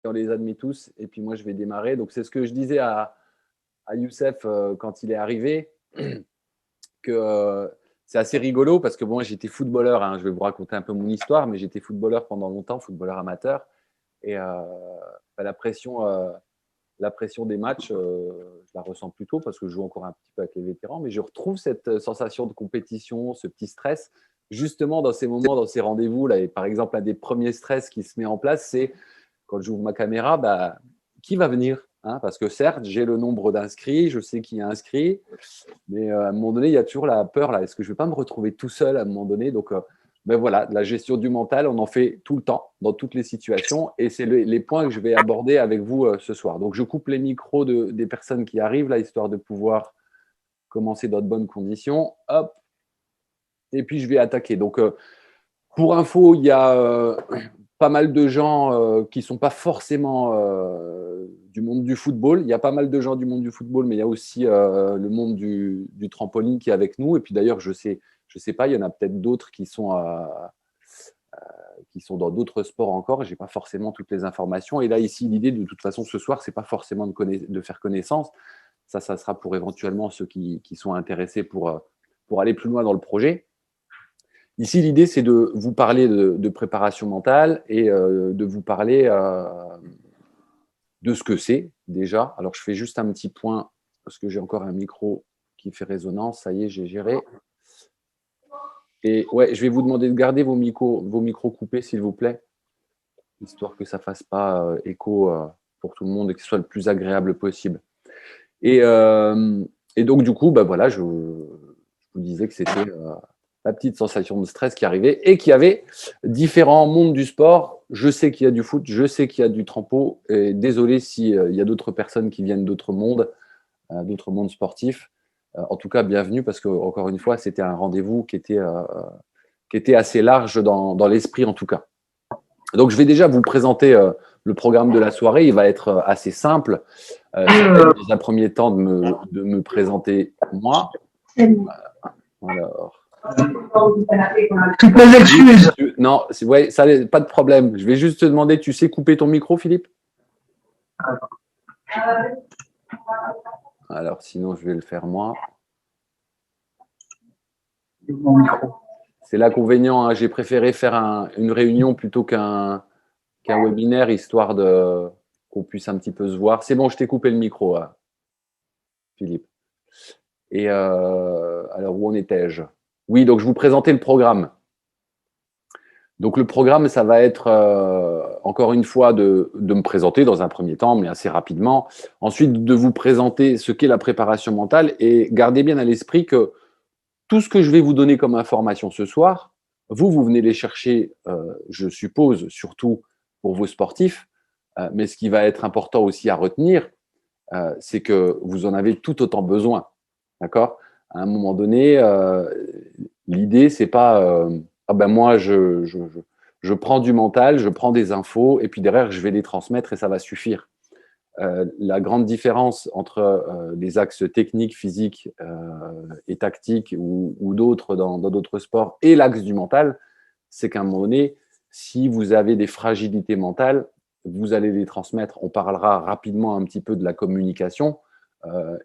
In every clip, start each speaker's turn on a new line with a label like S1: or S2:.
S1: on les admet tous, et puis moi, je vais démarrer. Donc, c'est ce que je disais à Youssef quand il est arrivé, que c'est assez rigolo parce que bon, j'étais footballeur, hein, je vais vous raconter un peu mon histoire, mais j'étais footballeur pendant longtemps, footballeur amateur, et la pression des matchs, je la ressens plutôt parce que je joue encore un petit peu avec les vétérans, mais je retrouve cette sensation de compétition, ce petit stress, justement dans ces moments, dans ces rendez-vous là. Et par exemple, un des premiers stress qui se met en place, c'est quand j'ouvre ma caméra, bah, qui va venir, hein, parce que certes, j'ai le nombre d'inscrits, je sais qui est inscrit, mais à un moment donné, il y a toujours la peur, là, est-ce que je ne vais pas me retrouver tout seul à un moment donné? Donc, ben voilà, la gestion du mental, on en fait tout le temps, dans toutes les situations, et c'est les points que je vais aborder avec vous ce soir. Donc, je coupe les micros des personnes qui arrivent, là, histoire de pouvoir commencer dans de bonnes conditions. Hop, et puis je vais attaquer. Donc, pour info, il y a pas mal de gens qui ne sont pas forcément du monde du football. Il y a pas mal de gens du monde du football, mais il y a aussi le monde du trampoline qui est avec nous. Et puis d'ailleurs, je sais pas, il y en a peut-être d'autres qui sont dans d'autres sports encore. Je n'ai pas forcément toutes les informations. Et là, ici, l'idée, de toute façon, ce soir, ce n'est pas forcément de faire connaissance. Ça sera pour éventuellement ceux qui sont intéressés pour aller plus loin dans le projet. Ici, l'idée, c'est de vous parler de préparation mentale et de vous parler de ce que c'est déjà. Alors, je fais juste un petit point parce que j'ai encore un micro qui fait résonance. Ça y est, j'ai géré. Et ouais, je vais vous demander de garder vos micros coupés, s'il vous plaît, histoire que ça ne fasse pas écho pour tout le monde et que ce soit le plus agréable possible. Et donc, du coup, bah, voilà, je vous disais que c'était la petite sensation de stress qui arrivait et qu'il y avait différents mondes du sport. Je sais qu'il y a du foot, je sais qu'il y a du trampo. Et désolé s'il y a d'autres personnes qui viennent d'autres mondes sportifs. En tout cas, bienvenue parce que, encore une fois, c'était un rendez-vous qui était assez large dans l'esprit, en tout cas. Donc, je vais déjà vous présenter le programme de la soirée. Il va être assez simple. Ça va être dans un premier temps de me présenter moi. Alors.
S2: Toutes mes excuses.
S1: Non, ouais, ça, pas de problème. Je vais juste te demander, tu sais couper ton micro, Philippe? Alors, sinon, je vais le faire moi. C'est l'inconvénient. Hein. J'ai préféré faire une réunion plutôt qu'un webinaire, histoire qu'on puisse un petit peu se voir. C'est bon, je t'ai coupé le micro, Philippe. Et alors, où en étais-je? Oui, donc je vous présentais le programme. Donc, le programme, ça va être, encore une fois, de me présenter dans un premier temps, mais assez rapidement. Ensuite, de vous présenter ce qu'est la préparation mentale et gardez bien à l'esprit que tout ce que je vais vous donner comme information ce soir, vous venez les chercher, je suppose, surtout pour vos sportifs. Mais ce qui va être important aussi à retenir, c'est que vous en avez tout autant besoin. D'accord? À un moment donné, l'idée, c'est pas ah ben moi, je prends du mental, je prends des infos, et puis derrière, je vais les transmettre et ça va suffire. La grande différence entre les axes techniques, physiques et tactiques ou d'autres dans d'autres sports et l'axe du mental, c'est qu'à un moment donné, si vous avez des fragilités mentales, vous allez les transmettre. On parlera rapidement un petit peu de la communication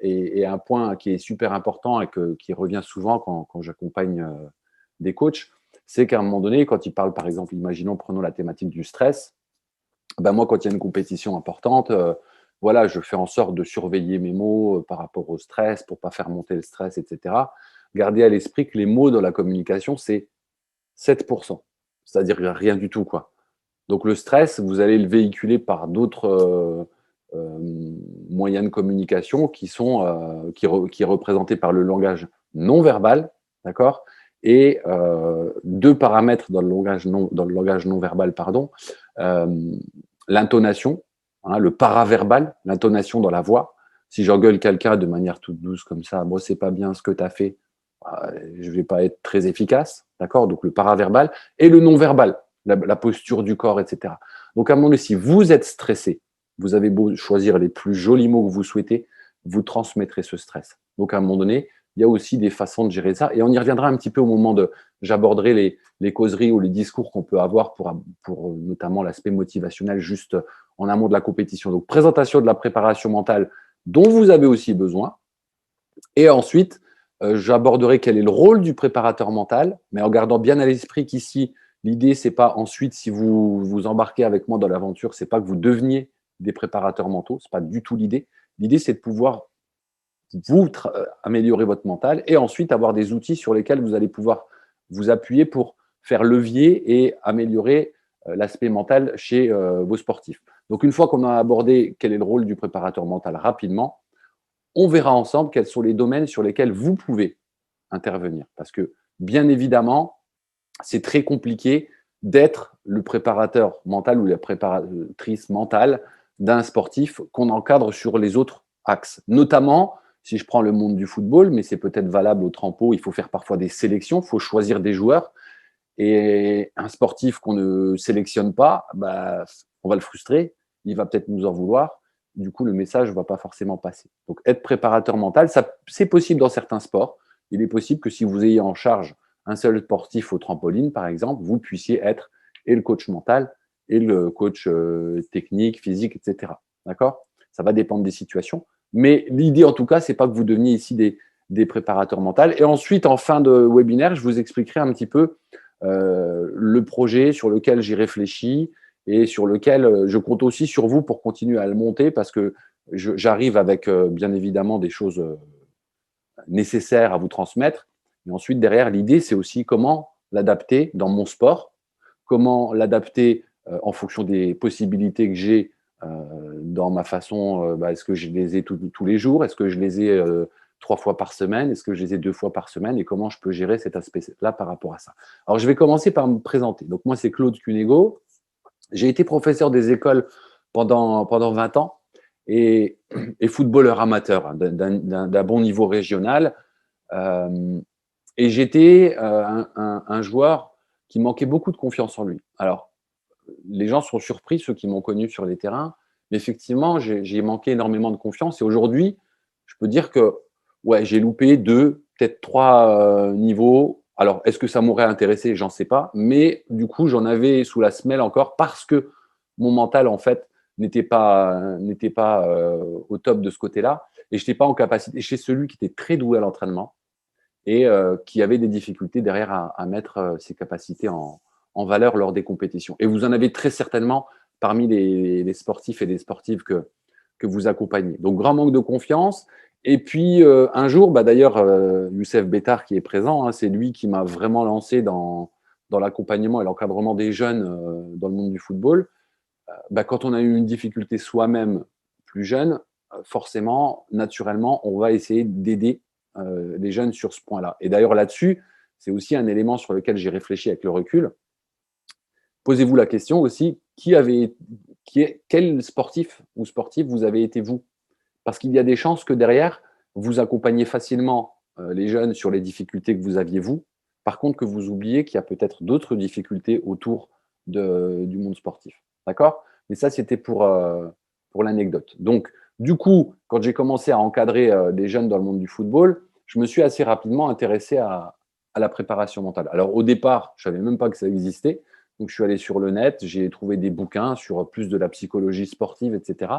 S1: et un point qui est super important et qui revient souvent quand j'accompagne des coachs, c'est qu'à un moment donné, quand ils parlent, par exemple, imaginons, prenons la thématique du stress, ben moi, quand il y a une compétition importante, voilà, je fais en sorte de surveiller mes mots par rapport au stress pour ne pas faire monter le stress, etc. Gardez à l'esprit que les mots dans la communication, c'est 7%, c'est-à-dire rien du tout, quoi. Donc le stress, vous allez le véhiculer par d'autres moyens de communication qui est représenté par le langage non verbal, d'accord? Et deux paramètres dans le langage non verbal, pardon, l'intonation, hein, le paraverbal, l'intonation dans la voix. Si j'engueule quelqu'un de manière toute douce comme ça, moi c'est pas bien ce que tu as fait, je vais pas être très efficace, d'accord? Donc le paraverbal et le non verbal, la posture du corps, etc. Donc à un moment donné, si vous êtes stressé, vous avez beau choisir les plus jolis mots que vous souhaitez, vous transmettrez ce stress. Donc à un moment donné, il y a aussi des façons de gérer ça. Et on y reviendra un petit peu au moment de… J'aborderai les causeries ou les discours qu'on peut avoir pour notamment l'aspect motivationnel juste en amont de la compétition. Donc, présentation de la préparation mentale dont vous avez aussi besoin. Et ensuite, j'aborderai quel est le rôle du préparateur mental, mais en gardant bien à l'esprit qu'ici, l'idée, c'est pas ensuite, si vous vous embarquez avec moi dans l'aventure, c'est pas que vous deveniez des préparateurs mentaux, c'est pas du tout l'idée. L'idée, c'est de pouvoir vous améliorer votre mental et ensuite avoir des outils sur lesquels vous allez pouvoir vous appuyer pour faire levier et améliorer l'aspect mental chez vos sportifs. Donc, une fois qu'on a abordé quel est le rôle du préparateur mental rapidement, on verra ensemble quels sont les domaines sur lesquels vous pouvez intervenir. Parce que, bien évidemment, c'est très compliqué d'être le préparateur mental ou la préparatrice mentale d'un sportif qu'on encadre sur les autres axes. Notamment, si je prends le monde du football, mais c'est peut-être valable au trampo, il faut faire parfois des sélections, il faut choisir des joueurs. Et un sportif qu'on ne sélectionne pas, bah, on va le frustrer, il va peut-être nous en vouloir. Du coup, le message ne va pas forcément passer. Donc, être préparateur mental, c'est possible dans certains sports. Il est possible que si vous ayez en charge un seul sportif au trampoline, par exemple, vous puissiez être et le coach mental et le coach technique, physique, etc. D'accord? Ça va dépendre des situations. Mais l'idée, en tout cas, c'est pas que vous deveniez ici des préparateurs mentaux. Et ensuite, en fin de webinaire, je vous expliquerai un petit peu le projet sur lequel j'ai réfléchi et sur lequel je compte aussi sur vous pour continuer à le monter parce que j'arrive avec bien évidemment des choses nécessaires à vous transmettre. Mais ensuite, derrière, l'idée, c'est aussi comment l'adapter dans mon sport, comment l'adapter en fonction des possibilités que j'ai dans ma façon. Est-ce que je les ai tous les jours? Est-ce que je les ai 3 fois par semaine? Est-ce que je les ai 2 fois par semaine? Et comment je peux gérer cet aspect-là par rapport à ça? Alors, je vais commencer par me présenter. Donc, moi, c'est Claude Cunego. J'ai été professeur des écoles pendant 20 ans et footballeur amateur d'un bon niveau régional. Et j'étais un joueur qui manquait beaucoup de confiance en lui. Alors, les gens sont surpris, ceux qui m'ont connu sur les terrains, mais effectivement, j'ai manqué énormément de confiance. Et aujourd'hui, je peux dire que ouais, j'ai loupé 2, peut-être 3 niveaux. Alors, est-ce que ça m'aurait intéressé? J'en sais pas. Mais du coup, j'en avais sous la semelle encore parce que mon mental, en fait, n'était pas au top de ce côté-là. Et je n'étais pas en capacité. Chez celui qui était très doué à l'entraînement et qui avait des difficultés derrière à mettre ses capacités en valeur lors des compétitions. Et vous en avez très certainement parmi les sportifs et les sportives que vous accompagnez. Donc, grand manque de confiance. Et puis, un jour, d'ailleurs, Youssef Bétar qui est présent, hein, c'est lui qui m'a vraiment lancé dans l'accompagnement et l'encadrement des jeunes dans le monde du football. Quand on a eu une difficulté soi-même plus jeune, forcément, naturellement, on va essayer d'aider les jeunes sur ce point-là. Et d'ailleurs, là-dessus, c'est aussi un élément sur lequel j'ai réfléchi avec le recul. Posez-vous la question aussi, quel sportif ou sportif vous avez été vous? Parce qu'il y a des chances que derrière, vous accompagnez facilement les jeunes sur les difficultés que vous aviez vous. Par contre, que vous oubliez qu'il y a peut-être d'autres difficultés autour du monde sportif. D'accord? Mais ça, c'était pour l'anecdote. Donc, du coup, quand j'ai commencé à encadrer des jeunes dans le monde du football, je me suis assez rapidement intéressé à la préparation mentale. Alors, au départ, je ne savais même pas que ça existait. Donc, je suis allé sur le net, j'ai trouvé des bouquins sur plus de la psychologie sportive, etc.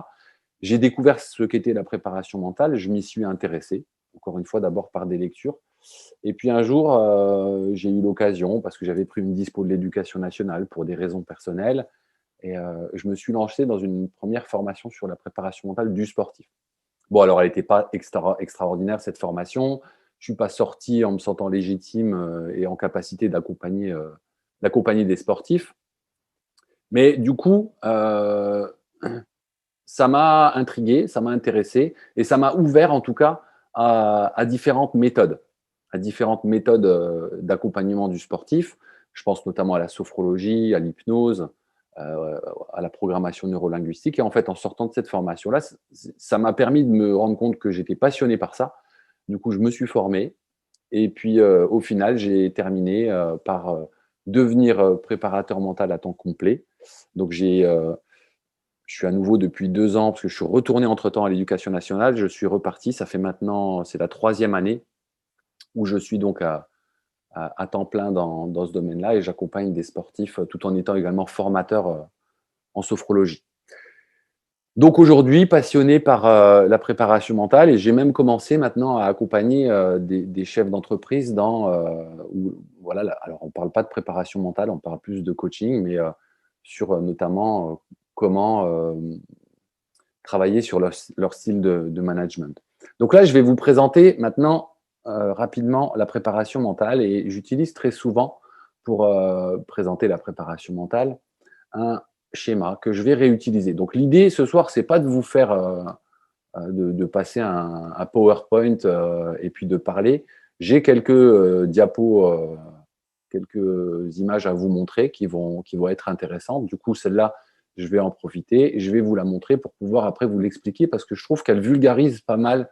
S1: J'ai découvert ce qu'était la préparation mentale, je m'y suis intéressé, encore une fois, d'abord par des lectures. Et puis un jour, j'ai eu l'occasion, parce que j'avais pris une dispo de l'éducation nationale pour des raisons personnelles, et je me suis lancé dans une première formation sur la préparation mentale du sportif. Bon, alors elle n'était pas extraordinaire, cette formation. Je ne suis pas sorti en me sentant légitime et en capacité d'accompagner des sportifs. Mais du coup, ça m'a intrigué, ça m'a intéressé et ça m'a ouvert en tout cas à différentes méthodes, d'accompagnement du sportif. Je pense notamment à la sophrologie, à l'hypnose, à la programmation neurolinguistique. Et en fait, en sortant de cette formation-là, ça m'a permis de me rendre compte que j'étais passionné par ça. Du coup, je me suis formé. Et puis, au final, j'ai terminé par devenir préparateur mental à temps complet. Donc, je suis à nouveau depuis 2 ans, parce que je suis retourné entre-temps à l'éducation nationale. Je suis reparti, ça fait maintenant, c'est la 3e année où je suis donc à temps plein dans ce domaine-là et j'accompagne des sportifs tout en étant également formateur en sophrologie. Donc aujourd'hui, passionné par la préparation mentale et j'ai même commencé maintenant à accompagner des chefs d'entreprise voilà, alors on ne parle pas de préparation mentale, on parle plus de coaching, mais sur notamment comment travailler sur leur style de management. Donc là, je vais vous présenter maintenant rapidement la préparation mentale et j'utilise très souvent pour présenter la préparation mentale un schéma que je vais réutiliser. Donc l'idée ce soir, c'est pas de vous faire de passer un PowerPoint et puis de parler. J'ai quelques diapos, quelques images à vous montrer qui vont être intéressantes. Du coup, celle-là, je vais en profiter et je vais vous la montrer pour pouvoir après vous l'expliquer parce que je trouve qu'elle vulgarise pas mal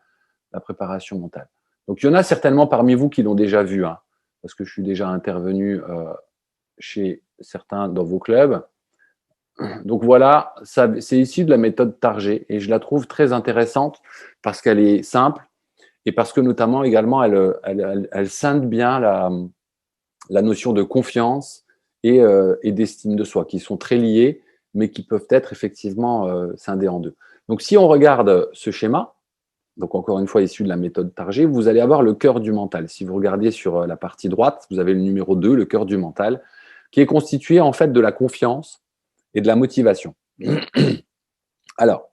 S1: la préparation mentale. Donc, il y en a certainement parmi vous qui l'ont déjà vu, hein, parce que je suis déjà intervenu chez certains dans vos clubs. Donc voilà, c'est issu de la méthode Target et je la trouve très intéressante parce qu'elle est simple et parce que notamment également elle scinde bien la notion de confiance et d'estime de soi qui sont très liées mais qui peuvent être effectivement scindées en deux. Donc si on regarde ce schéma, donc encore une fois issu de la méthode Target, vous allez avoir le cœur du mental. Si vous regardez sur la partie droite, vous avez le numéro 2, le cœur du mental, qui est constitué en fait de la confiance et de la motivation. Alors,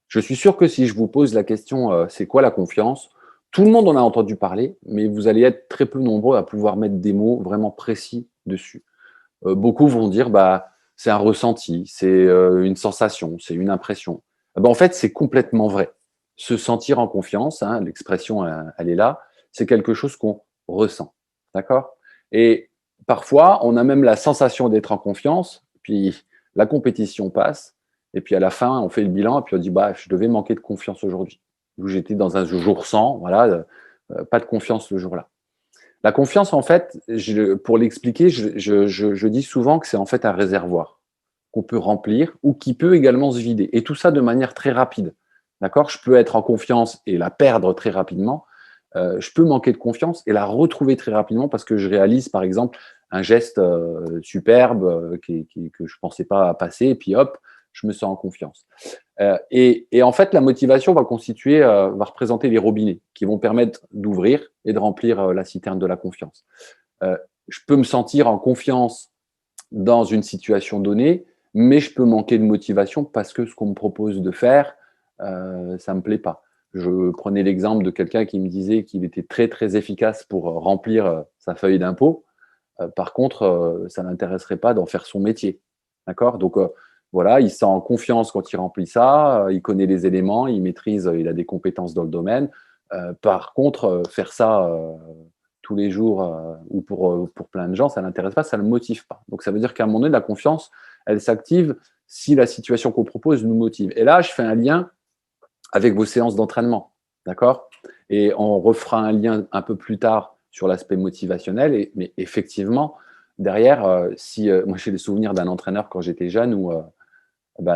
S1: je suis sûr que si je vous pose la question c'est quoi la confiance, tout le monde en a entendu parler, mais vous allez être très peu nombreux à pouvoir mettre des mots vraiment précis dessus. Beaucoup vont dire c'est un ressenti, c'est une sensation, c'est une impression. En fait, c'est complètement vrai. Se sentir en confiance, hein, l'expression elle est là, c'est quelque chose qu'on ressent. D'accord? Et parfois, on a même la sensation d'être en confiance, puis la compétition passe, et puis à la fin, on fait le bilan, et puis on dit je devais manquer de confiance aujourd'hui. Ou j'étais dans un jour sans, voilà, pas de confiance le jour-là. La confiance, en fait, pour l'expliquer, je dis souvent que c'est en fait un réservoir qu'on peut remplir ou qui peut également se vider. Et tout ça de manière très rapide. D'accord? Je peux être en confiance et la perdre très rapidement. Je peux manquer de confiance et la retrouver très rapidement parce que je réalise, par exemple, un geste superbe que je ne pensais pas passer et puis hop, je me sens en confiance. Et en fait, la motivation va représenter les robinets qui vont permettre d'ouvrir et de remplir la citerne de la confiance. Je peux me sentir en confiance dans une situation donnée, mais je peux manquer de motivation parce que ce qu'on me propose de faire, ça ne me plaît pas. Je prenais l'exemple de quelqu'un qui me disait qu'il était très, très efficace pour remplir sa feuille d'impôt. Par contre, ça ne l'intéresserait pas d'en faire son métier. D'accord? Donc, voilà, il se sent en confiance quand il remplit ça, il connaît les éléments, il maîtrise, il a des compétences dans le domaine. Par contre, faire ça tous les jours ou pour plein de gens, ça ne l'intéresse pas, ça ne le motive pas. Donc, ça veut dire qu'à un moment donné, la confiance, elle s'active si la situation qu'on propose nous motive. Et là, je fais un lien avec vos séances d'entraînement. D'accord? Et on refera un lien un peu plus tard sur l'aspect motivationnel. Mais effectivement, derrière, moi j'ai des souvenirs d'un entraîneur quand j'étais jeune où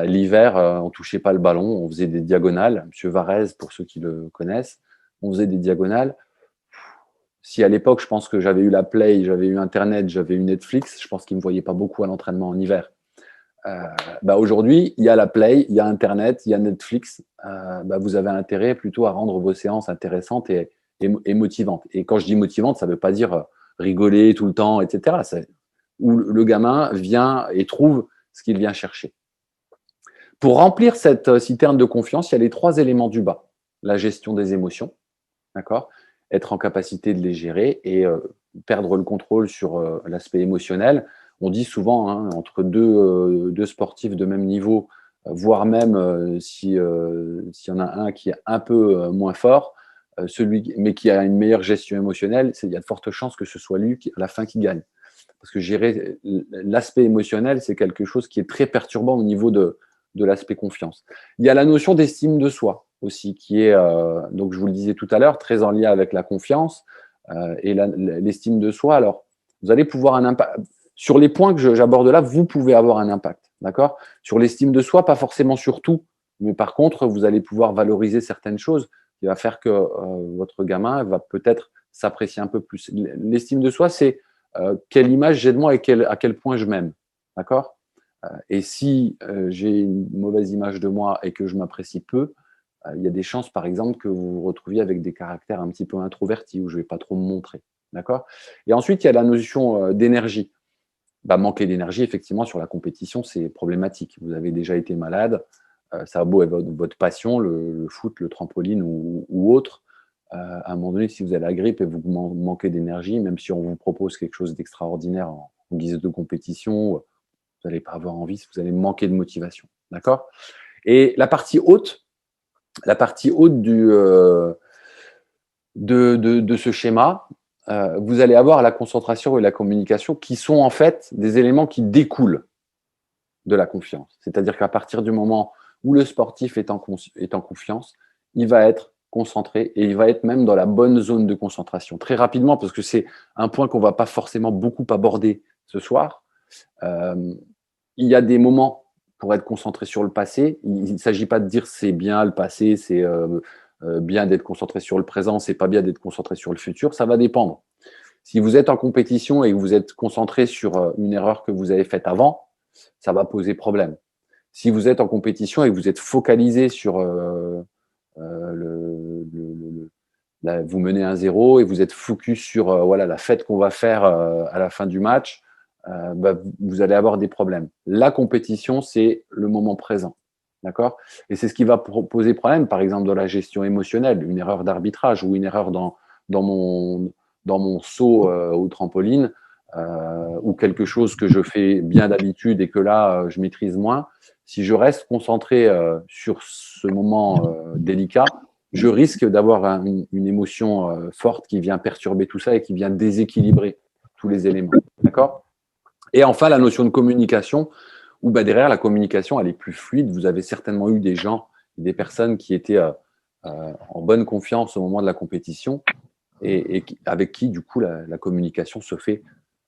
S1: l'hiver, on ne touchait pas le ballon, on faisait des diagonales. Monsieur Varese, pour ceux qui le connaissent, on faisait des diagonales. Si à l'époque, je pense que j'avais eu la Play, j'avais eu Internet, j'avais eu Netflix, je pense qu'il ne me voyait pas beaucoup à l'entraînement en hiver. Aujourd'hui, il y a la Play, il y a Internet, il y a Netflix. Vous avez intérêt plutôt à rendre vos séances intéressantes et motivantes. Et quand je dis motivante, ça ne veut pas dire rigoler tout le temps, etc. C'est où le gamin vient et trouve ce qu'il vient chercher. Pour remplir cette citerne de confiance, il y a les 3 éléments du bas. La gestion des émotions, d'accord ? Être en capacité de les gérer et perdre le contrôle sur l'aspect émotionnel. On dit souvent, hein, entre deux sportifs de même niveau, voire même s'il y en a un qui est un peu moins fort, mais qui a une meilleure gestion émotionnelle, il y a de fortes chances que ce soit lui à la fin qui gagne. Parce que gérer l'aspect émotionnel, c'est quelque chose qui est très perturbant au niveau de l'aspect confiance. Il y a la notion d'estime de soi aussi, qui est, donc je vous le disais tout à l'heure, très en lien avec la confiance et l'estime de soi. Alors, vous allez pouvoir un impact. Sur les points que j'aborde là, vous pouvez avoir un impact, d'accord? Sur l'estime de soi, pas forcément sur tout, mais par contre, vous allez pouvoir valoriser certaines choses qui va faire que votre gamin va peut-être s'apprécier un peu plus. L'estime de soi, c'est quelle image j'ai de moi et à quel point je m'aime. D'accord? Et si j'ai une mauvaise image de moi et que je m'apprécie peu, il y a des chances, par exemple, que vous vous retrouviez avec des caractères un petit peu introvertis où je ne vais pas trop me montrer. D'accord? Et ensuite, il y a la notion d'énergie. Bah, manquer d'énergie, effectivement, sur la compétition, c'est problématique. Vous avez déjà été malade, ça a beau être votre passion, le foot, le trampoline ou autre. À un moment donné, si vous avez la grippe et vous manquez d'énergie, même si on vous propose quelque chose d'extraordinaire en guise de compétition, vous n'allez pas avoir envie, vous allez manquer de motivation. D'accord? Et la partie haute de ce schéma, vous allez avoir la concentration et la communication qui sont en fait des éléments qui découlent de la confiance. C'est-à-dire qu'à partir du moment où le sportif est en confiance, il va être concentré et il va être même dans la bonne zone de concentration. Très rapidement, parce que c'est un point qu'on ne va pas forcément beaucoup aborder ce soir, il y a des moments pour être concentré sur le passé. Il ne s'agit pas de dire c'est bien le passé, c'est bien d'être concentré sur le présent, c'est pas bien d'être concentré sur le futur. Ça va dépendre. Si vous êtes en compétition et que vous êtes concentré sur une erreur que vous avez faite avant, ça va poser problème. Si vous êtes en compétition et que vous êtes focalisé sur vous menez 1-0 et vous êtes focus sur voilà, la fête qu'on va faire à la fin du match, bah, vous allez avoir des problèmes. La compétition, c'est le moment présent. D'accord? Et c'est ce qui va poser problème, par exemple, dans la gestion émotionnelle, une erreur d'arbitrage ou une erreur dans mon saut au trampoline ou quelque chose que je fais bien d'habitude et que là, je maîtrise moins. Si je reste concentré sur ce moment délicat, je risque d'avoir une émotion forte qui vient perturber tout ça et qui vient déséquilibrer tous les éléments. D'accord? Et enfin, la notion de communication, où bah, derrière, la communication, elle est plus fluide. Vous avez certainement eu des gens, des personnes qui étaient en bonne confiance au moment de la compétition et avec qui, du coup, la communication se fait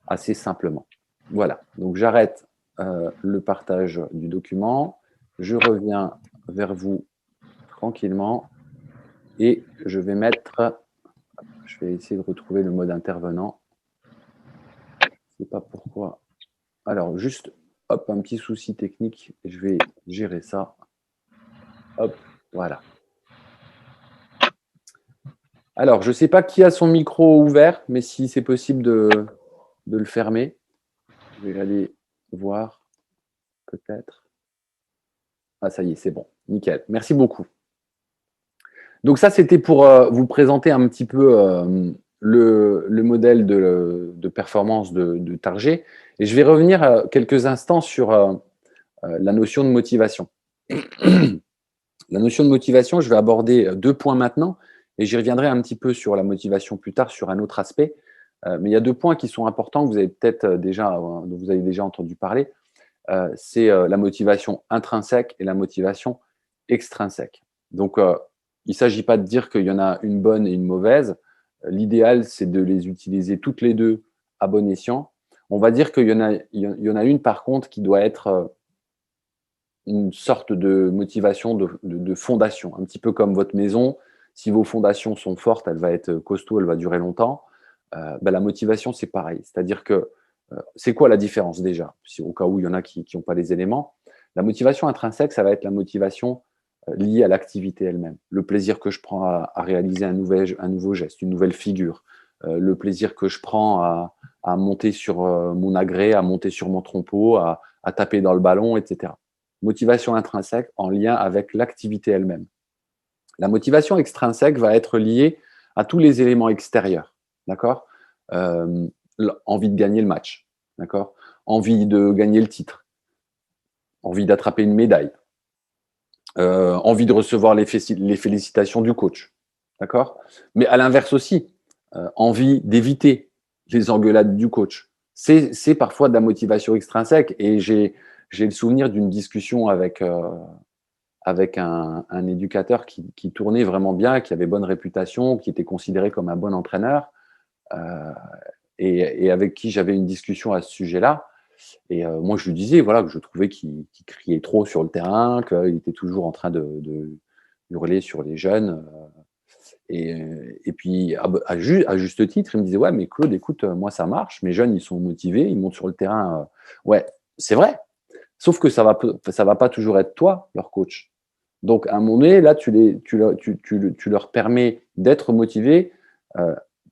S1: assez simplement. Voilà, donc j'arrête le partage du document. Je reviens vers vous tranquillement et je vais essayer de retrouver le mode intervenant. Je ne sais pas pourquoi. Alors, juste, hop, un petit souci technique. Je vais gérer ça. Hop, voilà. Alors, je ne sais pas qui a son micro ouvert, mais si c'est possible de le fermer. Je vais aller voir, peut-être. Ah, ça y est, c'est bon. Nickel. Merci beaucoup. Donc ça, c'était pour vous présenter un petit peu le modèle de performance de Target. Et je vais revenir quelques instants sur la notion de motivation. La notion de motivation, je vais aborder 2 points maintenant et j'y reviendrai un petit peu sur la motivation plus tard sur un autre aspect. Mais il y a 2 points qui sont importants que vous avez peut-être dont vous avez déjà entendu parler. C'est la motivation intrinsèque et la motivation extrinsèque. Donc, il ne s'agit pas de dire qu'il y en a une bonne et une mauvaise. L'idéal, c'est de les utiliser toutes les deux à bon escient. On va dire qu'il y en a une, par contre, qui doit être une sorte de motivation de fondation, un petit peu comme votre maison. Si vos fondations sont fortes, elle va être costaud, elle va durer longtemps. La motivation, c'est pareil. C'est-à-dire que c'est quoi la différence déjà, au cas où il y en a qui n'ont pas les éléments? La motivation intrinsèque, ça va être la motivation liée à l'activité elle-même. Le plaisir que je prends à réaliser un nouveau geste, une nouvelle figure. Le plaisir que je prends à monter sur mon agrès, à monter sur mon trompeau, à taper dans le ballon, etc. Motivation intrinsèque en lien avec l'activité elle-même. La motivation extrinsèque va être liée à tous les éléments extérieurs. D'accord? Envie de gagner le match, d'accord? Envie de gagner le titre, envie d'attraper une médaille, envie de recevoir les félicitations du coach, d'accord? Mais à l'inverse aussi, envie d'éviter les engueulades du coach. C'est parfois de la motivation extrinsèque et j'ai le souvenir d'une discussion avec un éducateur qui tournait vraiment bien, qui avait bonne réputation, qui était considéré comme un bon entraîneur. Et avec qui j'avais une discussion à ce sujet-là. Et moi, je lui disais voilà, que je trouvais qu'il criait trop sur le terrain, qu'il était toujours en train de hurler sur les jeunes. Et puis, à juste titre, il me disait, ouais, mais Claude, écoute, moi, ça marche, mes jeunes, ils sont motivés, ils montent sur le terrain. Ouais, c'est vrai. Sauf que ça va pas toujours être toi, leur coach. Donc, à un moment donné, là, tu leur permets d'être motivés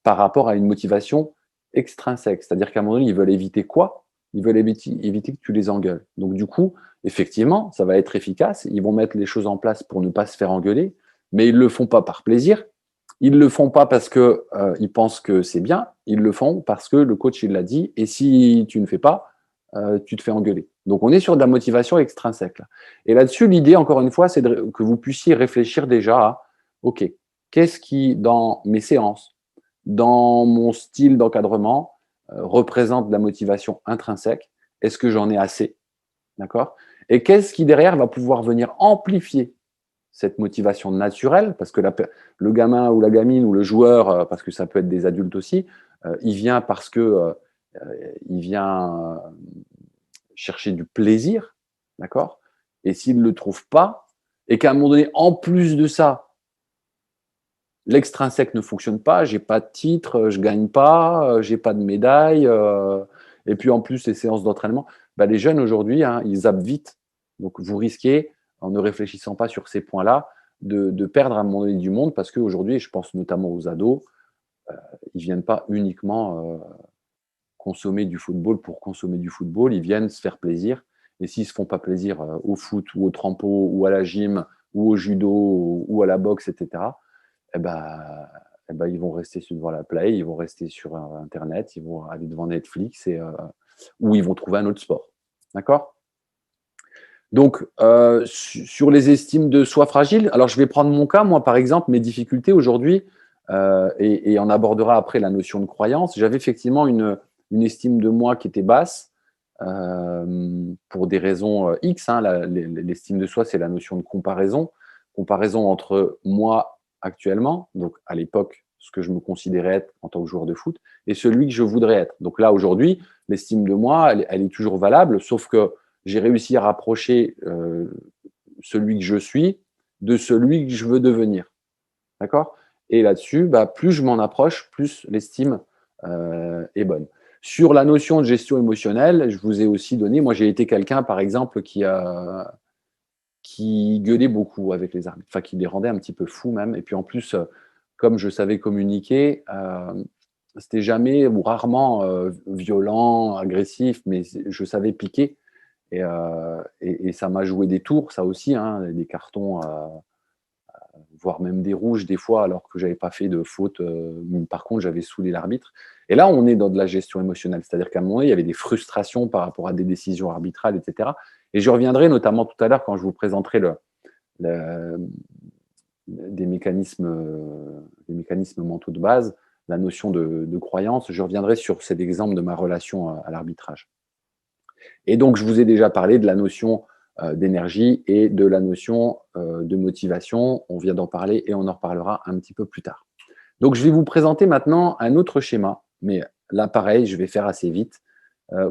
S1: par rapport à une motivation extrinsèque. C'est-à-dire qu'à un moment donné, ils veulent éviter quoi? Ils veulent éviter que tu les engueules. Donc, du coup, effectivement, ça va être efficace. Ils vont mettre les choses en place pour ne pas se faire engueuler, mais ils ne le font pas par plaisir. Ils ne le font pas parce qu'ils pensent que c'est bien. Ils le font parce que le coach, il l'a dit. Et si tu ne fais pas, tu te fais engueuler. Donc, on est sur de la motivation extrinsèque. Là. Et là-dessus, l'idée, encore une fois, c'est que vous puissiez réfléchir déjà à, OK, qu'est-ce qui, dans mes séances, dans mon style d'encadrement, représente de la motivation intrinsèque? Est-ce que j'en ai assez? D'accord? Et qu'est-ce qui, derrière, va pouvoir venir amplifier cette motivation naturelle? Parce que le gamin ou la gamine ou le joueur, parce que ça peut être des adultes aussi, il vient parce que il vient chercher du plaisir, d'accord? Et s'il ne le trouve pas, et qu'à un moment donné, en plus de ça, l'extrinsèque ne fonctionne pas, j'ai pas de titre, je gagne pas, j'ai pas de médaille, et puis en plus les séances d'entraînement, bah, les jeunes aujourd'hui, hein, ils zappent vite. Donc vous risquez, en ne réfléchissant pas sur ces points-là, de perdre à un moment donné du monde parce qu'aujourd'hui, je pense notamment aux ados, ils viennent pas uniquement consommer du football pour consommer du football, ils viennent se faire plaisir. Et s'ils se font pas plaisir au foot ou au trampo ou à la gym ou au judo ou à la boxe, etc., eh ben, ils vont rester devant la play, ils vont rester sur Internet, ils vont aller devant Netflix ou ils vont trouver un autre sport. D'accord? Donc, sur les estimes de soi fragiles, alors je vais prendre mon cas, moi par exemple, mes difficultés aujourd'hui, et on abordera après la notion de croyance. J'avais effectivement une estime de moi qui était basse pour des raisons X. Hein, l'estime de soi, c'est la notion de comparaison. Comparaison entre moi actuellement, donc à l'époque, ce que je me considérais être en tant que joueur de foot, et celui que je voudrais être. Donc là, aujourd'hui, l'estime de moi, elle est toujours valable, sauf que j'ai réussi à rapprocher celui que je suis de celui que je veux devenir. D'accord? Et là-dessus, bah, plus je m'en approche, plus l'estime est bonne. Sur la notion de gestion émotionnelle, je vous ai aussi donné, moi j'ai été quelqu'un par exemple qui gueulait beaucoup avec les arbitres, enfin qui les rendait un petit peu fous même. Et puis en plus, comme je savais communiquer, c'était jamais ou rarement violent, agressif, mais je savais piquer. Et ça m'a joué des tours, ça aussi, hein, des cartons, voire même des rouges des fois, alors que j'avais pas fait de faute. Par contre, j'avais saoulé l'arbitre. Et là, on est dans de la gestion émotionnelle, c'est-à-dire qu'à un moment donné, il y avait des frustrations par rapport à des décisions arbitrales, etc. Et je reviendrai notamment tout à l'heure quand je vous présenterai des mécanismes mentaux de base, la notion de croyance. Je reviendrai sur cet exemple de ma relation à l'arbitrage. Et donc, je vous ai déjà parlé de la notion d'énergie et de la notion de motivation. On vient d'en parler et on en reparlera un petit peu plus tard. Donc, je vais vous présenter maintenant un autre schéma, mais là, pareil, je vais faire assez vite,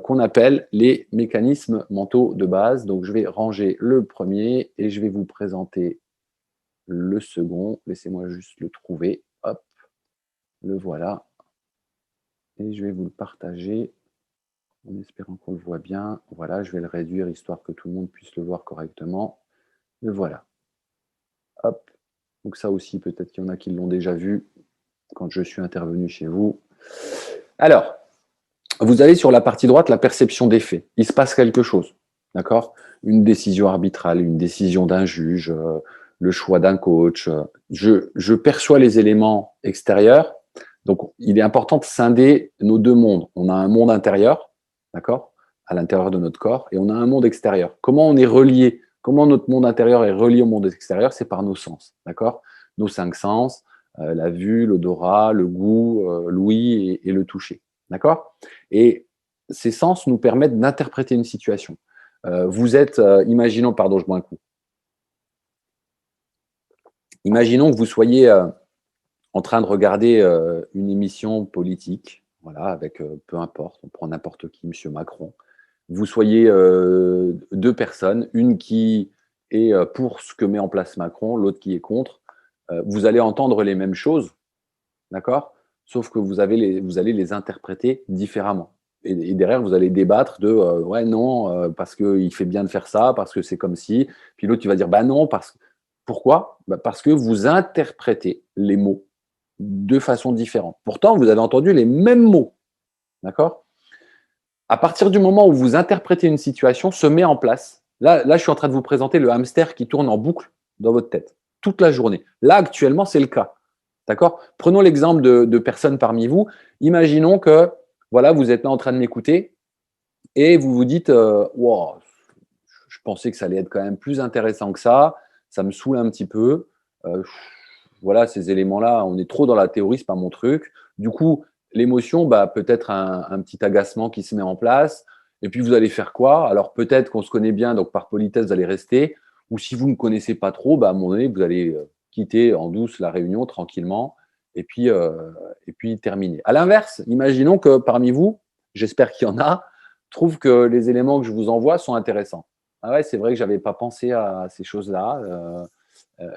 S1: qu'on appelle les mécanismes mentaux de base. Donc, je vais ranger le premier et je vais vous présenter le second. Laissez-moi juste le trouver. Hop, le voilà. Et je vais vous le partager en espérant qu'on le voit bien. Voilà, je vais le réduire histoire que tout le monde puisse le voir correctement. Le voilà. Hop. Donc ça aussi, peut-être qu'il y en a qui l'ont déjà vu quand je suis intervenu chez vous. Alors, vous avez sur la partie droite la perception des faits. Il se passe quelque chose, d'accord? Une décision arbitrale, une décision d'un juge, le choix d'un coach. Je perçois les éléments extérieurs. Donc, il est important de scinder nos deux mondes. On a un monde intérieur, d'accord, à l'intérieur de notre corps, et on a un monde extérieur. Comment on est relié? Comment notre monde intérieur est relié au monde extérieur? C'est par nos sens, d'accord? Nos 5 sens, la vue, l'odorat, le goût, l'ouïe et le toucher, d'accord? Et ces sens nous permettent d'interpréter une situation. Vous êtes, imaginons, pardon, je bois un coup. Imaginons que vous soyez en train de regarder une émission politique, voilà, avec peu importe, on prend n'importe qui, Monsieur Macron. Vous soyez deux personnes, une qui est pour ce que met en place Macron, l'autre qui est contre. vous allez entendre les mêmes choses, d'accord? Sauf que vous allez les interpréter différemment. Et derrière, vous allez débattre de ouais, non, parce qu'il fait bien de faire ça, parce que c'est comme si. Puis l'autre, tu vas dire bah non, parce que. Pourquoi? Bah parce que vous interprétez les mots de façon différente. Pourtant, vous avez entendu les mêmes mots, d'accord? À partir du moment où vous interprétez une situation, se met en place. Là, je suis en train de vous présenter le hamster qui tourne en boucle dans votre tête toute la journée. Là, actuellement, c'est le cas. D'accord? Prenons l'exemple de personnes parmi vous. Imaginons que voilà, vous êtes là en train de m'écouter et vous vous dites wow, je pensais que ça allait être quand même plus intéressant que ça me saoule un petit peu. Euh, voilà, ces éléments-là, on est trop dans la théorie, c'est pas mon truc. Du coup, l'émotion, bah, peut-être un petit agacement qui se met en place. Et puis, vous allez faire quoi? Alors, peut-être qu'on se connaît bien, donc par politesse, vous allez rester. Ou si vous ne connaissez pas trop, bah, à un moment donné, vous allez quitter en douce la réunion tranquillement et puis terminer. À l'inverse, imaginons que parmi vous, j'espère qu'il y en a, trouvent que les éléments que je vous envoie sont intéressants. Ah ouais, c'est vrai que j'avais pas pensé à ces choses-là.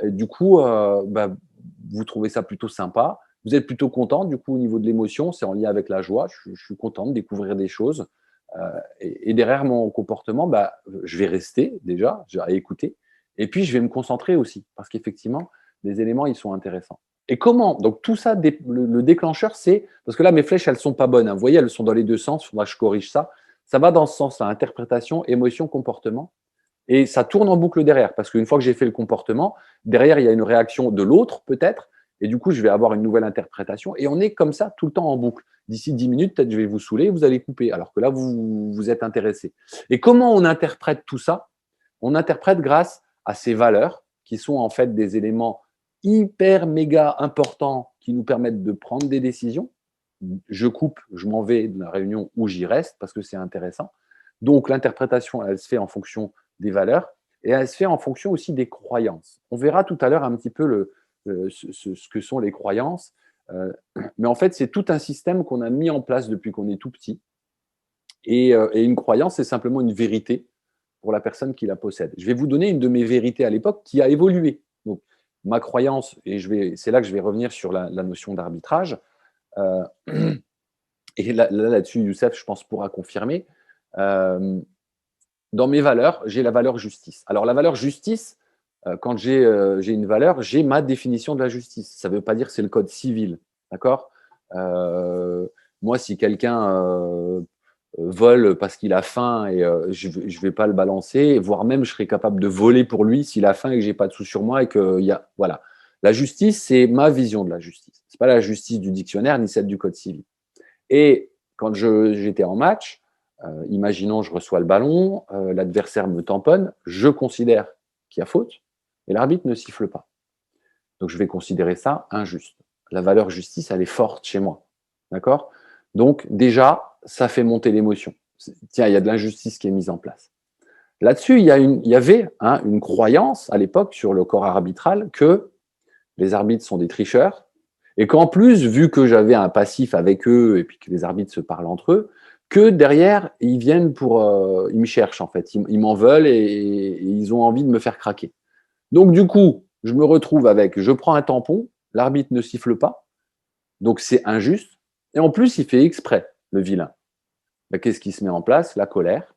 S1: Du coup, bah, vous trouvez ça plutôt sympa. Vous êtes plutôt content, du coup, au niveau de l'émotion, c'est en lien avec la joie. Je suis content de découvrir des choses. Et derrière mon comportement, bah, je vais rester déjà, je vais écouter. Et puis, je vais me concentrer aussi, parce qu'effectivement, les éléments, ils sont intéressants. Et comment? Donc, tout ça, le déclencheur, c'est. Parce que là, mes flèches, elles ne sont pas bonnes, hein. Vous voyez, elles sont dans les deux sens. Il faudra que je corrige ça. Ça va dans ce sens-là, interprétation, émotion, comportement. Et ça tourne en boucle derrière, parce qu'une fois que j'ai fait le comportement, derrière, il y a une réaction de l'autre, peut-être, et du coup, je vais avoir une nouvelle interprétation, et on est comme ça tout le temps en boucle. D'ici 10 minutes, peut-être je vais vous saouler, vous allez couper, alors que là, vous êtes intéressé. Et comment on interprète tout ça? On interprète grâce à ces valeurs, qui sont en fait des éléments hyper méga importants qui nous permettent de prendre des décisions. Je coupe, je m'en vais de la réunion ou j'y reste parce que c'est intéressant. Donc l'interprétation, elle se fait en fonction des valeurs et elle se fait en fonction aussi des croyances. On verra tout à l'heure un petit peu ce que sont les croyances. Mais en fait, c'est tout un système qu'on a mis en place depuis qu'on est tout petit. Et une croyance, c'est simplement une vérité pour la personne qui la possède. Je vais vous donner une de mes vérités à l'époque qui a évolué. Donc, ma croyance, et c'est là que je vais revenir sur la notion d'arbitrage. Euh, et là-dessus, Youssef, je pense, pourra confirmer. Dans mes valeurs, j'ai la valeur justice. Alors, la valeur justice, quand j'ai une valeur, j'ai ma définition de la justice. Ça ne veut pas dire que c'est le code civil. D'accord? Moi, si quelqu'un vole parce qu'il a faim et je ne vais pas le balancer, voire même je serais capable de voler pour lui s'il a faim et que je n'ai pas de sous sur moi. Voilà. La justice, c'est ma vision de la justice. Ce n'est pas la justice du dictionnaire ni celle du code civil. Et quand j'étais en match, imaginons je reçois le ballon, l'adversaire me tamponne, je considère qu'il y a faute et l'arbitre ne siffle pas. Donc je vais considérer ça injuste. La valeur justice, elle est forte chez moi. D'accord? Donc déjà, ça fait monter l'émotion. Tiens, il y a de l'injustice qui est mise en place. Là-dessus, il y avait une croyance à l'époque sur le corps arbitral que les arbitres sont des tricheurs et qu'en plus, vu que j'avais un passif avec eux et puis que les arbitres se parlent entre eux, que derrière, ils viennent ils me cherchent en fait, ils m'en veulent et ils ont envie de me faire craquer. Donc du coup, je me retrouve je prends un tampon, l'arbitre ne siffle pas, donc c'est injuste, et en plus, il fait exprès, le vilain. Ben, qu'est-ce qui se met en place? La colère.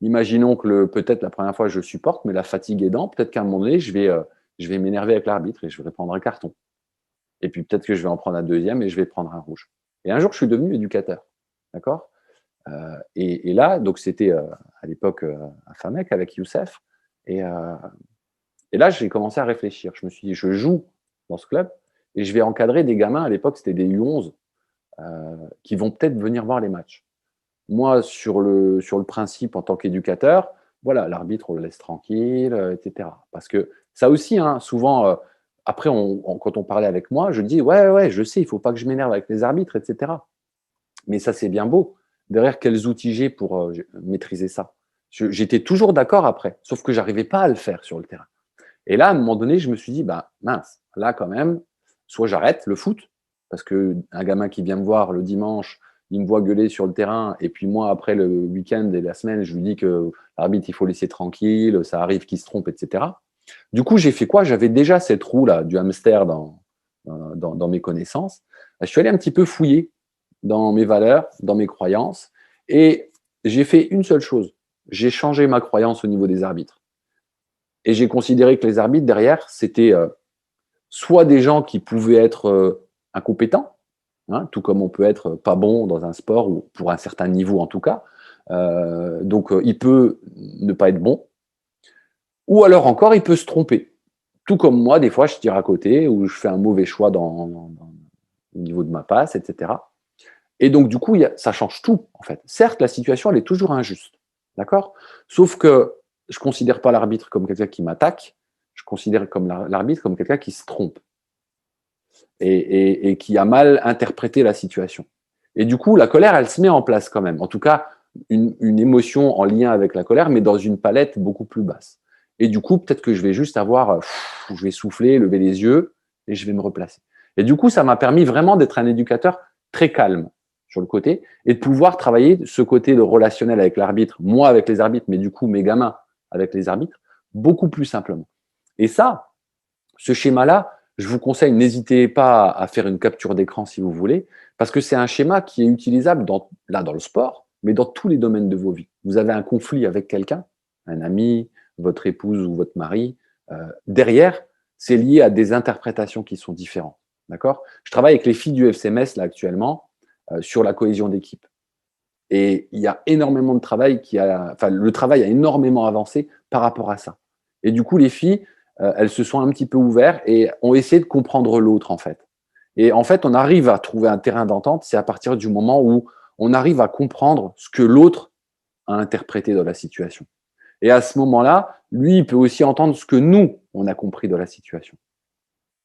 S1: Imaginons que peut-être la première fois, je supporte, mais la fatigue aidant, peut-être qu'à un moment donné, je vais m'énerver avec l'arbitre et je vais prendre un carton. Et puis peut-être que je vais en prendre un deuxième et je vais prendre un rouge. Et un jour, je suis devenu éducateur. D'accord? Et là, donc c'était à l'époque à Famec avec Youssef. Et là, j'ai commencé à réfléchir. Je me suis dit, je joue dans ce club et je vais encadrer des gamins. À l'époque, c'était des U11 qui vont peut-être venir voir les matchs. Moi, sur le principe, en tant qu'éducateur, voilà, l'arbitre, on le laisse tranquille, etc. Parce que ça aussi, hein, souvent, après, quand on parlait avec moi, je dis, ouais, je sais, il ne faut pas que je m'énerve avec les arbitres, etc. Mais ça, c'est bien beau. Derrière, quels outils j'ai pour maîtriser ça? J'étais toujours d'accord après, sauf que je n'arrivais pas à le faire sur le terrain. Et là, à un moment donné, je me suis dit, bah mince, là quand même, soit j'arrête le foot, parce qu'un gamin qui vient me voir le dimanche, il me voit gueuler sur le terrain, et puis moi, après le week-end et la semaine, je lui dis que l'arbitre, il faut laisser tranquille, ça arrive qu'il se trompe, etc. Du coup, j'ai fait quoi? J'avais déjà cette roue-là, du hamster dans mes connaissances. Je suis allé un petit peu fouiller dans mes valeurs, dans mes croyances, et j'ai fait une seule chose. J'ai changé ma croyance au niveau des arbitres. Et j'ai considéré que les arbitres, derrière, c'était soit des gens qui pouvaient être incompétents, hein, tout comme on peut être pas bon dans un sport, ou pour un certain niveau en tout cas. Donc, il peut ne pas être bon. Ou alors encore, il peut se tromper. Tout comme moi, des fois, je tire à côté ou je fais un mauvais choix au niveau de ma passe, etc. Et donc, du coup, ça change tout, en fait. Certes, la situation, elle est toujours injuste. D'accord? Sauf que je ne considère pas l'arbitre comme quelqu'un qui m'attaque. Je considère comme l'arbitre comme quelqu'un qui se trompe et qui a mal interprété la situation. Et du coup, la colère, elle se met en place quand même. En tout cas, une émotion en lien avec la colère, mais dans une palette beaucoup plus basse. Et du coup, peut-être que je vais juste avoir, je vais souffler, lever les yeux et je vais me replacer. Et du coup, ça m'a permis vraiment d'être un éducateur très calme sur le côté et de pouvoir travailler ce côté de relationnel avec l'arbitre, moi avec les arbitres, mais du coup, mes gamins avec les arbitres, beaucoup plus simplement. Et ça, ce schéma-là, je vous conseille, n'hésitez pas à faire une capture d'écran si vous voulez, parce que c'est un schéma qui est utilisable dans le sport, mais dans tous les domaines de vos vies. Vous avez un conflit avec quelqu'un, un ami, votre épouse ou votre mari, derrière, c'est lié à des interprétations qui sont différentes. D'accord? Je travaille avec les filles du FCMS là actuellement sur la cohésion d'équipe. Et il y a énormément de travail le travail a énormément avancé par rapport à ça. Et du coup, les filles, elles se sont un petit peu ouvertes et ont essayé de comprendre l'autre, en fait. Et en fait, on arrive à trouver un terrain d'entente, c'est à partir du moment où on arrive à comprendre ce que l'autre a interprété dans la situation. Et à ce moment-là, lui, il peut aussi entendre ce que nous, on a compris de la situation.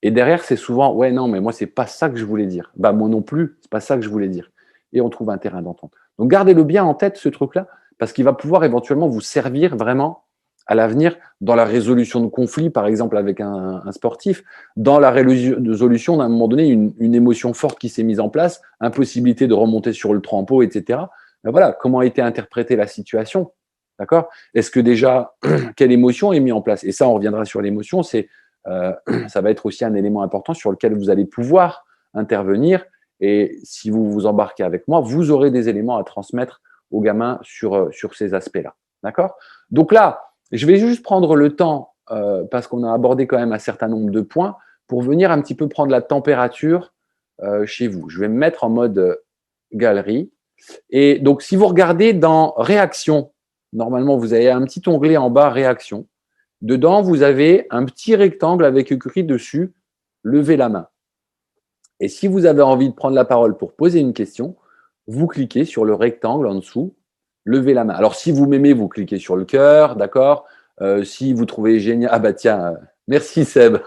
S1: Et derrière, c'est souvent, ouais, non, mais moi, c'est pas ça que je voulais dire. Bah, moi non plus, c'est pas ça que je voulais dire. Et on trouve un terrain d'entente. Donc, gardez-le bien en tête, ce truc-là, parce qu'il va pouvoir éventuellement vous servir vraiment à l'avenir dans la résolution de conflits, par exemple avec un sportif, dans la résolution d'un moment donné, une émotion forte qui s'est mise en place, impossibilité de remonter sur le trempeau, etc. Ben voilà, comment a été interprétée la situation, d'accord? Est-ce que déjà, quelle émotion est mise en place? Et ça, on reviendra sur l'émotion, ça va être aussi un élément important sur lequel vous allez pouvoir intervenir. Et si vous vous embarquez avec moi, vous aurez des éléments à transmettre aux gamins sur ces aspects-là. D'accord? Donc là, je vais juste prendre le temps, parce qu'on a abordé quand même un certain nombre de points, pour venir un petit peu prendre la température chez vous. Je vais me mettre en mode galerie. Et donc, si vous regardez dans réaction, normalement, vous avez un petit onglet en bas, réaction. Dedans, vous avez un petit rectangle avec écrit dessus, levez la main. Et si vous avez envie de prendre la parole pour poser une question, vous cliquez sur le rectangle en dessous, levez la main. Alors, si vous m'aimez, vous cliquez sur le cœur, d'accord? Si vous trouvez génial, ah bah tiens, merci Seb,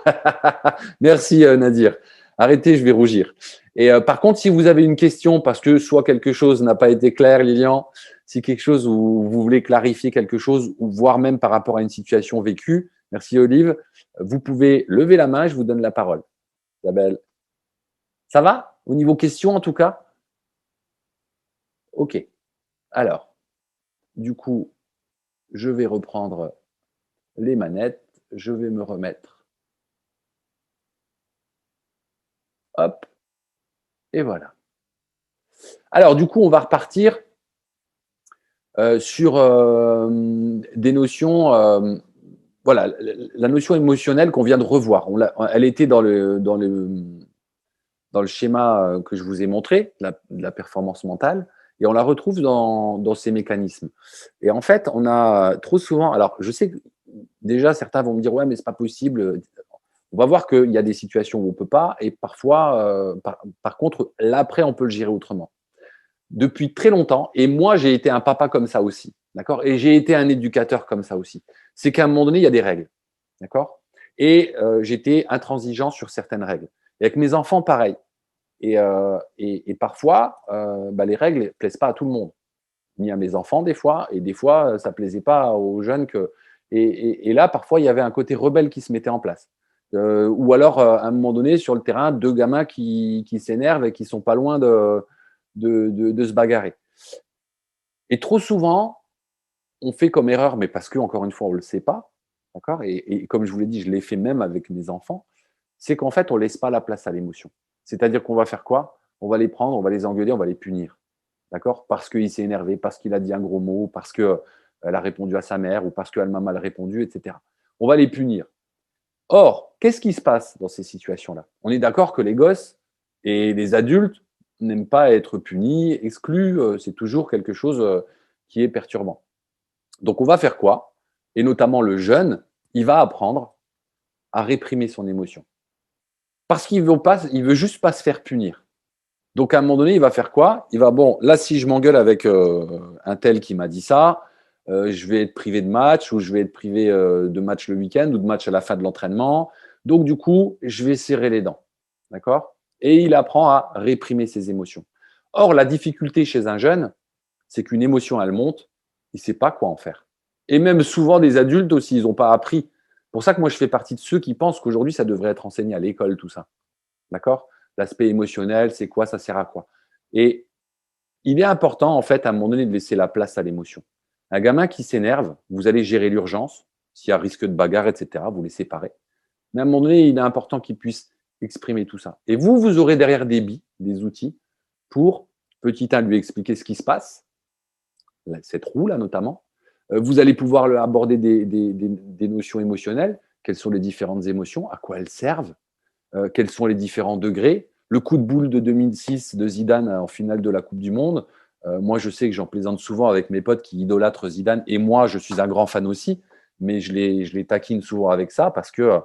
S1: merci Nadir. Arrêtez, je vais rougir. Et par contre, si vous avez une question, parce que soit quelque chose n'a pas été clair, Lilian, si quelque chose où vous voulez clarifier quelque chose, ou voire même par rapport à une situation vécue, merci Olive, vous pouvez lever la main, je vous donne la parole. Isabelle. Ça va? Au niveau question, en tout cas? Ok. Alors, du coup, je vais reprendre les manettes. Je vais me remettre. Hop. Et voilà. Alors, du coup, on va repartir sur des notions. Voilà, la notion émotionnelle qu'on vient de revoir. Elle était dans le schéma que je vous ai montré, de la performance mentale, et on la retrouve dans ces mécanismes. Et en fait, on a trop souvent, alors je sais que déjà certains vont me dire, ouais, mais c'est pas possible. On va voir qu'il y a des situations où on peut pas, et parfois, par contre, là, après, on peut le gérer autrement. Depuis très longtemps, et moi, j'ai été un papa comme ça aussi, d'accord? Et j'ai été un éducateur comme ça aussi. C'est qu'à un moment donné, il y a des règles, d'accord? Et j'étais intransigeant sur certaines règles. Et avec mes enfants, pareil. Et parfois, les règles ne plaisent pas à tout le monde, ni à mes enfants des fois, et des fois, ça ne plaisait pas aux jeunes. Et là, parfois, il y avait un côté rebelle qui se mettait en place. Ou alors, à un moment donné, sur le terrain, deux gamins qui s'énervent et qui ne sont pas loin de se bagarrer. Et trop souvent, on fait comme erreur, mais parce que, encore une fois, on ne le sait pas, d'accord, et comme je vous l'ai dit, je l'ai fait même avec mes enfants, c'est qu'en fait, on ne laisse pas la place à l'émotion. C'est-à-dire qu'on va faire quoi? On va les prendre, on va les engueuler, on va les punir. D'accord? Parce qu'il s'est énervé, parce qu'il a dit un gros mot, parce qu'elle a répondu à sa mère ou parce qu'elle m'a mal répondu, etc. On va les punir. Or, qu'est-ce qui se passe dans ces situations-là? On est d'accord que les gosses et les adultes n'aiment pas être punis, exclus, c'est toujours quelque chose qui est perturbant. Donc, on va faire quoi? Et notamment le jeune, il va apprendre à réprimer son émotion. Parce qu'il ne veut juste pas se faire punir. Donc, à un moment donné, il va faire quoi? Il va, bon, là, si je m'engueule avec un tel qui m'a dit ça, je vais être privé de match ou je vais être privé de match le week-end ou de match à la fin de l'entraînement. Donc, du coup, je vais serrer les dents. D'accord? Et il apprend à réprimer ses émotions. Or, la difficulté chez un jeune, c'est qu'une émotion, elle monte, il ne sait pas quoi en faire. Et même souvent, des adultes aussi, ils n'ont pas appris. C'est pour ça que moi, je fais partie de ceux qui pensent qu'aujourd'hui, ça devrait être enseigné à l'école, tout ça. D'accord? L'aspect émotionnel, c'est quoi, ça sert à quoi? Et il est important, en fait, à un moment donné, de laisser la place à l'émotion. Un gamin qui s'énerve, vous allez gérer l'urgence, s'il y a risque de bagarre, etc., vous les séparez. Mais à un moment donné, il est important qu'il puisse exprimer tout ça. Et vous, vous aurez derrière des billes, des outils, pour, petit 1, lui expliquer ce qui se passe, cette roue-là notamment. Vous allez pouvoir aborder des notions émotionnelles. Quelles sont les différentes émotions? À quoi elles servent? Quels sont les différents degrés? Le coup de boule de 2006 de Zidane en finale de la Coupe du Monde. Moi, je sais que j'en plaisante souvent avec mes potes qui idolâtrent Zidane. Et moi, je suis un grand fan aussi. Mais je les taquine souvent avec ça parce que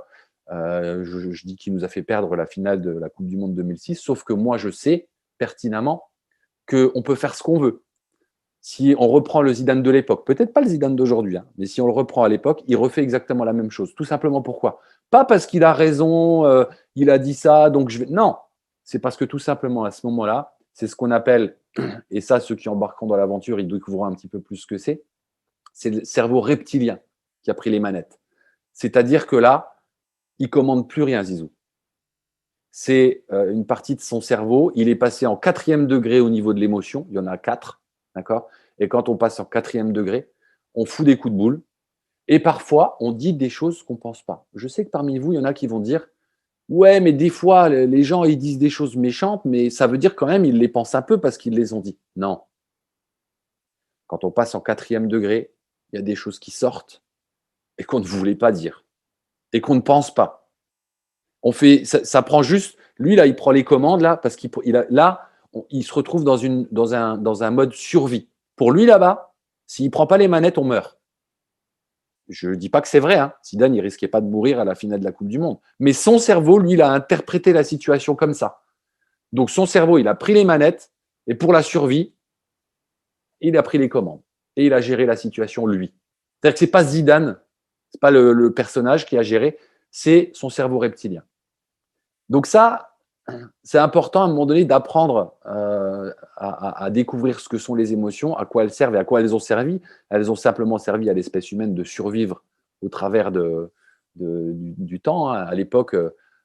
S1: je dis qu'il nous a fait perdre la finale de la Coupe du Monde 2006. Sauf que moi, je sais pertinemment qu'on peut faire ce qu'on veut. Si on reprend le Zidane de l'époque, peut-être pas le Zidane d'aujourd'hui, hein, mais si on le reprend à l'époque, il refait exactement la même chose. Tout simplement pourquoi? Pas parce qu'il a raison, il a dit ça, donc je vais. Non, c'est parce que tout simplement à ce moment-là, c'est ce qu'on appelle, et ça, ceux qui embarqueront dans l'aventure, ils découvriront un petit peu plus ce que c'est le cerveau reptilien qui a pris les manettes. C'est-à-dire que là, il commande plus rien, Zizou. C'est une partie de son cerveau, il est passé en 4e degré au niveau de l'émotion, il y en a 4, d'accord? Et quand on passe en 4e degré, on fout des coups de boule. Et parfois, on dit des choses qu'on ne pense pas. Je sais que parmi vous, il y en a qui vont dire ouais, mais des fois, les gens, ils disent des choses méchantes, mais ça veut dire quand même, ils les pensent un peu parce qu'ils les ont dit. Non. Quand on passe en 4e degré, il y a des choses qui sortent et qu'on ne voulait pas dire et qu'on ne pense pas. On fait, ça prend juste, lui, là, il prend les commandes, là, parce il se retrouve dans un mode survie. Pour lui, là-bas, s'il ne prend pas les manettes, on meurt. Je ne dis pas que c'est vrai. Hein. Zidane, il risquait pas de mourir à la finale de la Coupe du Monde. Mais son cerveau, lui, il a interprété la situation comme ça. Donc, son cerveau, il a pris les manettes et pour la survie, il a pris les commandes. Et il a géré la situation, lui. C'est-à-dire que ce n'est pas Zidane, ce n'est pas le personnage qui a géré, c'est son cerveau reptilien. Donc ça, c'est important à un moment donné d'apprendre à découvrir ce que sont les émotions, à quoi elles servent et à quoi elles ont servi. Elles ont simplement servi à l'espèce humaine de survivre au travers du temps. Hein. À l'époque,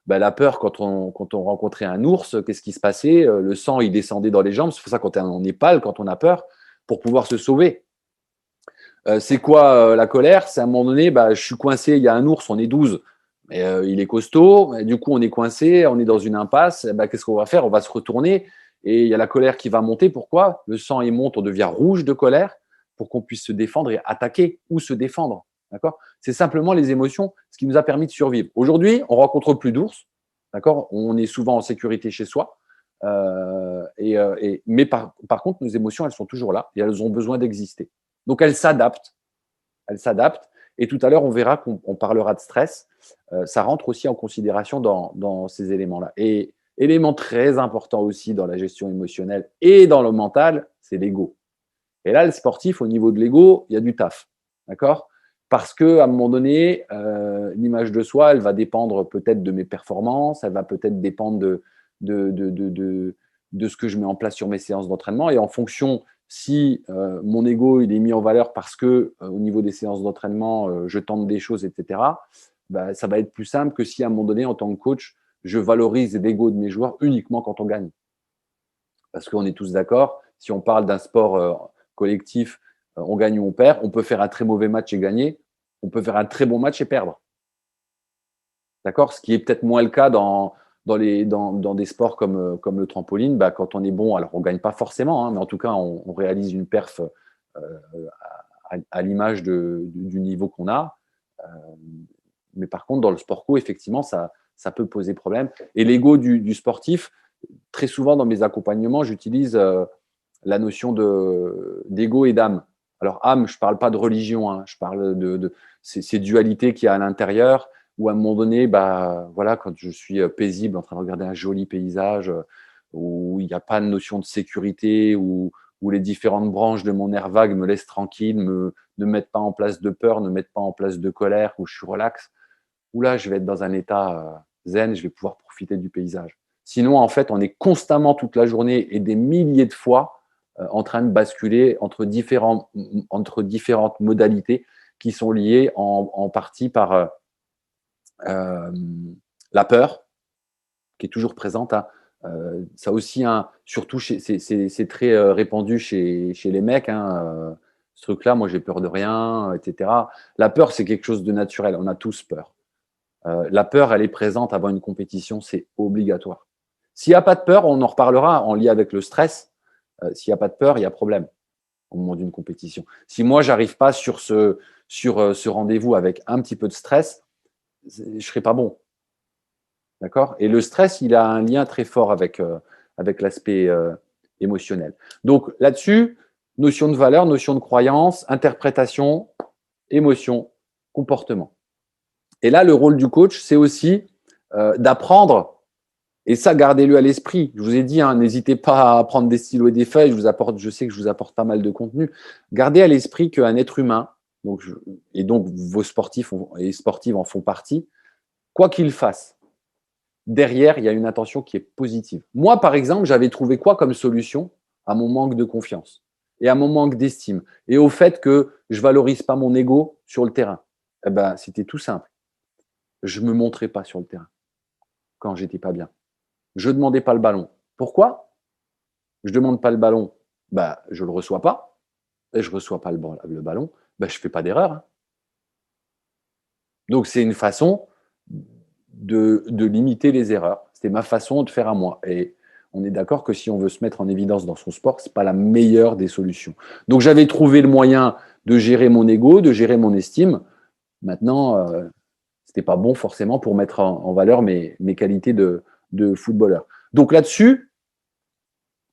S1: la peur, quand on rencontrait un ours, qu'est-ce qui se passait? Le sang, il descendait dans les jambes. C'est pour ça quand on est pâle, quand on a peur, pour pouvoir se sauver. C'est quoi la colère? C'est à un moment donné, je suis coincé, il y a un ours, on est 12. Mais, il est costaud, du coup on est coincé, on est dans une impasse, qu'est-ce qu'on va faire? On va se retourner et il y a la colère qui va monter. Pourquoi? Le sang il monte, on devient rouge de colère pour qu'on puisse se défendre et attaquer ou se défendre. D'accord? C'est simplement les émotions, ce qui nous a permis de survivre. Aujourd'hui, on rencontre plus d'ours, d'accord? On est souvent en sécurité chez soi, mais par contre, nos émotions, elles sont toujours là et elles ont besoin d'exister. Donc elles s'adaptent. Elles s'adaptent. Et tout à l'heure, on verra qu'on parlera de stress. Ça rentre aussi en considération dans ces éléments-là. Et élément très important aussi dans la gestion émotionnelle et dans le mental, c'est l'ego. Et là, le sportif, au niveau de l'ego, il y a du taf. D'accord? Parce qu'à un moment donné, l'image de soi, elle va dépendre peut-être de mes performances, elle va peut-être dépendre de ce que je mets en place sur mes séances d'entraînement. Et en fonction, si mon ego il est mis en valeur parce que au niveau des séances d'entraînement, je tente des choses, etc., ça va être plus simple que si à un moment donné, en tant que coach, je valorise l'ego de mes joueurs uniquement quand on gagne. Parce qu'on est tous d'accord, si on parle d'un sport collectif, on gagne ou on perd, on peut faire un très mauvais match et gagner. on peut faire un très bon match et perdre. D'accord? Ce qui est peut-être moins le cas dans des sports comme le trampoline. Bah, quand on est bon, alors on ne gagne pas forcément, hein, mais en tout cas, on réalise une perf à l'image du niveau qu'on a. Mais par contre, dans le sport co, effectivement, ça peut poser problème. Et l'ego du sportif, très souvent dans mes accompagnements, j'utilise la notion d'ego et d'âme. Alors, âme, je ne parle pas de religion, hein, je parle de ces dualités qu'il y a à l'intérieur, où à un moment donné, bah, voilà, quand je suis paisible en train de regarder un joli paysage, où il n'y a pas de notion de sécurité, où les différentes branches de mon nerf vague me laissent tranquille, ne mettent pas en place de peur, ne mettent pas en place de colère, où je suis relax, où là, je vais être dans un état zen, je vais pouvoir profiter du paysage. Sinon, en fait, on est constamment toute la journée et des milliers de fois en train de basculer entre différentes modalités qui sont liées en partie par la peur, qui est toujours présente. Hein. Ça aussi, hein, surtout, c'est très répandu chez les mecs. Hein, ce truc-là, moi, j'ai peur de rien, etc. La peur, c'est quelque chose de naturel. On a tous peur. La peur, elle est présente avant une compétition, c'est obligatoire. S'il n'y a pas de peur, on en reparlera en lien avec le stress. S'il n'y a pas de peur, il y a problème au moment d'une compétition. Si moi, je n'arrive pas sur ce rendez-vous avec un petit peu de stress, je ne serai pas bon. D'accord? Et le stress, il a un lien très fort avec l'aspect émotionnel. Donc là-dessus, notion de valeur, notion de croyance, interprétation, émotion, comportement. Et là, le rôle du coach, c'est aussi d'apprendre, et ça, gardez-le à l'esprit. Je vous ai dit, hein, n'hésitez pas à prendre des stylos et des feuilles. Je sais que je vous apporte pas mal de contenu. Gardez à l'esprit qu'un être humain, et donc vos sportifs et sportives en font partie, quoi qu'il fasse, derrière, il y a une intention qui est positive. Moi, par exemple, j'avais trouvé quoi comme solution à mon manque de confiance et à mon manque d'estime et au fait que je valorise pas mon ego sur le terrain? Eh ben, c'était tout simple. Je me montrais pas sur le terrain quand j'étais pas bien. Je demandais pas le ballon. Pourquoi? Je demande pas le ballon, bah, je le reçois pas. Et je reçois pas le ballon, bah, je fais pas d'erreur. Hein. Donc, c'est une façon de limiter les erreurs. C'était ma façon de faire à moi. Et on est d'accord que si on veut se mettre en évidence dans son sport, ce n'est pas la meilleure des solutions. Donc, j'avais trouvé le moyen de gérer mon ego, de gérer mon estime. Maintenant, ce n'était pas bon forcément pour mettre en valeur mes qualités de footballeur. Donc là-dessus,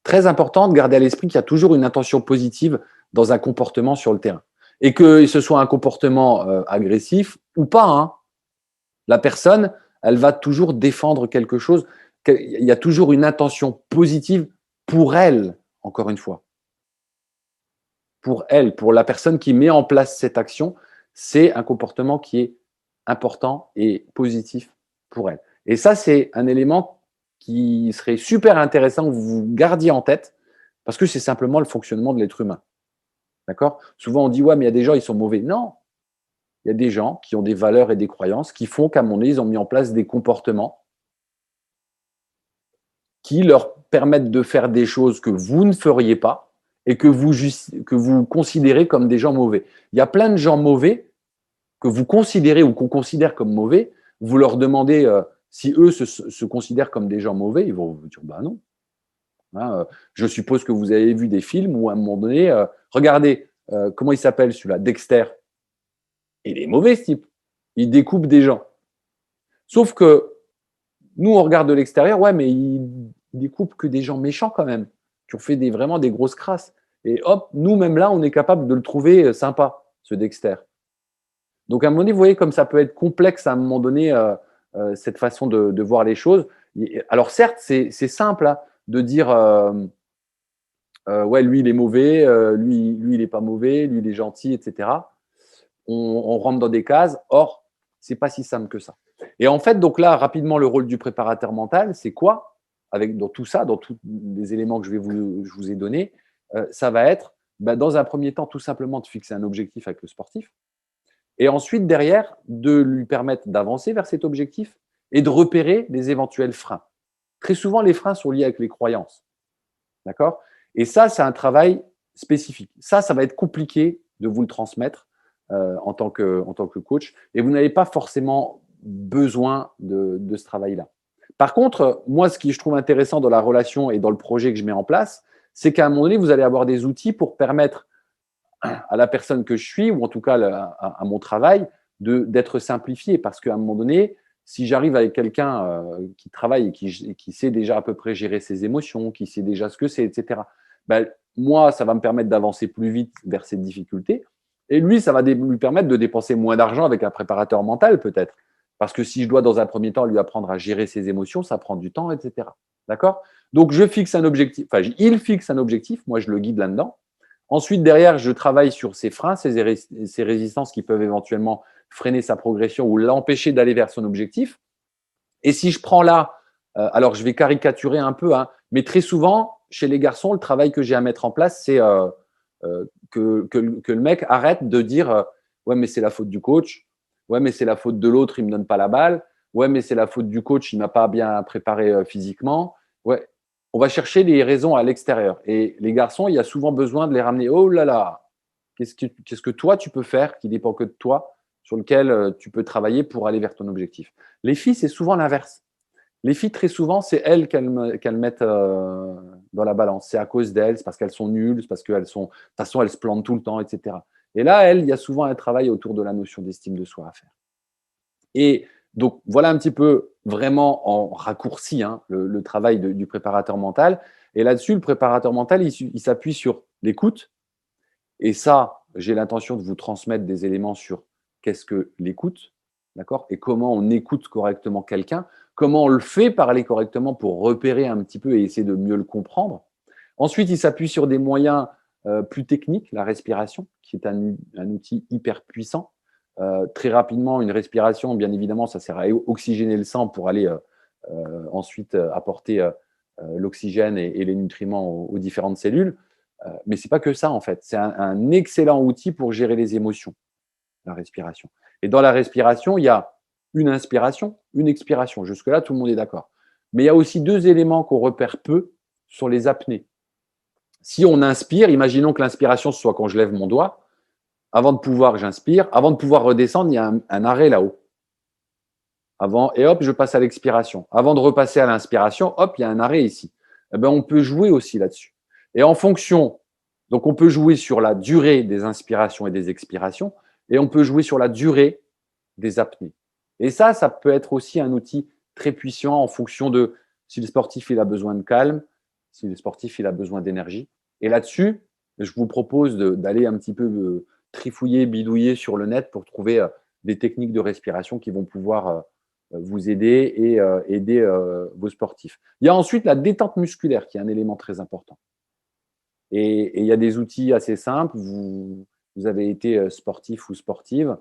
S1: très important de garder à l'esprit qu'il y a toujours une intention positive dans un comportement sur le terrain. Et que ce soit un comportement agressif ou pas. Hein. La personne, elle va toujours défendre quelque chose. Il y a toujours une intention positive pour elle, encore une fois. Pour elle, pour la personne qui met en place cette action, c'est un comportement qui est important et positif pour elle. Et ça, c'est un élément qui serait super intéressant que vous gardiez en tête parce que c'est simplement le fonctionnement de l'être humain. D'accord? Souvent, on dit, ouais, mais il y a des gens, ils sont mauvais. Non. Il y a des gens qui ont des valeurs et des croyances qui font qu'à mon avis, ils ont mis en place des comportements qui leur permettent de faire des choses que vous ne feriez pas et que vous considérez comme des gens mauvais. Il y a plein de gens mauvais que vous considérez ou qu'on considère comme mauvais. Vous leur demandez si eux se considèrent comme des gens mauvais, ils vont vous dire bah non. Hein, je suppose que vous avez vu des films où à un moment donné, regardez, comment il s'appelle celui-là, Dexter. Il est mauvais ce type. Il découpe des gens. Sauf que nous, on regarde de l'extérieur, ouais, mais il découpe que des gens méchants quand même, qui ont fait vraiment des grosses crasses. Et hop, nous, même là, on est capable de le trouver sympa, ce Dexter. Donc, à un moment donné, vous voyez comme ça peut être complexe à un moment donné, cette façon de voir les choses. Alors, certes, c'est simple hein, de dire, ouais, lui, il est mauvais, lui, il n'est pas mauvais, lui, il est gentil, etc. On rentre dans des cases. Or, c'est pas si simple que ça. Et en fait, donc là, rapidement, le rôle du préparateur mental, c'est quoi? Dans tout ça, dans tous les éléments que je vous ai donnés, ça va être, dans un premier temps, tout simplement de fixer un objectif avec le sportif. Et ensuite, derrière, de lui permettre d'avancer vers cet objectif et de repérer les éventuels freins. Très souvent, les freins sont liés avec les croyances. D'accord? Et ça, c'est un travail spécifique. Ça va être compliqué de vous le transmettre en tant que coach. Et vous n'avez pas forcément besoin de ce travail-là. Par contre, moi, ce qui je trouve intéressant dans la relation et dans le projet que je mets en place, c'est qu'à un moment donné, vous allez avoir des outils pour permettre à la personne que je suis, ou en tout cas à mon travail, d'être simplifié. Parce qu'à un moment donné, si j'arrive avec quelqu'un qui travaille et qui sait déjà à peu près gérer ses émotions, qui sait déjà ce que c'est, etc., ben, moi, ça va me permettre d'avancer plus vite vers ces difficultés. Et lui, ça va lui permettre de dépenser moins d'argent avec un préparateur mental, peut-être. Parce que si je dois, dans un premier temps, lui apprendre à gérer ses émotions, ça prend du temps, etc. D'accord? Donc, je fixe un objectif. Enfin, il fixe un objectif. Moi, je le guide là-dedans. Ensuite, derrière, je travaille sur ses freins, ses résistances qui peuvent éventuellement freiner sa progression ou l'empêcher d'aller vers son objectif. Et si je prends là, alors je vais caricaturer un peu, hein, mais très souvent, chez les garçons, le travail que j'ai à mettre en place, c'est que le mec arrête de dire ouais, mais c'est la faute du coach, ouais, mais c'est la faute de l'autre, il ne me donne pas la balle, ouais, mais c'est la faute du coach, il ne m'a pas bien préparé physiquement. Ouais, on va chercher les raisons à l'extérieur. Et les garçons, il y a souvent besoin de les ramener. Oh là là, qu'est-ce que toi, tu peux faire qui dépend que de toi, sur lequel tu peux travailler pour aller vers ton objectif. Les filles, c'est souvent l'inverse. Les filles, très souvent, c'est elles qu'elles mettent dans la balance. C'est à cause d'elles, c'est parce qu'elles sont nulles, c'est parce qu'elles sont… De toute façon, elles se plantent tout le temps, etc. Et là, il y a souvent un travail autour de la notion d'estime de soi à faire. Et donc, voilà un petit peu vraiment en raccourci hein, le travail du préparateur mental. Et là-dessus, le préparateur mental, il s'appuie sur l'écoute. Et ça, j'ai l'intention de vous transmettre des éléments sur qu'est-ce que l'écoute, d'accord? Et comment on écoute correctement quelqu'un, comment on le fait parler correctement pour repérer un petit peu et essayer de mieux le comprendre. Ensuite, il s'appuie sur des moyens plus techniques, la respiration, qui est un outil hyper puissant. Très rapidement, une respiration, bien évidemment, ça sert à oxygéner le sang pour aller ensuite apporter l'oxygène et les nutriments aux différentes cellules. Mais ce n'est pas que ça, en fait. C'est un excellent outil pour gérer les émotions, la respiration. Et dans la respiration, il y a une inspiration, une expiration. Jusque-là, tout le monde est d'accord. Mais il y a aussi deux éléments qu'on repère peu sur les apnées. Si on inspire, imaginons que l'inspiration soit quand je lève mon doigt. Avant de pouvoir, j'inspire. Avant de pouvoir redescendre, il y a un arrêt là-haut. Et hop, je passe à l'expiration. Avant de repasser à l'inspiration, hop, il y a un arrêt ici. Eh bien, on peut jouer aussi là-dessus. Et en fonction, donc on peut jouer sur la durée des inspirations et des expirations, et on peut jouer sur la durée des apnées. Et ça peut être aussi un outil très puissant en fonction de si le sportif il a besoin de calme, si le sportif il a besoin d'énergie. Et là-dessus, je vous propose d'aller un petit peu trifouiller, bidouiller sur le net pour trouver des techniques de respiration qui vont pouvoir vous aider et aider vos sportifs. Il y a ensuite la détente musculaire qui est un élément très important. Et il y a des outils assez simples. Vous avez été sportif ou sportive.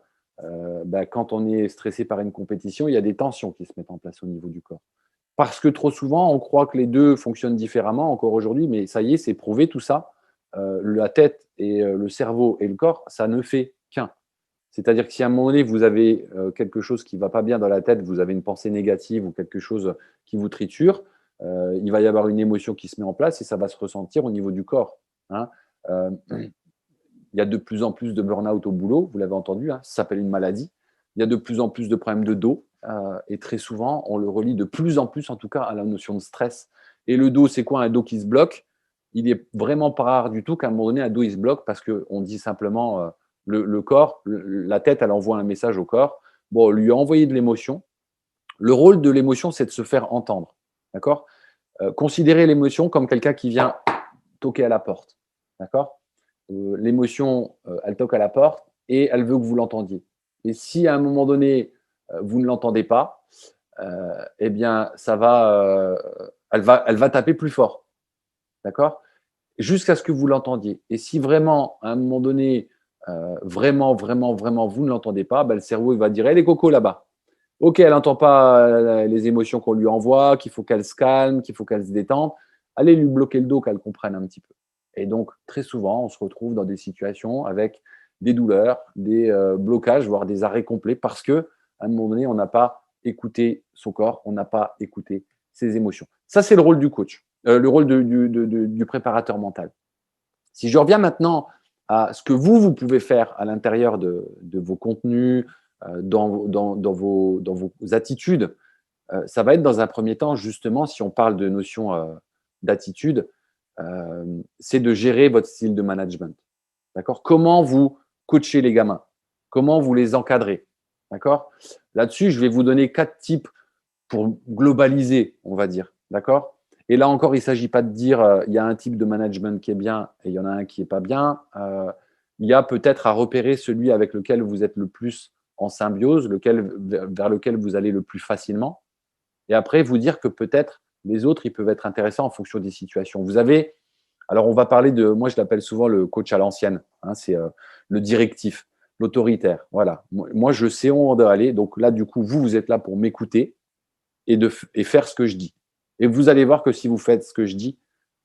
S1: Quand on est stressé par une compétition, il y a des tensions qui se mettent en place au niveau du corps. Parce que trop souvent, on croit que les deux fonctionnent différemment encore aujourd'hui, mais ça y est, c'est prouvé tout ça. La tête et le cerveau et le corps, ça ne fait qu'un. C'est-à-dire que si à un moment donné, vous avez quelque chose qui ne va pas bien dans la tête, vous avez une pensée négative ou quelque chose qui vous triture, il va y avoir une émotion qui se met en place et ça va se ressentir au niveau du corps. Hein. Il y a de plus en plus de burn-out au boulot, vous l'avez entendu, hein, ça s'appelle une maladie. Il y a de plus en plus de problèmes de dos et très souvent, on le relie de plus en plus, en tout cas, à la notion de stress. Et le dos, c'est quoi un dos qui se bloque? Il est vraiment pas rare du tout qu'à un moment donné, un dos il se bloque parce qu'on dit simplement le corps, la tête, elle envoie un message au corps. Bon, lui envoyer de l'émotion. Le rôle de l'émotion, c'est de se faire entendre. D'accord? Considérez l'émotion comme quelqu'un qui vient toquer à la porte. D'accord? L'émotion, elle toque à la porte et elle veut que vous l'entendiez. Et si à un moment donné, vous ne l'entendez pas, eh bien, elle va taper plus fort. D'accord? Jusqu'à ce que vous l'entendiez. Et si vraiment, à un moment donné, vraiment, vous ne l'entendez pas, le cerveau il va dire, les cocos là-bas. Ok, elle n'entend pas les émotions qu'on lui envoie, qu'il faut qu'elle se calme, qu'il faut qu'elle se détende. Allez lui bloquer le dos, qu'elle comprenne un petit peu. Et donc, très souvent, on se retrouve dans des situations avec des douleurs, des blocages, voire des arrêts complets parce qu'à un moment donné, on n'a pas écouté son corps, on n'a pas écouté ses émotions. Ça, c'est le rôle du coach, le rôle du préparateur mental. Si je reviens maintenant à ce que vous pouvez faire à l'intérieur de vos contenus, dans vos attitudes, ça va être dans un premier temps, justement, si on parle de notion d'attitude, c'est de gérer votre style de management. D'accord? Comment vous coachez les gamins? Comment vous les encadrez? D'accord? Là-dessus, je vais vous donner 4 types pour globaliser, on va dire. D'accord? Et là encore, il ne s'agit pas de dire il y a un type de management qui est bien et il y en a un qui n'est pas bien. Il y a peut-être à repérer celui avec lequel vous êtes le plus en symbiose, vers lequel vous allez le plus facilement. Et après, vous dire que peut-être les autres, ils peuvent être intéressants en fonction des situations. Vous avez, alors on va parler de, moi je l'appelle souvent le coach à l'ancienne, hein, c'est le directif, l'autoritaire. Voilà, moi je sais où on doit aller. Donc là, du coup, vous êtes là pour m'écouter et faire ce que je dis. Et vous allez voir que si vous faites ce que je dis,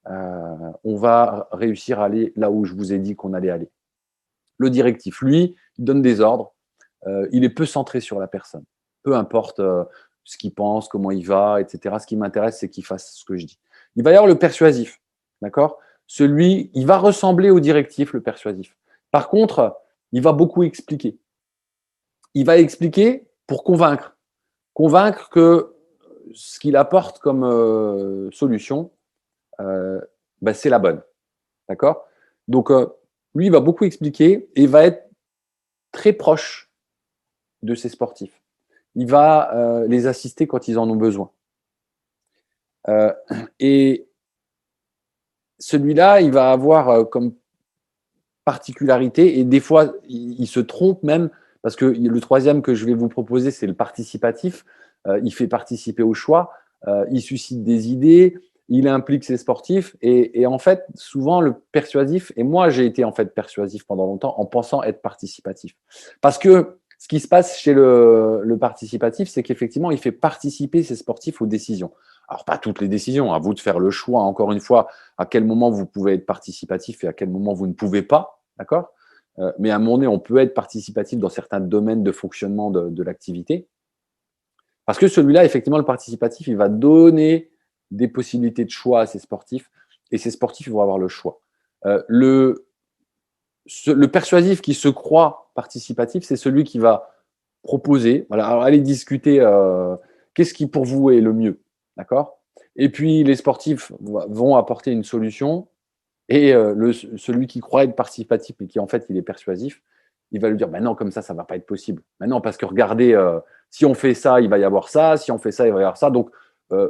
S1: on va réussir à aller là où je vous ai dit qu'on allait aller. Le directif, lui, il donne des ordres, il est peu centré sur la personne. Peu importe ce qu'il pense, comment il va, etc. Ce qui m'intéresse, c'est qu'il fasse ce que je dis. Il va y avoir le persuasif, d'accord? Celui, il va ressembler au directif, le persuasif. Par contre, il va beaucoup expliquer. Il va expliquer pour convaincre. Convaincre que ce qu'il apporte comme solution, c'est la bonne. D'accord? Donc, lui, il va beaucoup expliquer et va être très proche de ses sportifs. Il va les assister quand ils en ont besoin. Et celui-là, il va avoir comme particularité, et des fois, il se trompe même, parce que le troisième que je vais vous proposer, c'est le participatif. Il fait participer au choix, il suscite des idées, il implique ses sportifs, et en fait, souvent, le persuasif, et moi, j'ai été en fait persuasif pendant longtemps en pensant être participatif. Parce que ce qui se passe chez le participatif, c'est qu'effectivement, il fait participer ses sportifs aux décisions. Alors, pas toutes les décisions, à vous de faire le choix, encore une fois, à quel moment vous pouvez être participatif et à quel moment vous ne pouvez pas, d'accord? Mais à un moment donné, on peut être participatif dans certains domaines de fonctionnement de l'activité. Parce que celui-là, effectivement, le participatif, il va donner des possibilités de choix à ses sportifs et ces sportifs vont avoir le choix. Le persuasif qui se croit participatif, c'est celui qui va proposer, voilà, alors allez discuter qu'est-ce qui pour vous est le mieux, d'accord? Et puis les sportifs vont apporter une solution et celui qui croit être participatif et qui en fait il est persuasif, il va lui dire non, comme ça ne va pas être possible. Non, parce que regardez, si on fait ça, il va y avoir ça, si on fait ça, il va y avoir ça. Donc,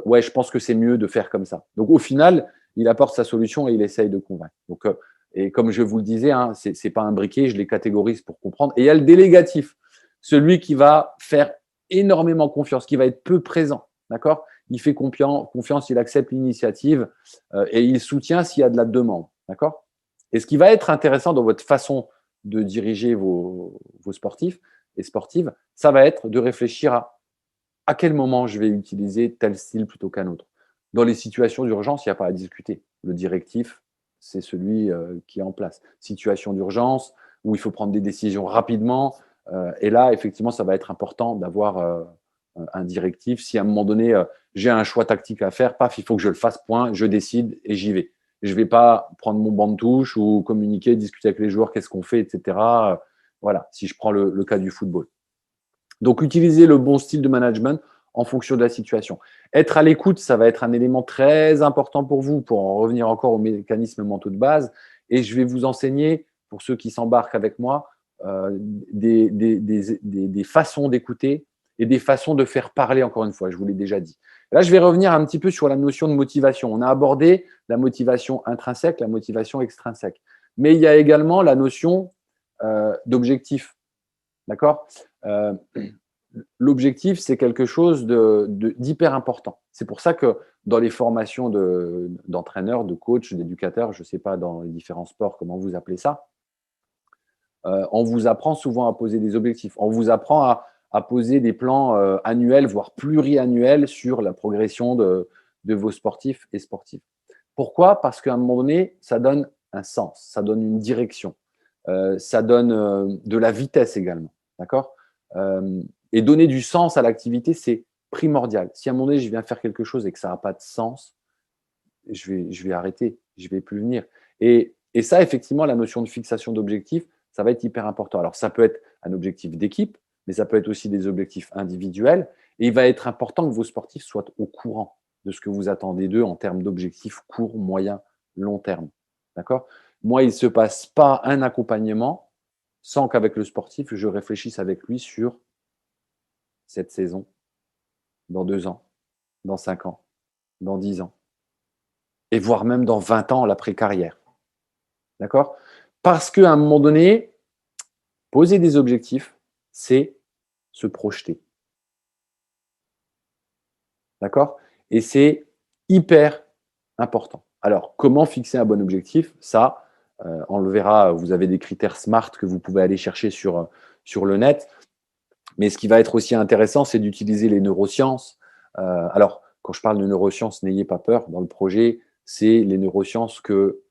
S1: ouais, je pense que c'est mieux de faire comme ça. Donc, au final, il apporte sa solution et il essaye de convaincre. Donc, et comme je vous le disais, hein, ce n'est pas un briquet, je les catégorise pour comprendre. Et il y a le délégatif, celui qui va faire énormément confiance, qui va être peu présent, d'accord? Il fait confiance, il accepte l'initiative et il soutient s'il y a de la demande, d'accord? Et ce qui va être intéressant dans votre façon de diriger vos sportifs et sportives, ça va être de réfléchir à quel moment je vais utiliser tel style plutôt qu'un autre. Dans les situations d'urgence, il n'y a pas à discuter. Le directif, c'est celui qui est en place. Situation d'urgence, où il faut prendre des décisions rapidement. Et là, effectivement, ça va être important d'avoir un directif. Si à un moment donné, j'ai un choix tactique à faire, paf, il faut que je le fasse, point, je décide et j'y vais. Je ne vais pas prendre mon banc de touche ou communiquer, discuter avec les joueurs, qu'est-ce qu'on fait, etc. Voilà, si je prends le cas du football. Donc, utiliser le bon style de management en fonction de la situation. Être à l'écoute, ça va être un élément très important pour vous, pour en revenir encore aux mécanismes mentaux de base. Et je vais vous enseigner, pour ceux qui s'embarquent avec moi, des façons d'écouter et des façons de faire parler, encore une fois, je vous l'ai déjà dit. Là, je vais revenir un petit peu sur la notion de motivation. On a abordé la motivation intrinsèque, la motivation extrinsèque. Mais il y a également la notion d'objectif. D'accord? L'objectif, c'est quelque chose d'hyper important. C'est pour ça que dans les formations d'entraîneurs, de coachs, d'éducateurs, je ne sais pas dans les différents sports comment vous appelez ça, on vous apprend souvent à poser des objectifs. On vous apprend à poser des plans annuels, voire pluriannuels sur la progression de vos sportifs et sportives. Pourquoi? Parce qu'à un moment donné, ça donne un sens, ça donne une direction, ça donne de la vitesse également. D'accord? Et donner du sens à l'activité, c'est primordial. Si à un moment donné, je viens faire quelque chose et que ça n'a pas de sens, je vais arrêter, je ne vais plus venir. Et Et ça, effectivement, la notion de fixation d'objectif, ça va être hyper important. Alors, ça peut être un objectif d'équipe, mais ça peut être aussi des objectifs individuels. Et il va être important que vos sportifs soient au courant de ce que vous attendez d'eux en termes d'objectifs court, moyen, long terme. D'accord? Moi, il ne se passe pas un accompagnement sans qu'avec le sportif, je réfléchisse avec lui sur cette saison, dans 2 ans, dans 5 ans, dans 10 ans, et voire même dans 20 ans, l'après-carrière. D'accord? Parce qu'à un moment donné, poser des objectifs, c'est se projeter. D'accord? Et c'est hyper important. Alors, comment fixer un bon objectif? Ça, on le verra, vous avez des critères SMART que vous pouvez aller chercher sur le net. Mais ce qui va être aussi intéressant, c'est d'utiliser les neurosciences. Alors, quand je parle de neurosciences, n'ayez pas peur. Dans le projet, c'est les neurosciences que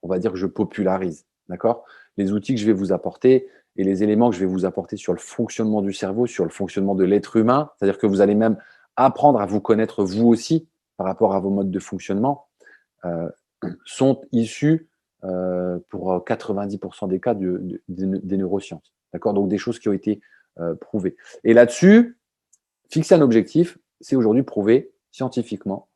S1: on va dire que je popularise. D'accord? Les outils que je vais vous apporter et les éléments que je vais vous apporter sur le fonctionnement du cerveau, sur le fonctionnement de l'être humain, c'est-à-dire que vous allez même apprendre à vous connaître vous aussi par rapport à vos modes de fonctionnement, sont issus pour 90% des cas des neurosciences. D'accord? Donc des choses qui ont été prouvées. Et là-dessus, fixer un objectif, c'est aujourd'hui prouvé scientifiquement.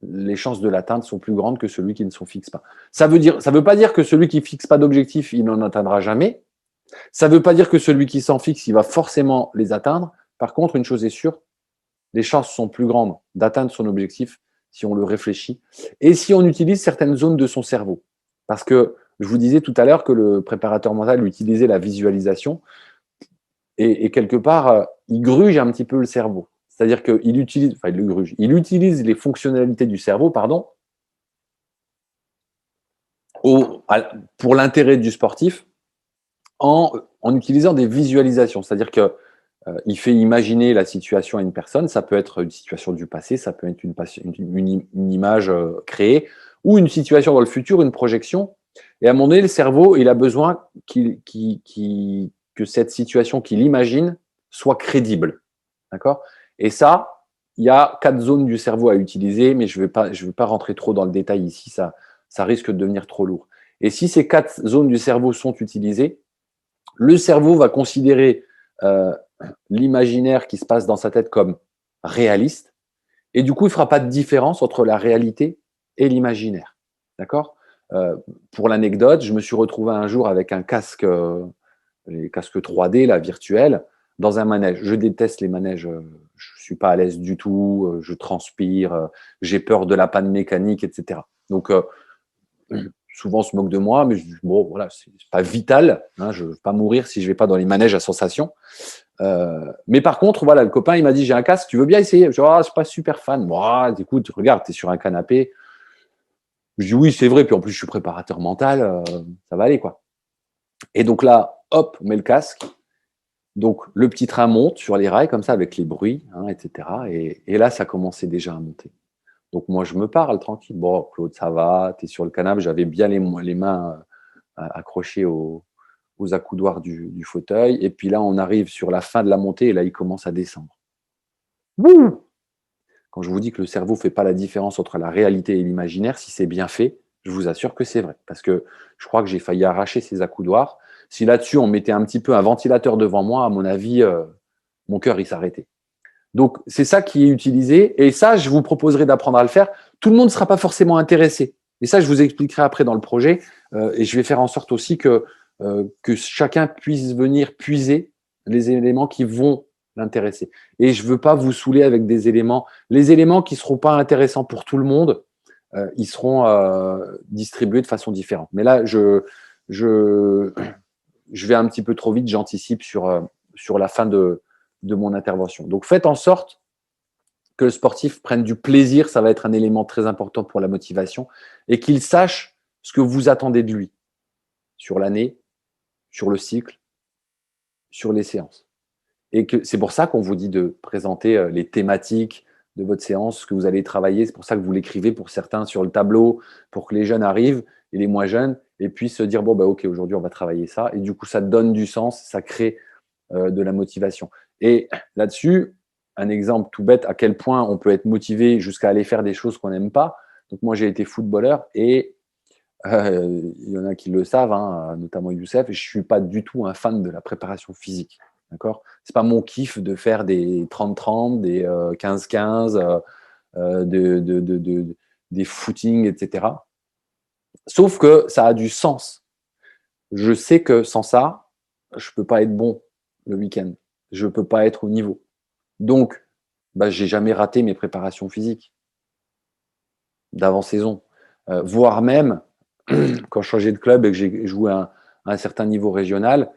S1: Les chances de l'atteindre sont plus grandes que celui qui ne s'en fixe pas. Ça veut pas dire que celui qui ne fixe pas d'objectif, il n'en atteindra jamais. Ça ne veut pas dire que celui qui s'en fixe, il va forcément les atteindre. Par contre, une chose est sûre, les chances sont plus grandes d'atteindre son objectif si on le réfléchit et si on utilise certaines zones de son cerveau. Parce que je vous disais tout à l'heure que le préparateur mental utilisait la visualisation et quelque part, il gruge un petit peu le cerveau. C'est-à-dire qu'il utilise, enfin, il utilise les fonctionnalités du cerveau, pour l'intérêt du sportif en utilisant des visualisations. C'est-à-dire que il fait imaginer la situation à une personne. Ça peut être une situation du passé, ça peut être une image créée, ou une situation dans le futur, une projection. Et à un moment donné, le cerveau, il a besoin que cette situation qu'il imagine soit crédible. D'accord? Et ça, il y a 4 zones du cerveau à utiliser, mais je ne vais pas rentrer trop dans le détail ici, ça risque de devenir trop lourd. Et si ces 4 zones du cerveau sont utilisées, le cerveau va considérer l'imaginaire qui se passe dans sa tête comme réaliste, et du coup, il ne fera pas de différence entre la réalité et l'imaginaire. D'accord? Pour l'anecdote, je me suis retrouvé un jour avec un casque, les casques 3D, là, virtuel, dans un manège. Je déteste les manèges, je ne suis pas à l'aise du tout, je transpire, j'ai peur de la panne mécanique, etc. Donc, souvent on se moque de moi, mais bon, voilà, c'est pas vital, hein, je ne veux pas mourir si je ne vais pas dans les manèges à sensation. Mais par contre, voilà, le copain, il m'a dit, j'ai un casque, tu veux bien essayer? Je dis, je suis pas super fan. Bon, écoute, regarde, tu es sur un canapé. Je dis, oui, c'est vrai, puis en plus, je suis préparateur mental, ça va aller, quoi. Et donc là, hop, on met le casque. Donc, le petit train monte sur les rails, comme ça, avec les bruits, hein, etc. Et là, ça commençait déjà à monter. Donc, moi, je me parle tranquille. Bon, Claude, ça va, tu es sur le canapé. J'avais bien les mains accrochées aux accoudoirs du fauteuil. Et puis là, on arrive sur la fin de la montée et là, il commence à descendre. Wouh! Quand je vous dis que le cerveau ne fait pas la différence entre la réalité et l'imaginaire, si c'est bien fait, je vous assure que c'est vrai. Parce que je crois que j'ai failli arracher ces accoudoirs. Si là-dessus, on mettait un petit peu un ventilateur devant moi, à mon avis, mon cœur, il s'arrêtait. Donc, c'est ça qui est utilisé. Et ça, je vous proposerai d'apprendre à le faire. Tout le monde ne sera pas forcément intéressé. Et ça, je vous expliquerai après dans le projet. Et je vais faire en sorte aussi que chacun puisse venir puiser les éléments qui vont l'intéresser. Et je ne veux pas vous saouler avec des éléments. Les éléments qui ne seront pas intéressants pour tout le monde, ils seront distribués de façon différente. Mais là, je vais un petit peu trop vite, j'anticipe sur la fin de mon intervention. Donc, faites en sorte que le sportif prenne du plaisir, ça va être un élément très important pour la motivation, et qu'il sache ce que vous attendez de lui sur l'année, sur le cycle, sur les séances. Et que c'est pour ça qu'on vous dit de présenter les thématiques de votre séance, ce que vous allez travailler. C'est pour ça que vous l'écrivez pour certains sur le tableau, pour que les jeunes arrivent et les moins jeunes, et puissent se dire, bon, bah, ok, aujourd'hui, on va travailler ça. Et du coup, ça donne du sens, ça crée de la motivation. Et là-dessus, un exemple tout bête, à quel point on peut être motivé jusqu'à aller faire des choses qu'on n'aime pas. Donc moi, j'ai été footballeur et Il y en a qui le savent, hein, notamment Youssef. Je ne suis pas du tout un fan de la préparation physique. D'accord ? Ce n'est pas mon kiff de faire des 30-30, des 15-15, des footings, etc. Sauf que ça a du sens. Je sais que sans ça, je ne peux pas être bon le week-end. Je ne peux pas être au niveau. Donc, je n'ai jamais raté mes préparations physiques d'avant-saison. Voire même, quand je changeais de club et que j'ai joué à un certain niveau régional,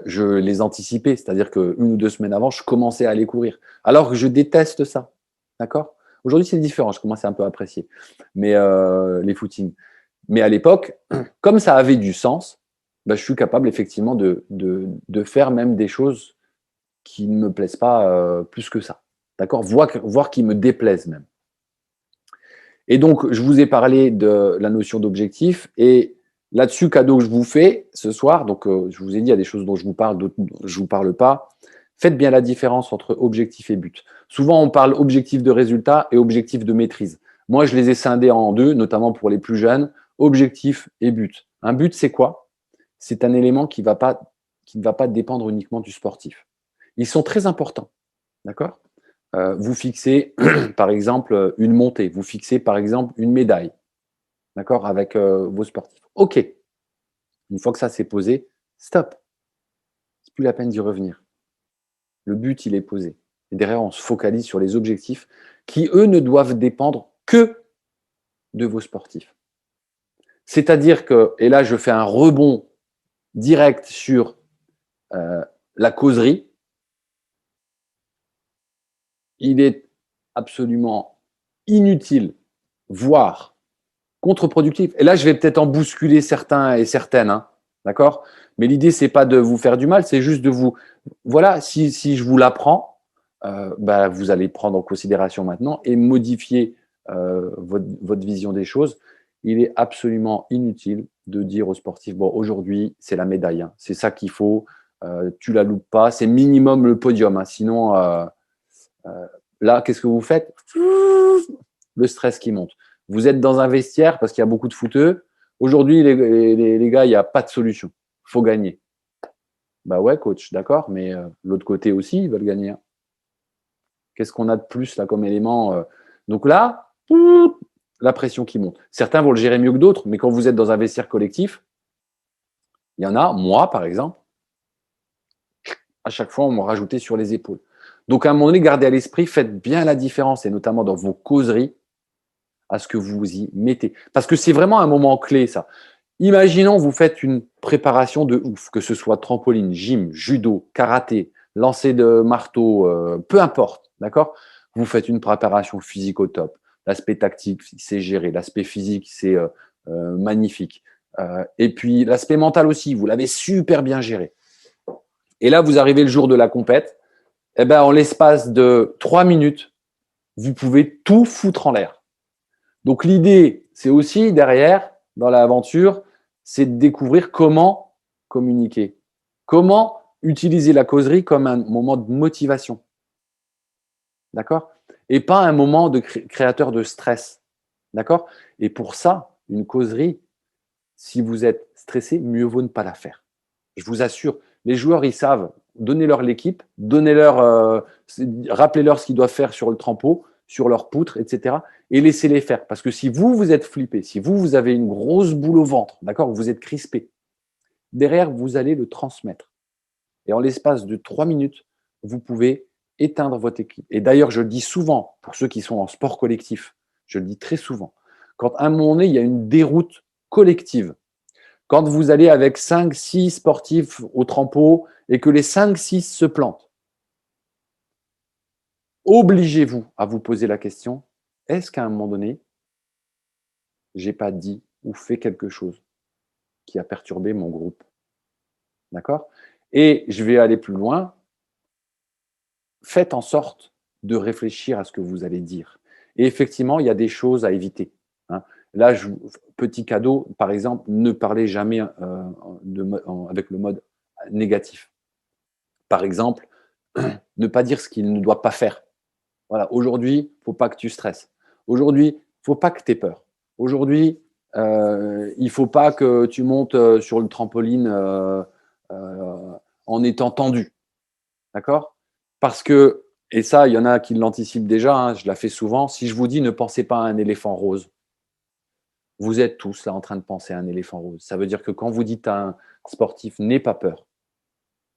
S1: je les anticipais. C'est-à-dire qu'une ou 2 semaines avant, je commençais à aller courir. Alors que je déteste ça. D'accord ? Aujourd'hui, c'est différent. Je commence à un peu apprécier les footings. Mais à l'époque, comme ça avait du sens, je suis capable effectivement de faire même des choses qui ne me plaisent pas plus que ça. D'accord ? Voire qui me déplaisent même. Et donc, je vous ai parlé de la notion d'objectif. Et là-dessus, cadeau que je vous fais ce soir, donc je vous ai dit, il y a des choses dont je vous parle, d'autres dont je ne vous parle pas. Faites bien la différence entre objectif et but. Souvent, on parle objectif de résultat et objectif de maîtrise. Moi, je les ai scindés en deux, notamment pour les plus jeunes, objectif et but. Un but, c'est quoi ? C'est un élément qui ne va pas dépendre uniquement du sportif. Ils sont très importants, d'accord ? Vous fixez, par exemple, une montée. Vous fixez, par exemple, une médaille, d'accord, avec vos sportifs. OK. Une fois que ça s'est posé, stop. C'est plus la peine d'y revenir. Le but, il est posé. Et derrière, on se focalise sur les objectifs qui, eux, ne doivent dépendre que de vos sportifs. C'est-à-dire que, et là, je fais un rebond direct sur la causerie. Il est absolument inutile, voire contre-productif. Et là, je vais peut-être en bousculer certains et certaines, hein, d'accord ? Mais l'idée, c'est pas de vous faire du mal, c'est juste de vous… Voilà, si je vous l'apprends, vous allez prendre en considération maintenant et modifier votre vision des choses. Il est absolument inutile de dire aux sportifs, bon, aujourd'hui, c'est la médaille, hein, c'est ça qu'il faut, tu la loupes pas, c'est minimum le podium, hein, sinon… là, qu'est-ce que vous faites ? Le stress qui monte. Vous êtes dans un vestiaire parce qu'il y a beaucoup de footeux. Aujourd'hui, les gars, il n'y a pas de solution. Il faut gagner. Bah ouais, coach, d'accord, mais l'autre côté aussi, ils veulent gagner. Hein. Qu'est-ce qu'on a de plus là comme élément Donc là, la pression qui monte. Certains vont le gérer mieux que d'autres, mais quand vous êtes dans un vestiaire collectif, il y en a, moi par exemple, à chaque fois, on m'a rajouté sur les épaules. Donc à un moment donné, gardez à l'esprit, faites bien la différence, et notamment dans vos causeries, à ce que vous y mettez. Parce que c'est vraiment un moment clé, ça. Imaginons, vous faites une préparation de ouf, que ce soit trampoline, gym, judo, karaté, lancer de marteau, peu importe, d'accord ? Vous faites une préparation physique au top. L'aspect tactique, c'est géré. L'aspect physique, c'est magnifique. Et puis, l'aspect mental aussi, vous l'avez super bien géré. Et là, vous arrivez le jour de la compète. Eh ben, en l'espace de 3 minutes, vous pouvez tout foutre en l'air. Donc, l'idée, c'est aussi derrière, dans l'aventure, c'est de découvrir comment communiquer, comment utiliser la causerie comme un moment de motivation. D'accord ? Et pas un moment de créateur de stress. D'accord ? Et pour ça, une causerie, si vous êtes stressé, mieux vaut ne pas la faire. Je vous assure, les joueurs, ils savent, donnez-leur l'équipe, rappelez-leur ce qu'ils doivent faire sur le trampo, sur leur poutre, etc. Et laissez-les faire. Parce que si vous êtes flippé, si vous avez une grosse boule au ventre, d'accord, vous êtes crispé, derrière, vous allez le transmettre. Et en l'espace de 3 minutes, vous pouvez éteindre votre équipe. Et d'ailleurs, je le dis souvent, pour ceux qui sont en sport collectif, je le dis très souvent, quand à un moment donné, il y a une déroute collective, quand vous allez avec 5-6 sportifs au trampo et que les 5-6 se plantent, obligez-vous à vous poser la question, est-ce qu'à un moment donné, j'ai pas dit ou fait quelque chose qui a perturbé mon groupe? D'accord? Et je vais aller plus loin. Faites en sorte de réfléchir à ce que vous allez dire. Et effectivement, il y a des choses à éviter. Hein. Là, petit cadeau, par exemple, ne parlez jamais avec le mode négatif. Par exemple, ne pas dire ce qu'il ne doit pas faire. Voilà, aujourd'hui, il ne faut pas que tu stresses. Aujourd'hui, il ne faut pas que tu aies peur. Aujourd'hui, il ne faut pas que tu montes sur le trampoline en étant tendu. D'accord? Parce que, et ça, il y en a qui l'anticipent déjà, hein, je la fais souvent, si je vous dis ne pensez pas à un éléphant rose, vous êtes tous là en train de penser à un éléphant rose. Ça veut dire que quand vous dites à un sportif, n'aie pas peur,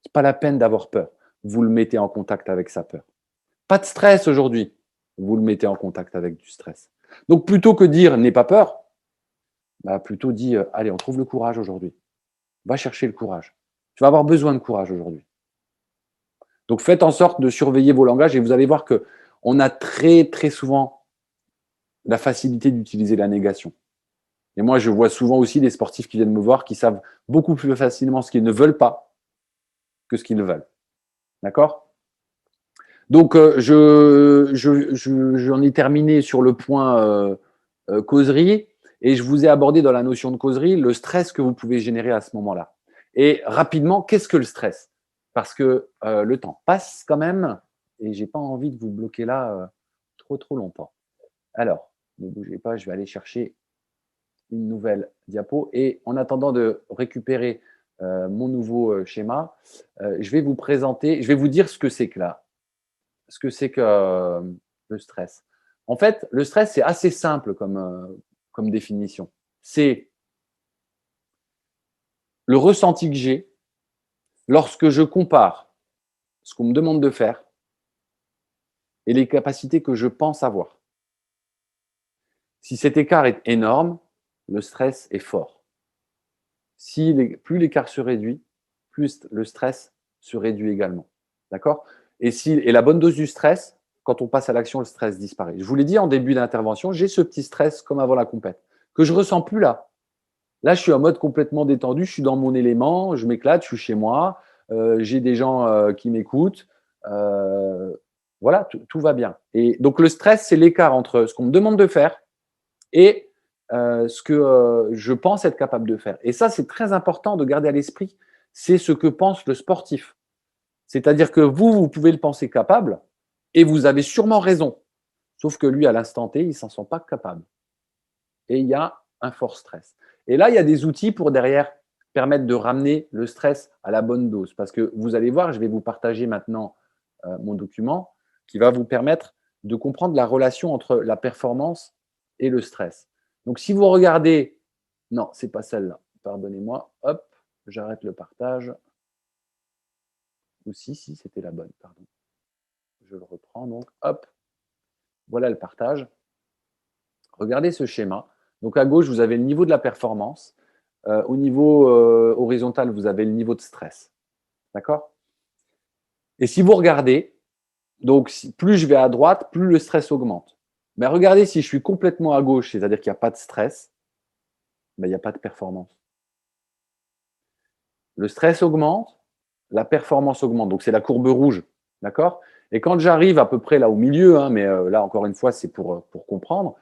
S1: ce n'est pas la peine d'avoir peur. Vous le mettez en contact avec sa peur. Pas de stress aujourd'hui, vous le mettez en contact avec du stress. Donc plutôt que dire n'aie pas peur, bah plutôt dit allez, on trouve le courage aujourd'hui. Va chercher le courage. Tu vas avoir besoin de courage aujourd'hui. Donc faites en sorte de surveiller vos langages et vous allez voir que on a très très souvent la facilité d'utiliser la négation. Et moi, je vois souvent aussi des sportifs qui viennent me voir qui savent beaucoup plus facilement ce qu'ils ne veulent pas que ce qu'ils veulent. D'accord? Donc, j'en ai terminé sur le point causerie et je vous ai abordé dans la notion de causerie le stress que vous pouvez générer à ce moment-là. Et rapidement, qu'est-ce que le stress? Parce que le temps passe quand même et j'ai pas envie de vous bloquer là trop longtemps. Alors, ne bougez pas, je vais aller chercher une nouvelle diapo. Et en attendant de récupérer mon nouveau schéma, je vais vous présenter, je vais vous dire ce que c'est que là, ce que c'est que le stress. En fait, le stress, c'est assez simple comme définition. C'est le ressenti que j'ai lorsque je compare ce qu'on me demande de faire et les capacités que je pense avoir. Si cet écart est énorme, le stress est fort. Plus l'écart se réduit, plus le stress se réduit également. D'accord? Et la bonne dose du stress, quand on passe à l'action, le stress disparaît. Je vous l'ai dit en début d'intervention, j'ai ce petit stress comme avant la compète, que je ne ressens plus là. Là, je suis en mode complètement détendu, je suis dans mon élément, je m'éclate, je suis chez moi, j'ai des gens qui m'écoutent. Voilà, tout va bien. Et donc, le stress, c'est l'écart entre ce qu'on me demande de faire et ce que je pense être capable de faire. Et ça, c'est très important de garder à l'esprit. C'est ce que pense le sportif. C'est-à-dire que vous pouvez le penser capable et vous avez sûrement raison. Sauf que lui, à l'instant T, il ne s'en sent pas capable. Et il y a un fort stress. Et là, il y a des outils pour derrière permettre de ramener le stress à la bonne dose. Parce que vous allez voir, je vais vous partager maintenant mon document qui va vous permettre de comprendre la relation entre la performance et le stress. Donc, si vous regardez, non, c'est pas celle-là, pardonnez-moi, hop, j'arrête le partage. Ou si, c'était la bonne, pardon. Je le reprends, donc, hop, voilà le partage. Regardez ce schéma. Donc, à gauche, vous avez le niveau de la performance. Au niveau horizontal, vous avez le niveau de stress. D'accord? Et si vous regardez, donc plus je vais à droite, plus le stress augmente. Mais regardez, si je suis complètement à gauche, c'est-à-dire qu'il n'y a pas de stress, ben, il n'y a pas de performance. Le stress augmente, la performance augmente. Donc, c'est la courbe rouge. D'accord? Et quand j'arrive à peu près là au milieu, hein, mais là, encore une fois, c'est pour comprendre,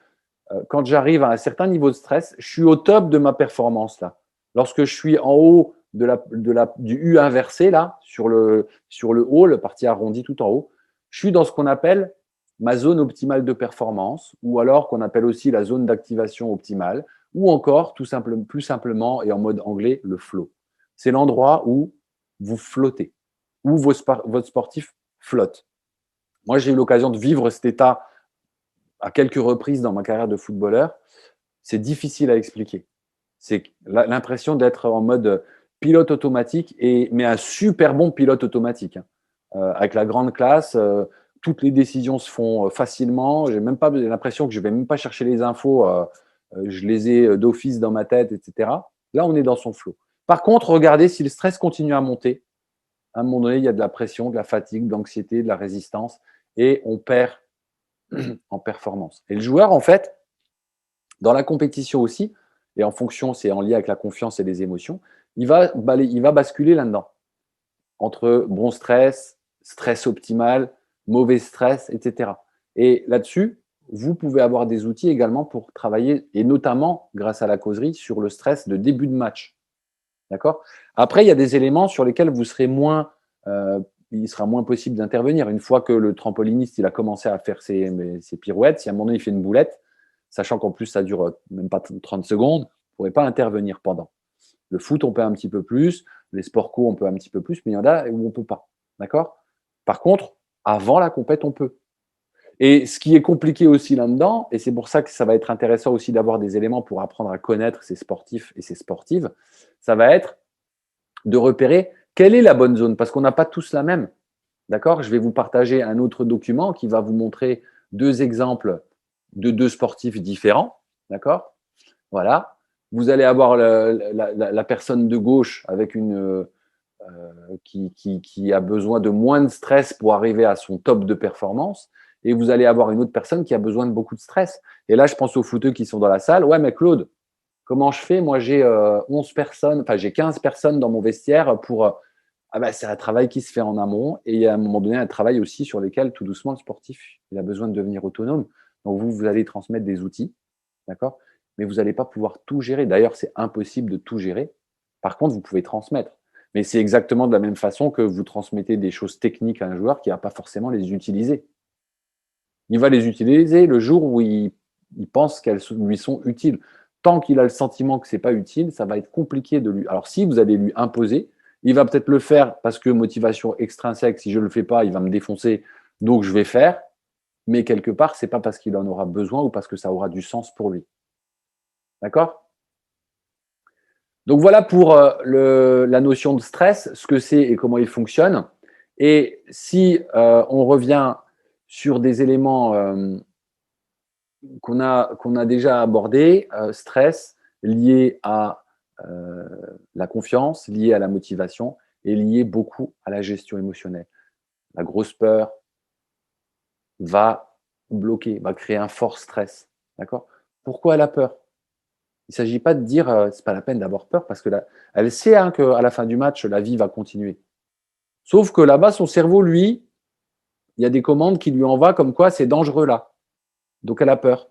S1: quand j'arrive à un certain niveau de stress, je suis au top de ma performance là. Lorsque je suis en haut du U inversé là, sur le haut, la partie arrondie tout en haut, je suis dans ce qu'on appelle ma zone optimale de performance, ou alors qu'on appelle aussi la zone d'activation optimale, ou encore plus simplement et en mode anglais, le flow. C'est l'endroit où vous flottez, où votre sportif flotte. Moi, j'ai eu l'occasion de vivre cet état à quelques reprises dans ma carrière de footballeur. C'est difficile à expliquer. C'est l'impression d'être en mode pilote automatique, mais un super bon pilote automatique. Avec la grande classe, toutes les décisions se font facilement. J'ai même pas l'impression que je vais même pas chercher les infos. Je les ai d'office dans ma tête, etc. Là, on est dans son flow. Par contre, regardez, si le stress continue à monter, à un moment donné, il y a de la pression, de la fatigue, de l'anxiété, de la résistance, et on perd en performance. Et le joueur, en fait, dans la compétition aussi, et en fonction, c'est en lien avec la confiance et les émotions, il va basculer là-dedans. Entre bon stress, stress optimal, mauvais stress, etc. Et là-dessus, vous pouvez avoir des outils également pour travailler, et notamment grâce à la causerie, sur le stress de début de match. D'accord? Après, il y a des éléments sur lesquels il sera moins possible d'intervenir. Une fois que le trampoliniste il a commencé à faire ses pirouettes, si à un moment donné il fait une boulette, sachant qu'en plus, ça dure même pas 30 secondes, vous ne pourrez pas intervenir pendant. Le foot, on peut un petit peu plus, les sports co, on peut un petit peu plus, mais il y en a où on ne peut pas. D'accord? Par contre, avant la compète, on peut. Et ce qui est compliqué aussi là-dedans, et c'est pour ça que ça va être intéressant aussi d'avoir des éléments pour apprendre à connaître ces sportifs et ces sportives, ça va être de repérer quelle est la bonne zone, parce qu'on n'a pas tous la même. D'accord? Je vais vous partager un autre document qui va vous montrer 2 exemples de 2 sportifs différents. D'accord? Voilà. Vous allez avoir la personne de gauche avec qui a besoin de moins de stress pour arriver à son top de performance. Et vous allez avoir une autre personne qui a besoin de beaucoup de stress. Et là, je pense aux footeux qui sont dans la salle. Ouais, mais Claude, comment je fais? Moi, j'ai 11 personnes, enfin, j'ai 15 personnes dans mon vestiaire pour. Ah ben, c'est un travail qui se fait en amont. Et il y a à un moment donné un travail aussi sur lequel, tout doucement, le sportif, il a besoin de devenir autonome. Donc, vous allez transmettre des outils. D'accord? Mais vous n'allez pas pouvoir tout gérer. D'ailleurs, c'est impossible de tout gérer. Par contre, vous pouvez transmettre. Mais c'est exactement de la même façon que vous transmettez des choses techniques à un joueur qui ne va pas forcément les utiliser. Il va les utiliser le jour où il pense qu'elles lui sont utiles. Tant qu'il a le sentiment que ce n'est pas utile, ça va être compliqué de lui. Alors, si vous allez lui imposer, il va peut-être le faire parce que motivation extrinsèque, si je ne le fais pas, il va me défoncer, donc je vais faire. Mais quelque part, ce n'est pas parce qu'il en aura besoin ou parce que ça aura du sens pour lui. D'accord? Donc voilà pour la notion de stress, ce que c'est et comment il fonctionne. Et si on revient sur des éléments qu'on a déjà abordés, stress lié à la confiance, lié à la motivation et lié beaucoup à la gestion émotionnelle. La grosse peur va bloquer, va créer un fort stress. D'accord? Pourquoi elle a peur? Il ne s'agit pas de dire c'est pas la peine d'avoir peur parce que elle sait hein, qu'à la fin du match, la vie va continuer. Sauf que là-bas, son cerveau, lui, il y a des commandes qui lui envoient comme quoi c'est dangereux là. Donc elle a peur.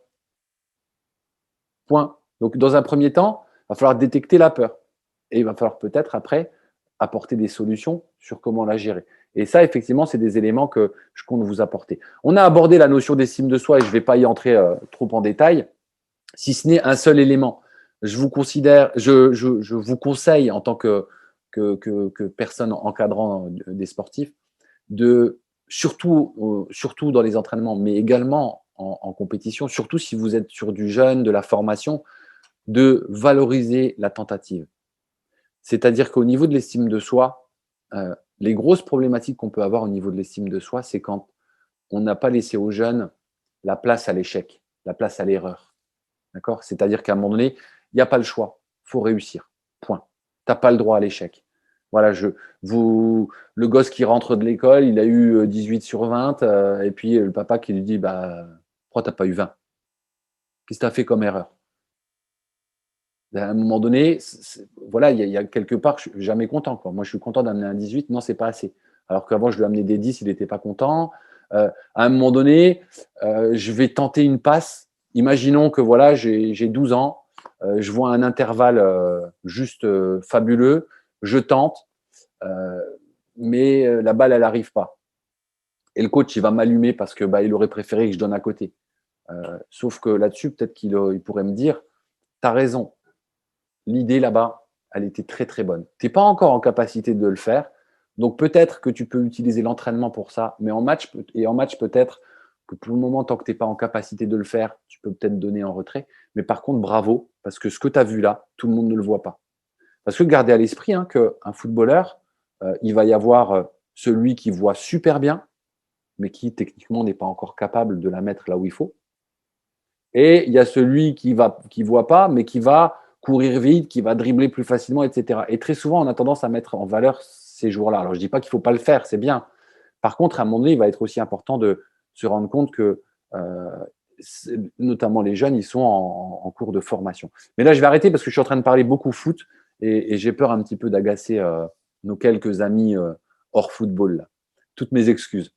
S1: Point. Donc dans un premier temps, il va falloir détecter la peur. Et il va falloir peut-être après apporter des solutions sur comment la gérer. Et ça, effectivement, c'est des éléments que je compte vous apporter. On a abordé la notion d'estime de soi et je ne vais pas y entrer trop en détail, si ce n'est un seul élément. Je vous conseille en tant que personne encadrant des sportifs, surtout dans les entraînements, mais également en compétition, surtout si vous êtes sur du jeune, de la formation, de valoriser la tentative. C'est-à-dire qu'au niveau de l'estime de soi, les grosses problématiques qu'on peut avoir au niveau de l'estime de soi, c'est quand on n'a pas laissé aux jeunes la place à l'échec, la place à l'erreur. D'accord? C'est-à-dire qu'à un moment donné, il n'y a pas le choix. Il faut réussir. Point. Tu n'as pas le droit à l'échec. Voilà, le gosse qui rentre de l'école, il a eu 18 sur 20, et puis le papa qui lui dit bah, pourquoi tu n'as pas eu 20? Qu'est-ce que tu as fait comme erreur? À un moment donné, voilà, il y a quelque part, je suis jamais content. Quoi. Moi, je suis content d'amener un 18, non, c'est pas assez. Alors qu'avant, je lui amenais des 10, il n'était pas content. À un moment donné, je vais tenter une passe. Imaginons que voilà, j'ai 12 ans, je vois un intervalle juste fabuleux, je tente, mais la balle, elle n'arrive pas. Et le coach, il va m'allumer parce que il aurait préféré que je donne à côté. Sauf que là-dessus, peut-être qu'il pourrait me dire, tu as raison. L'idée là-bas, elle était très très bonne. Tu n'es pas encore en capacité de le faire, donc peut-être que tu peux utiliser l'entraînement pour ça, mais en match peut-être que pour le moment, tant que tu n'es pas en capacité de le faire, tu peux peut-être donner en retrait. Mais par contre, bravo, parce que ce que tu as vu là, tout le monde ne le voit pas. Parce que gardez à l'esprit hein, qu'un footballeur, il va y avoir celui qui voit super bien, mais qui techniquement n'est pas encore capable de la mettre là où il faut. Et il y a celui qui voit pas, mais qui va courir vite, qui va dribbler plus facilement, etc. Et très souvent, on a tendance à mettre en valeur ces joueurs-là. Alors, je ne dis pas qu'il ne faut pas le faire, c'est bien. Par contre, à un moment donné, il va être aussi important de se rendre compte que, notamment les jeunes, ils sont en cours de formation. Mais là, je vais arrêter parce que je suis en train de parler beaucoup foot et j'ai peur un petit peu d'agacer nos quelques amis hors football. Là. Toutes mes excuses.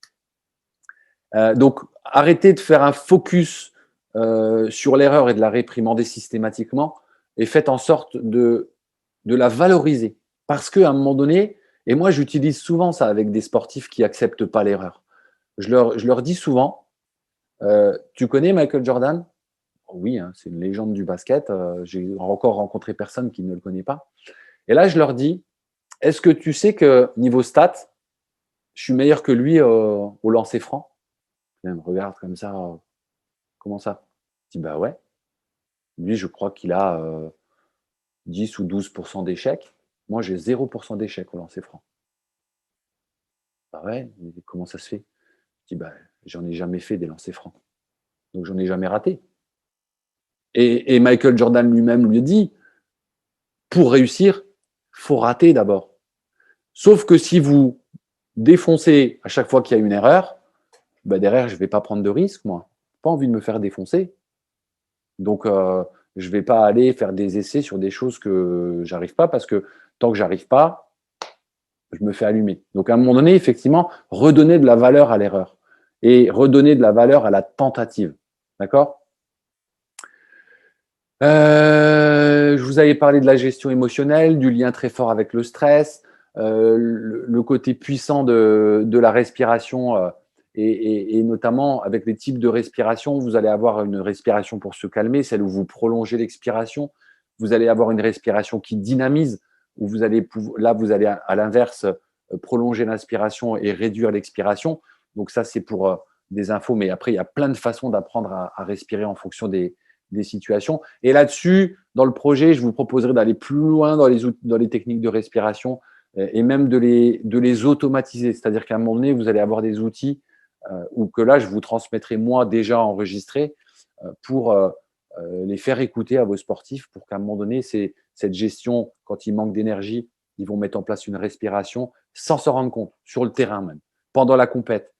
S1: Donc, arrêtez de faire un focus sur l'erreur et de la réprimander systématiquement et faites en sorte de la valoriser. Parce qu'à un moment donné, et moi j'utilise souvent ça avec des sportifs qui n'acceptent pas l'erreur. Je leur dis souvent, tu connais Michael Jordan? Oui, hein, c'est une légende du basket. J'ai encore rencontré personne qui ne le connaît pas. Et là, je leur dis, est-ce que tu sais que niveau stats, je suis meilleur que lui au lancer franc? Il me regarde comme ça. Comment ça? Je dis, bah ouais. Lui, je crois qu'il a 10 ou 12% d'échecs. Moi, j'ai 0% d'échecs au lancer franc. Bah ouais, mais comment ça se fait? Je dis, bah, j'en ai jamais fait des lancers francs. Donc, j'en ai jamais raté. Et Michael Jordan lui-même lui dit, pour réussir, faut rater d'abord. Sauf que si vous défoncez à chaque fois qu'il y a une erreur, bah derrière, je ne vais pas prendre de risque, moi. Pas envie de me faire défoncer. Donc, je ne vais pas aller faire des essais sur des choses que j'arrive pas parce que tant que j'arrive pas, je me fais allumer. Donc, à un moment donné, effectivement, redonner de la valeur à l'erreur et redonner de la valeur à la tentative. D'accord? Je vous avais parlé de la gestion émotionnelle, du lien très fort avec le stress, le côté puissant de la respiration et notamment avec les types de respiration. Vous allez avoir une respiration pour se calmer, celle où vous prolongez l'expiration. Vous allez avoir une respiration qui dynamise, où vous allez là vous allez à l'inverse prolonger l'inspiration et réduire l'expiration. Donc ça c'est pour des infos, mais après il y a plein de façons d'apprendre à respirer en fonction des situations. Et là-dessus, dans le projet, je vous proposerai d'aller plus loin dans les techniques de respiration et même de les automatiser. C'est-à-dire qu'à un moment donné, vous allez avoir des outils ou que là, je vous transmettrai moi déjà enregistrés pour les faire écouter à vos sportifs pour qu'à un moment donné, cette gestion, quand il manque d'énergie, ils vont mettre en place une respiration sans s'en rendre compte, sur le terrain même. Pendant la compète,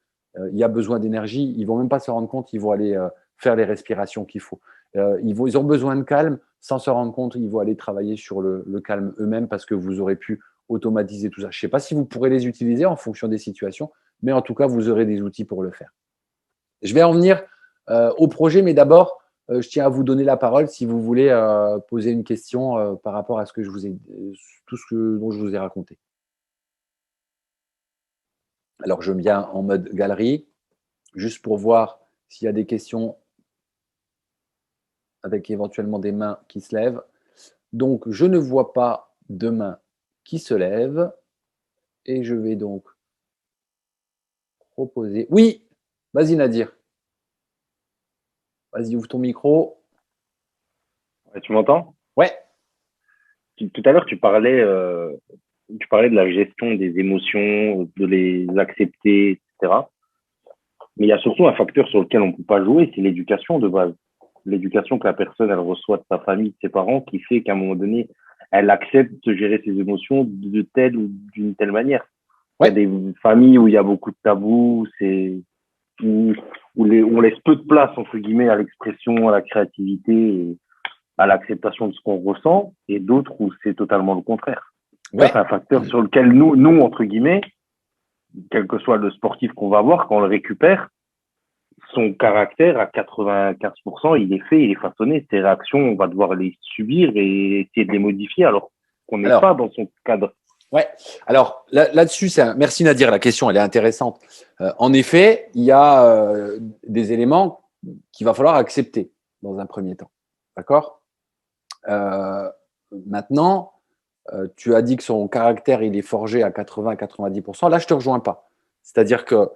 S1: il y a besoin d'énergie, ils ne vont même pas se rendre compte, ils vont aller faire les respirations qu'il faut. Ils ont besoin de calme, sans se rendre compte, ils vont aller travailler sur le calme eux-mêmes parce que vous aurez pu automatiser tout ça. Je ne sais pas si vous pourrez les utiliser en fonction des situations, mais en tout cas, vous aurez des outils pour le faire. Je vais en venir au projet, mais d'abord, je tiens à vous donner la parole si vous voulez poser une question par rapport à ce que je vous ai, tout ce dont je vous ai raconté. Alors, je viens en mode galerie, juste pour voir s'il y a des questions avec éventuellement des mains qui se lèvent. Donc, je ne vois pas de mains qui se lèvent et je vais donc proposer. Oui, vas-y Nadir. Vas-y, ouvre ton micro.
S3: Ouais, tu m'entends?
S1: Ouais.
S3: Tout à l'heure, tu parlais de la gestion des émotions, de les accepter, etc. Mais il y a surtout un facteur sur lequel on ne peut pas jouer, c'est l'éducation de base. L'éducation que la personne elle reçoit de sa famille, de ses parents, qui fait qu'à un moment donné, elle accepte de gérer ses émotions de telle ou d'une telle manière. Ouais. Il y a des familles où il y a beaucoup de tabous, où on laisse peu de place, entre guillemets, à l'expression, à la créativité et à l'acceptation de ce qu'on ressent, et d'autres où c'est totalement le contraire. Ouais. Ça, c'est un facteur sur lequel nous, entre guillemets, quel que soit le sportif qu'on va voir, quand on le récupère, son caractère à 95%, il est fait, il est façonné. Ses réactions, on va devoir les subir et essayer de les modifier alors qu'on n'est pas dans son cadre.
S1: Ouais. Alors là-dessus, merci Nadir, la question elle est intéressante. En effet, il y a des éléments qu'il va falloir accepter dans un premier temps. D'accord? Maintenant, tu as dit que son caractère il est forgé à 80-90%. Là, je te rejoins pas. C'est-à-dire que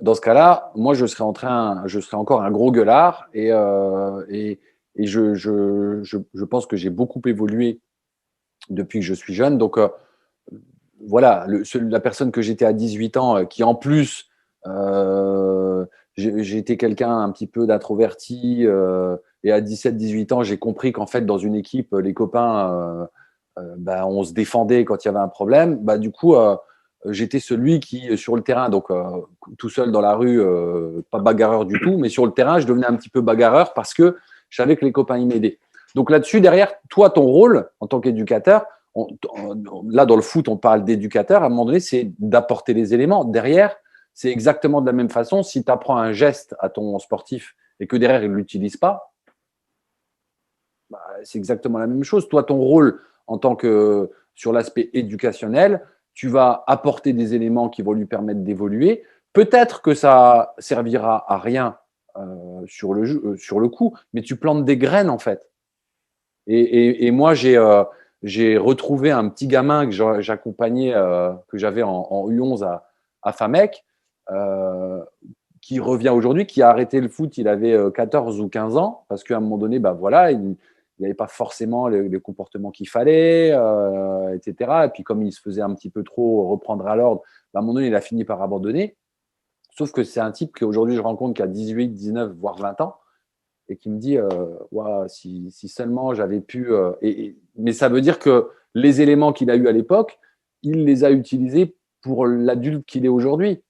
S1: dans ce cas-là, moi, je serais encore un gros gueulard et je pense que j'ai beaucoup évolué depuis que je suis jeune. Donc, voilà, la personne que j'étais à 18 ans, qui en plus, j'étais quelqu'un un petit peu d'introverti, et à 17-18 ans, j'ai compris qu'en fait, dans une équipe, les copains, on se défendait quand il y avait un problème. Du coup, j'étais celui qui, sur le terrain, donc tout seul dans la rue, pas bagarreur du tout, mais sur le terrain, je devenais un petit peu bagarreur parce que je savais que les copains y m'aidaient. Donc là-dessus, derrière, toi, ton rôle en tant qu'éducateur, là, dans le foot, on parle d'éducateur. À un moment donné, c'est d'apporter les éléments. Derrière, c'est exactement de la même façon. Si tu apprends un geste à ton sportif et que derrière, il ne l'utilise pas, c'est exactement la même chose. Toi, ton rôle en tant que sur l'aspect éducationnel, tu vas apporter des éléments qui vont lui permettre d'évoluer. Peut-être que ça servira à rien sur le coup, mais tu plantes des graines en fait. Et moi, j'ai retrouvé un petit gamin que j'accompagnais, que j'avais en U11 à Famec, qui revient aujourd'hui, qui a arrêté le foot, il avait 14 ou 15 ans, parce qu'à un moment donné, bah voilà, il n'avait pas forcément les comportements qu'il fallait, etc. Et puis comme il se faisait un petit peu trop reprendre à l'ordre, bah, à un moment donné, il a fini par abandonner. Sauf que c'est un type qu'aujourd'hui, je rencontre qui a 18, 19, voire 20 ans, et qui me dit ouah, si seulement j'avais pu. Mais ça veut dire que les éléments qu'il a eus à l'époque, il les a utilisés pour l'adulte qu'il est aujourd'hui.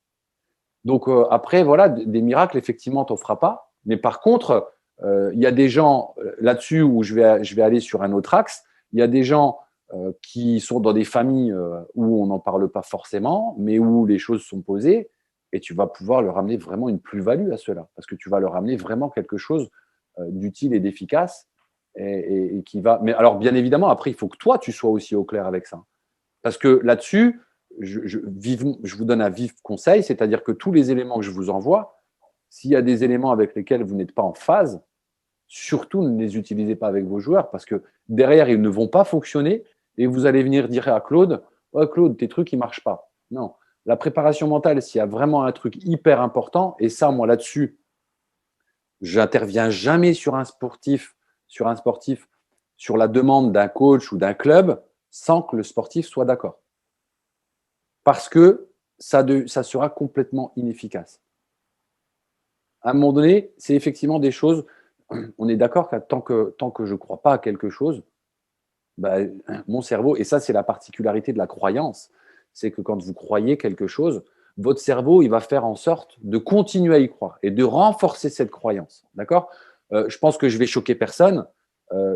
S1: Donc après, voilà, des miracles, effectivement, t'en feras pas. Mais par contre, il y a des gens là-dessus où je vais aller sur un autre axe. Il y a des gens qui sont dans des familles où on n'en parle pas forcément, mais où les choses sont posées, et tu vas pouvoir leur amener vraiment une plus-value à cela, parce que tu vas leur amener vraiment quelque chose d'utile et d'efficace, et qui va. Mais alors, bien évidemment, après, il faut que toi, tu sois aussi au clair avec ça. Parce que là-dessus, je vous donne un vif conseil, c'est-à-dire que tous les éléments que je vous envoie, s'il y a des éléments avec lesquels vous n'êtes pas en phase, surtout ne les utilisez pas avec vos joueurs, parce que derrière, ils ne vont pas fonctionner, et vous allez venir dire à Claude, oh, Claude, tes trucs, ils ne marchent pas. Non. La préparation mentale, s'il y a vraiment un truc hyper important, et ça, moi, là-dessus, j'interviens jamais sur un sportif, sur la demande d'un coach ou d'un club, sans que le sportif soit d'accord. Parce que ça sera complètement inefficace. À un moment donné, c'est effectivement des choses, on est d'accord que tant que je ne crois pas à quelque chose, bah, mon cerveau, et ça c'est la particularité de la croyance, c'est que quand vous croyez quelque chose, votre cerveau, il va faire en sorte de continuer à y croire et de renforcer cette croyance. D'accord. Je pense que je vais choquer personne.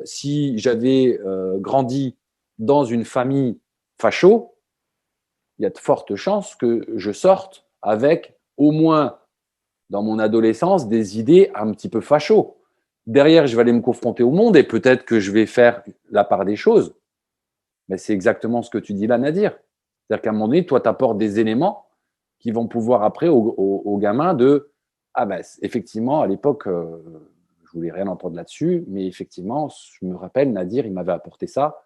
S1: Si j'avais grandi dans une famille facho, il y a de fortes chances que je sorte avec au moins dans mon adolescence des idées un petit peu facho. Derrière, je vais aller me confronter au monde et peut-être que je vais faire la part des choses. Mais c'est exactement ce que tu dis là, Nadir. C'est-à-dire qu'à un moment donné, toi, tu apportes des éléments qui vont pouvoir après au gamin de ah ben effectivement, à l'époque, je voulais rien entendre là-dessus, mais effectivement, je me rappelle, Nadir, il m'avait apporté ça.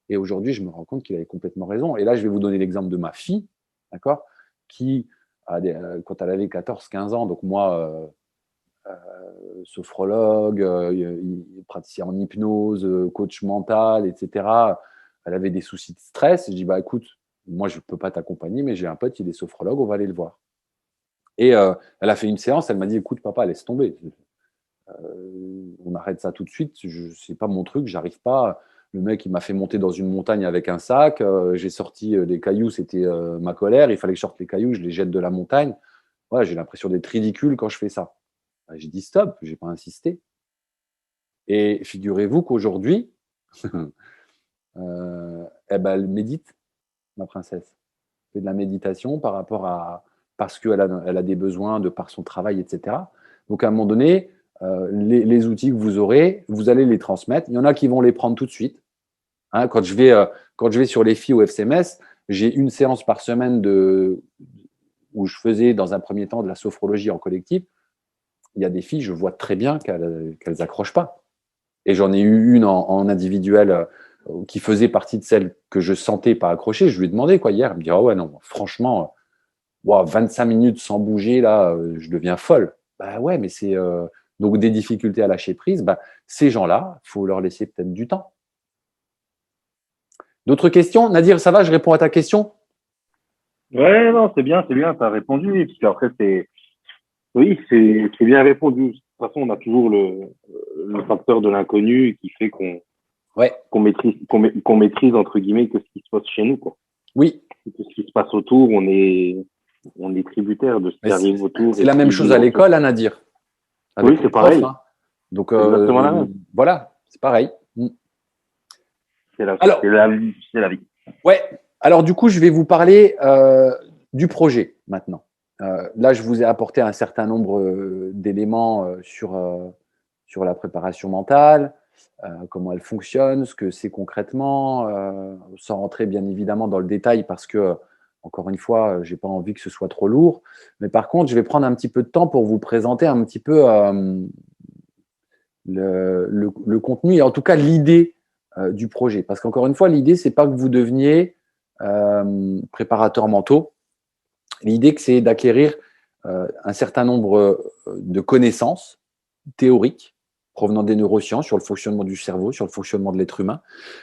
S1: Et aujourd'hui, je me rends compte qu'il avait complètement raison. Et là, je vais vous donner l'exemple de ma fille, d'accord, qui, quand elle avait 14-15 ans, donc moi, sophrologue, praticien en hypnose, coach mental, etc. Elle avait des soucis de stress. Et je dis, bah écoute, moi, je ne peux pas t'accompagner, mais j'ai un pote, il est sophrologue, on va aller le voir. Et elle a fait une séance, elle m'a dit, écoute, papa, laisse tomber. On arrête ça tout de suite. C'est pas mon truc, j'arrive pas. Le mec, il m'a fait monter dans une montagne avec un sac. J'ai sorti des cailloux, c'était ma colère. Il fallait que je sorte les cailloux, je les jette de la montagne. Ouais, j'ai l'impression d'être ridicule quand je fais ça. J'ai dit stop, j'ai pas insisté. Et figurez-vous qu'aujourd'hui, eh ben, elle médite, ma princesse. Elle fait de la méditation par rapport à parce elle a des besoins de par son travail, etc. Donc à un moment donné, les outils que vous aurez, vous allez les transmettre. Il y en a qui vont les prendre tout de suite. Hein, quand je vais sur les filles au FCMS, j'ai une séance par semaine où je faisais dans un premier temps de la sophrologie en collectif. Il y a des filles, je vois très bien qu'elles n'accrochent pas. Et j'en ai eu une en individuel qui faisait partie de celles que je sentais pas accrocher. Je lui ai demandé quoi hier. Elle me dit ah ouais non franchement, 25 minutes sans bouger là, je deviens folle. Bah ouais mais c'est donc des difficultés à lâcher prise. Bah, ces gens-là, il faut leur laisser peut-être du temps. D'autres questions, Nadir? Ça va? Je réponds à ta question.
S3: Ouais, non, c'est bien, t'as répondu. Parce qu'après, oui, c'est bien répondu. De toute façon, on a toujours le facteur de l'inconnu qui fait
S1: Ouais.
S3: qu'on maîtrise, entre guillemets, que ce qui se passe chez nous, quoi.
S1: Oui.
S3: Que ce qui se passe autour, on est tributaire de ce qui arrive autour.
S1: C'est la même chose à l'école, Nadir.
S3: Oui, c'est pareil.
S1: Hein. Donc,
S3: exactement la même.
S1: Voilà, c'est pareil.
S3: C'est la vie.
S1: Ouais. Alors, du coup, je vais vous parler du projet maintenant. Là, je vous ai apporté un certain nombre d'éléments sur la préparation mentale, comment elle fonctionne, ce que c'est concrètement, sans rentrer bien évidemment dans le détail parce que Encore une fois, je n'ai pas envie que ce soit trop lourd. Mais par contre, je vais prendre un petit peu de temps pour vous présenter un petit peu le contenu et en tout cas l'idée du projet. Parce qu'encore une fois, l'idée, ce n'est pas que vous deveniez préparateurs mentaux. L'idée, c'est d'acquérir un certain nombre de connaissances théoriques provenant des neurosciences sur le fonctionnement du cerveau, sur le fonctionnement de l'être humain,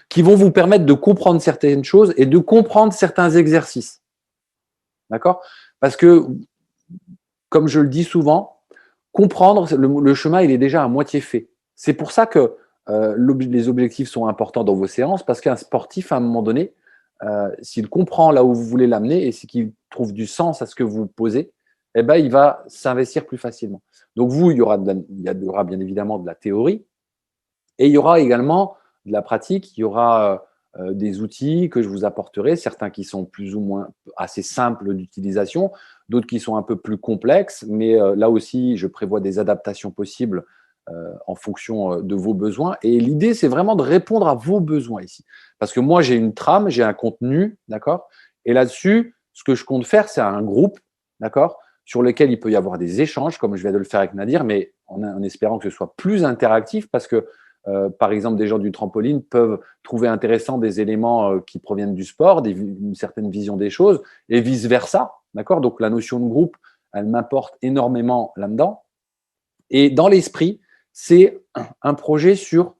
S1: qui vont vous permettre de comprendre certaines choses et de comprendre certains exercices. D'accord? Parce que, comme je le dis souvent, comprendre, le chemin, il est déjà à moitié fait. C'est pour ça que les objectifs sont importants dans vos séances, parce qu'un sportif, à un moment donné, s'il comprend là où vous voulez l'amener et qu'il trouve du sens à ce que vous posez, eh ben, il va s'investir plus facilement. Donc, vous, il y aura bien évidemment de la théorie et il y aura également de la pratique. Il y aura des outils que je vous apporterai, certains qui sont plus ou moins assez simples d'utilisation, d'autres qui sont un peu plus complexes, mais là aussi, je prévois des adaptations possibles en fonction de vos besoins. Et l'idée, c'est vraiment de répondre à vos besoins ici. Parce que moi, j'ai une trame, j'ai un contenu, d'accord? Et là-dessus, ce que je compte faire, c'est un groupe, d'accord? Sur lequel il peut y avoir des échanges, comme je viens de le faire avec Nadir, mais en espérant que ce soit plus interactif, parce que, par exemple, des gens du trampoline peuvent trouver intéressant des éléments qui proviennent du sport, une certaine vision des choses, et vice-versa, d'accord? Donc, la notion de groupe, elle m'importe énormément là-dedans. Et dans l'esprit, c'est un projet sur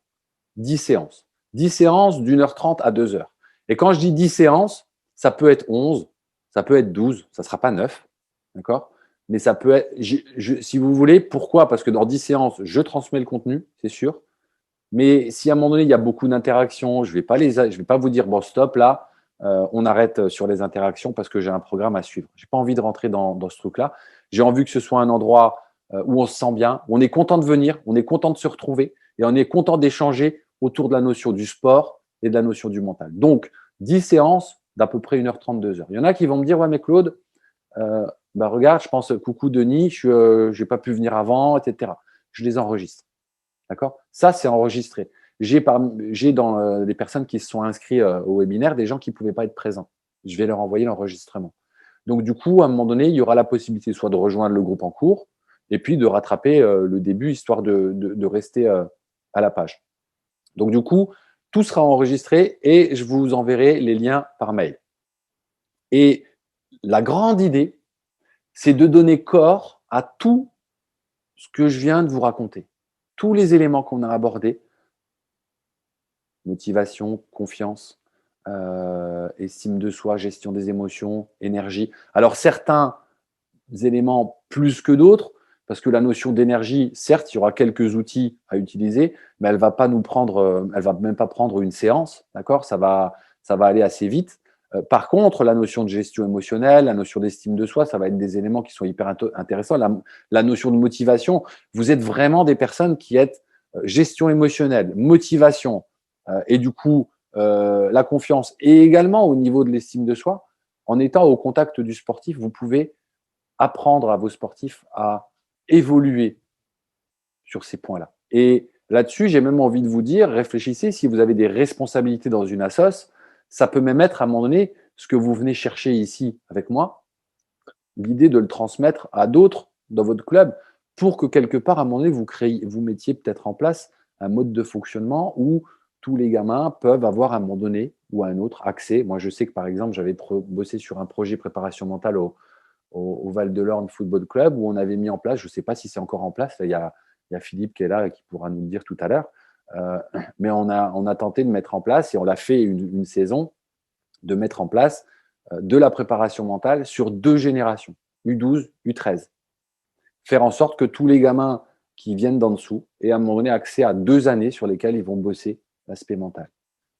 S1: 10 séances. 10 séances d'1h30 à 2 heures. Et quand je dis 10 séances, ça peut être 11, ça peut être 12, ça ne sera pas 9, d'accord? Mais ça peut être, si vous voulez, pourquoi? Parce que dans 10 séances, je transmets le contenu, c'est sûr. Mais si à un moment donné, il y a beaucoup d'interactions, je ne vais pas vous dire, bon, stop, là, on arrête sur les interactions parce que j'ai un programme à suivre. Je n'ai pas envie de rentrer dans ce truc-là. J'ai envie que ce soit un endroit où on se sent bien, où on est content de venir, on est content de se retrouver et on est content d'échanger autour de la notion du sport et de la notion du mental. Donc, 10 séances d'à peu près 1h30, 2 heures. Il y en a qui vont me dire, ouais, mais Claude, regarde, je pense, coucou Denis, je n'ai pas pu venir avant, etc. Je les enregistre. D'accord? Ça, c'est enregistré. J'ai dans les personnes qui se sont inscrites au webinaire des gens qui ne pouvaient pas être présents. Je vais leur envoyer l'enregistrement. Donc, du coup, à un moment donné, il y aura la possibilité soit de rejoindre le groupe en cours et puis de rattraper le début, histoire de rester à la page. Donc, du coup, tout sera enregistré et je vous enverrai les liens par mail. Et la grande idée, c'est de donner corps à tout ce que je viens de vous raconter. Tous les éléments qu'on a abordés, motivation, confiance, estime de soi, gestion des émotions, énergie. Alors certains éléments plus que d'autres, parce que la notion d'énergie, certes, il y aura quelques outils à utiliser, mais elle va même pas prendre une séance, d'accord? Ça va aller assez vite. Par contre, la notion de gestion émotionnelle, la notion d'estime de soi, ça va être des éléments qui sont hyper intéressants. La notion de motivation, vous êtes vraiment des personnes qui êtes gestion émotionnelle, motivation, et du coup, la confiance, et également au niveau de l'estime de soi. En étant au contact du sportif, vous pouvez apprendre à vos sportifs à évoluer sur ces points-là. Et là-dessus, j'ai même envie de vous dire, réfléchissez, si vous avez des responsabilités dans une assoce, ça peut même être à un moment donné ce que vous venez chercher ici avec moi, l'idée de le transmettre à d'autres dans votre club pour que quelque part, à un moment donné, vous mettiez peut-être en place un mode de fonctionnement où tous les gamins peuvent avoir à un moment donné ou à un autre accès. Moi, je sais que par exemple, j'avais bossé sur un projet préparation mentale au Val de l'Orne Football Club où on avait mis en place, je ne sais pas si c'est encore en place, il y a Philippe qui est là et qui pourra nous le dire tout à l'heure, mais on a tenté de mettre en place et on l'a fait une saison, de mettre en place de la préparation mentale sur 2 générations, U12, U13. Faire en sorte que tous les gamins qui viennent d'en dessous aient à un moment donné accès à 2 années sur lesquelles ils vont bosser l'aspect mental.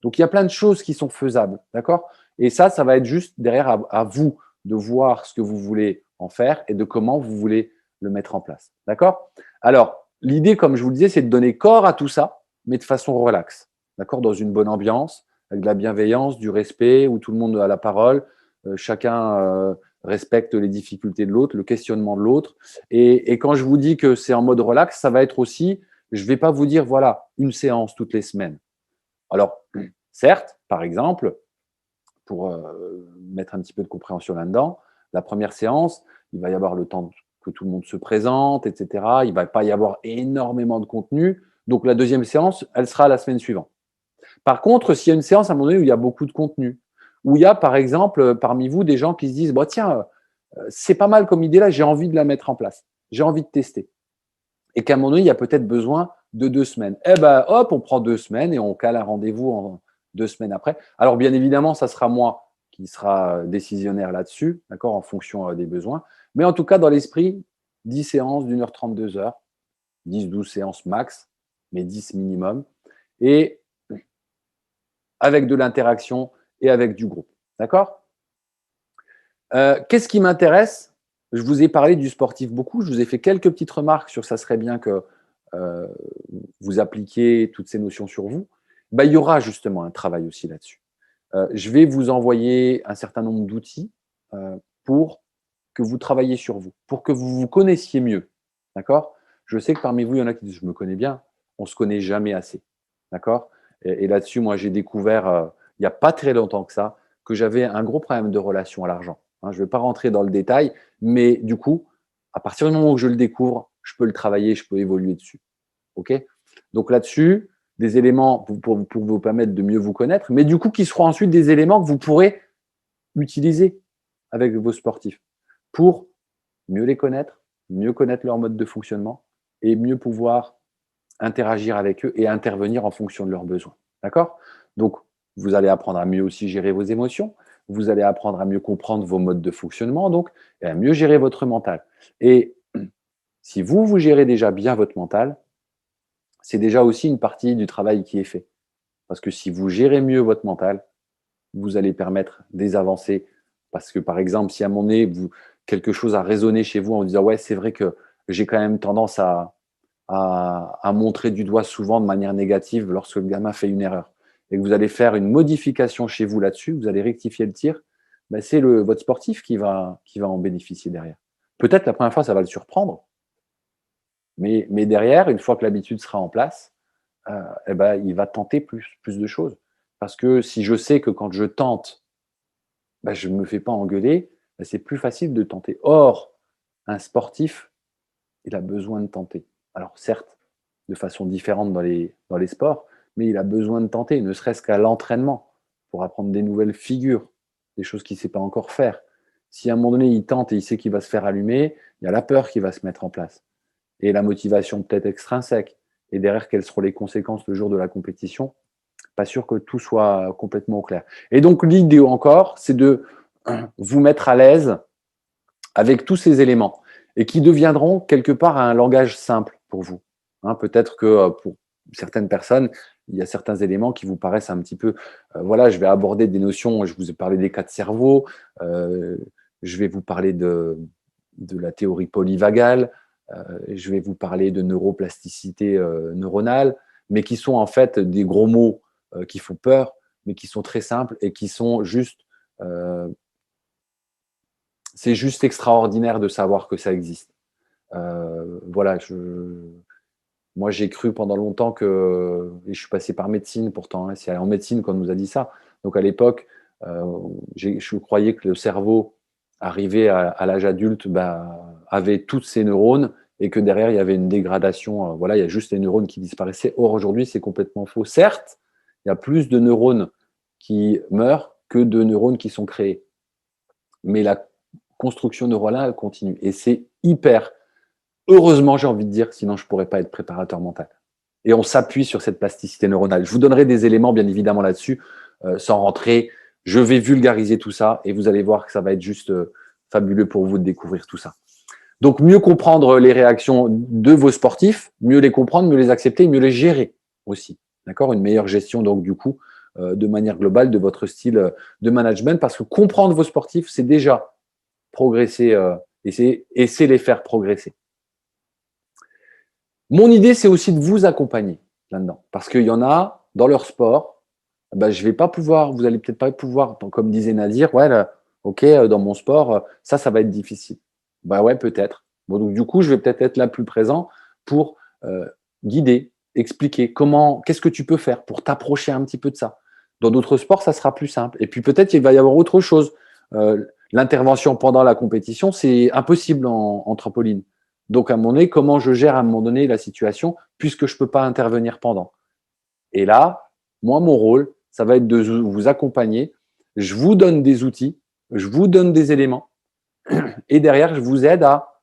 S1: Donc, il y a plein de choses qui sont faisables, d'accord? Et ça va être juste derrière à vous de voir ce que vous voulez en faire et de comment vous voulez le mettre en place, d'accord? Alors, l'idée, comme je vous le disais, c'est de donner corps à tout ça, mais de façon relaxe, d'accord? Dans une bonne ambiance, avec de la bienveillance, du respect, où tout le monde a la parole, chacun respecte les difficultés de l'autre, le questionnement de l'autre. Et quand je vous dis que c'est en mode relax, ça va être aussi, je ne vais pas vous dire, voilà, une séance toutes les semaines. Alors, certes, par exemple, pour mettre un petit peu de compréhension là-dedans. La première séance, il va y avoir le temps que tout le monde se présente, etc. Il ne va pas y avoir énormément de contenu. Donc, la deuxième séance, elle sera la semaine suivante. Par contre, s'il y a une séance à un moment donné où il y a beaucoup de contenu, où il y a, par exemple, parmi vous, des gens qui se disent, bon, tiens, c'est pas mal comme idée là, j'ai envie de la mettre en place, j'ai envie de tester. Et qu'à un moment donné, il y a peut-être besoin de 2 semaines. Eh ben, hop, on prend 2 semaines et on cale un rendez-vous en 2 semaines après. Alors, bien évidemment, ça sera moi qui sera décisionnaire là-dessus, d'accord, en fonction des besoins. Mais en tout cas, dans l'esprit, 10 séances d'1h30, 2 heures, 10-12 séances max, mais 10 minimum. Et avec de l'interaction et avec du groupe. D'accord? Qu'est-ce qui m'intéresse? Je vous ai parlé du sportif beaucoup. Je vous ai fait quelques petites remarques sur ça serait bien que vous appliquiez toutes ces notions sur vous. Ben, il y aura justement un travail aussi là-dessus. Je vais vous envoyer un certain nombre d'outils pour que vous travailliez sur vous, pour que vous vous connaissiez mieux. D'accord? Je sais que parmi vous, il y en a qui disent, je me connais bien. On ne se connaît jamais assez. D'accord? Et là-dessus, moi, j'ai découvert, il n'y a pas très longtemps que ça, que j'avais un gros problème de relation à l'argent. Hein, je ne vais pas rentrer dans le détail, mais du coup, à partir du moment où je le découvre, je peux le travailler, je peux évoluer dessus. OK? Donc là-dessus, des éléments pour vous permettre de mieux vous connaître, mais du coup, qui seront ensuite des éléments que vous pourrez utiliser avec vos sportifs pour mieux les connaître, mieux connaître leur mode de fonctionnement et mieux pouvoir interagir avec eux et intervenir en fonction de leurs besoins. D'accord? Donc, vous allez apprendre à mieux aussi gérer vos émotions, vous allez apprendre à mieux comprendre vos modes de fonctionnement, donc, et à mieux gérer votre mental. Et si vous gérez déjà bien votre mental, c'est déjà aussi une partie du travail qui est fait. Parce que si vous gérez mieux votre mental, vous allez permettre des avancées. Parce que, par exemple, si à un moment donné, quelque chose a résonné chez vous en vous disant « Ouais, c'est vrai que j'ai quand même tendance à montrer du doigt souvent de manière négative lorsque le gamin fait une erreur. » Et que vous allez faire une modification chez vous là-dessus, vous allez rectifier le tir, ben c'est votre sportif qui va en bénéficier derrière. Peut-être la première fois, ça va le surprendre, mais derrière, une fois que l'habitude sera en place, eh ben, il va tenter plus de choses. Parce que si je sais que quand je tente, ben, je ne me fais pas engueuler, ben, c'est plus facile de tenter. Or, un sportif, il a besoin de tenter. Alors certes, de façon différente dans les sports, mais il a besoin de tenter, ne serait-ce qu'à l'entraînement, pour apprendre des nouvelles figures, des choses qu'il ne sait pas encore faire. Si à un moment donné, il tente et il sait qu'il va se faire allumer, il y a la peur qui va se mettre en place. Et la motivation peut-être extrinsèque. Et derrière, quelles seront les conséquences le jour de la compétition? Pas sûr que tout soit complètement au clair. Et donc, l'idée encore, c'est de vous mettre à l'aise avec tous ces éléments et qui deviendront quelque part un langage simple pour vous. Hein, peut-être que pour certaines personnes, il y a certains éléments qui vous paraissent un petit peu… voilà, je vais aborder des notions, je vous ai parlé des cas de cerveau, je vais vous parler de la théorie polyvagale, je vais vous parler de neuroplasticité neuronale, mais qui sont en fait des gros mots qui font peur, mais qui sont très simples et qui sont juste… c'est juste extraordinaire de savoir que ça existe. Voilà, moi j'ai cru pendant longtemps que… Et je suis passé par médecine pourtant, hein, c'est en médecine qu'on nous a dit ça. Donc à l'époque, je croyais que le cerveau, arrivé à l'âge adulte, avait toutes ses neurones et que derrière, il y avait une dégradation. Voilà, il y a juste les neurones qui disparaissaient. Or, aujourd'hui, c'est complètement faux. Certes, il y a plus de neurones qui meurent que de neurones qui sont créés. Mais la construction neuronale continue. Et c'est hyper… Heureusement, j'ai envie de dire, sinon je ne pourrais pas être préparateur mental. Et on s'appuie sur cette plasticité neuronale. Je vous donnerai des éléments, bien évidemment, là-dessus, sans rentrer. Je vais vulgariser tout ça et vous allez voir que ça va être juste fabuleux pour vous de découvrir tout ça. Donc, mieux comprendre les réactions de vos sportifs, mieux les comprendre, mieux les accepter, mieux les gérer aussi. D'accord? Une meilleure gestion, donc, du coup, de manière globale de votre style de management, parce que comprendre vos sportifs, c'est déjà progresser et c'est les faire progresser. Mon idée, c'est aussi de vous accompagner là-dedans, parce qu'il y en a dans leur sport, je vais pas pouvoir, vous allez peut-être pas pouvoir, comme disait Nadir, ouais, là, ok, dans mon sport, ça va être difficile. Bah ouais, peut-être. Bon, donc du coup, je vais peut-être être là plus présent pour guider, expliquer qu'est-ce que tu peux faire pour t'approcher un petit peu de ça, Dans d'autres sports, ça sera plus simple. Et puis peut-être qu'il va y avoir autre chose. L'intervention pendant la compétition, c'est impossible en trampoline. Donc, à un moment donné, comment je gère à un moment donné la situation puisque je ne peux pas intervenir pendant. Et là, moi, mon rôle, ça va être de vous accompagner. Je vous donne des outils, je vous donne des éléments et derrière, je vous aide à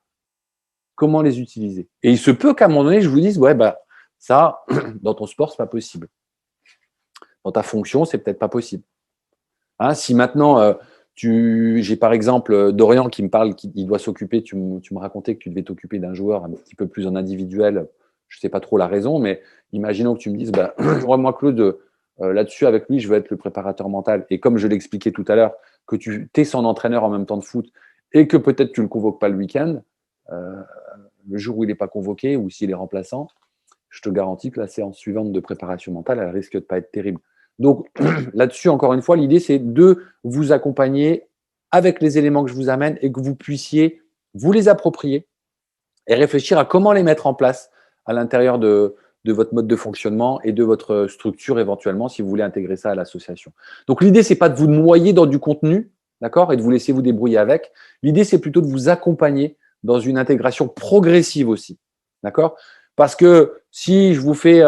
S1: comment les utiliser. Et il se peut qu'à un moment donné, je vous dise, ouais, bah, ça, dans ton sport, c'est pas possible. Dans ta fonction, c'est peut-être pas possible. Hein, si maintenant, j'ai par exemple Dorian qui me parle qu'il doit s'occuper, tu me racontais que tu devais t'occuper d'un joueur un petit peu plus en individuel, je ne sais pas trop la raison, mais imaginons que tu me dises, bah, moi Claude, là-dessus avec lui, je veux être le préparateur mental. Et comme je l'expliquais tout à l'heure, que tu es son entraîneur en même temps de foot et que peut-être tu ne le convoques pas le week-end, le jour où il n'est pas convoqué ou s'il est remplaçant, je te garantis que la séance suivante de préparation mentale, elle risque de pas être terrible. Donc là-dessus, encore une fois, l'idée, c'est de vous accompagner avec les éléments que je vous amène et que vous puissiez vous les approprier et réfléchir à comment les mettre en place à l'intérieur de votre mode de fonctionnement et de votre structure éventuellement si vous voulez intégrer ça à l'association. Donc l'idée, c'est pas de vous noyer dans du contenu, d'accord, et de vous laisser vous débrouiller avec. L'idée, c'est plutôt de vous accompagner dans une intégration progressive aussi, d'accord. Parce que si je vous fais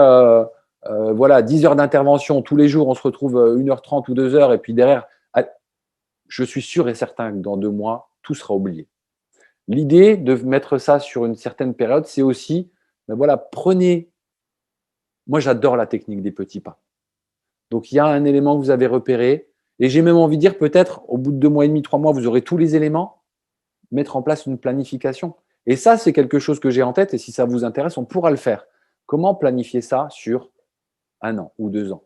S1: voilà, 10 heures d'intervention tous les jours, on se retrouve 1h30 ou 2 heures, et puis derrière, je suis sûr et certain que dans 2 mois, tout sera oublié. L'idée de mettre ça sur une certaine période, c'est aussi, ben voilà, prenez. Moi, j'adore la technique des petits pas. Donc, il y a un élément que vous avez repéré, et j'ai même envie de dire, peut-être, au bout de 2 mois et demi, 3 mois, vous aurez tous les éléments, mettre en place une planification. Et ça, c'est quelque chose que j'ai en tête, et si ça vous intéresse, on pourra le faire. Comment planifier ça sur 1 an ou 2 ans?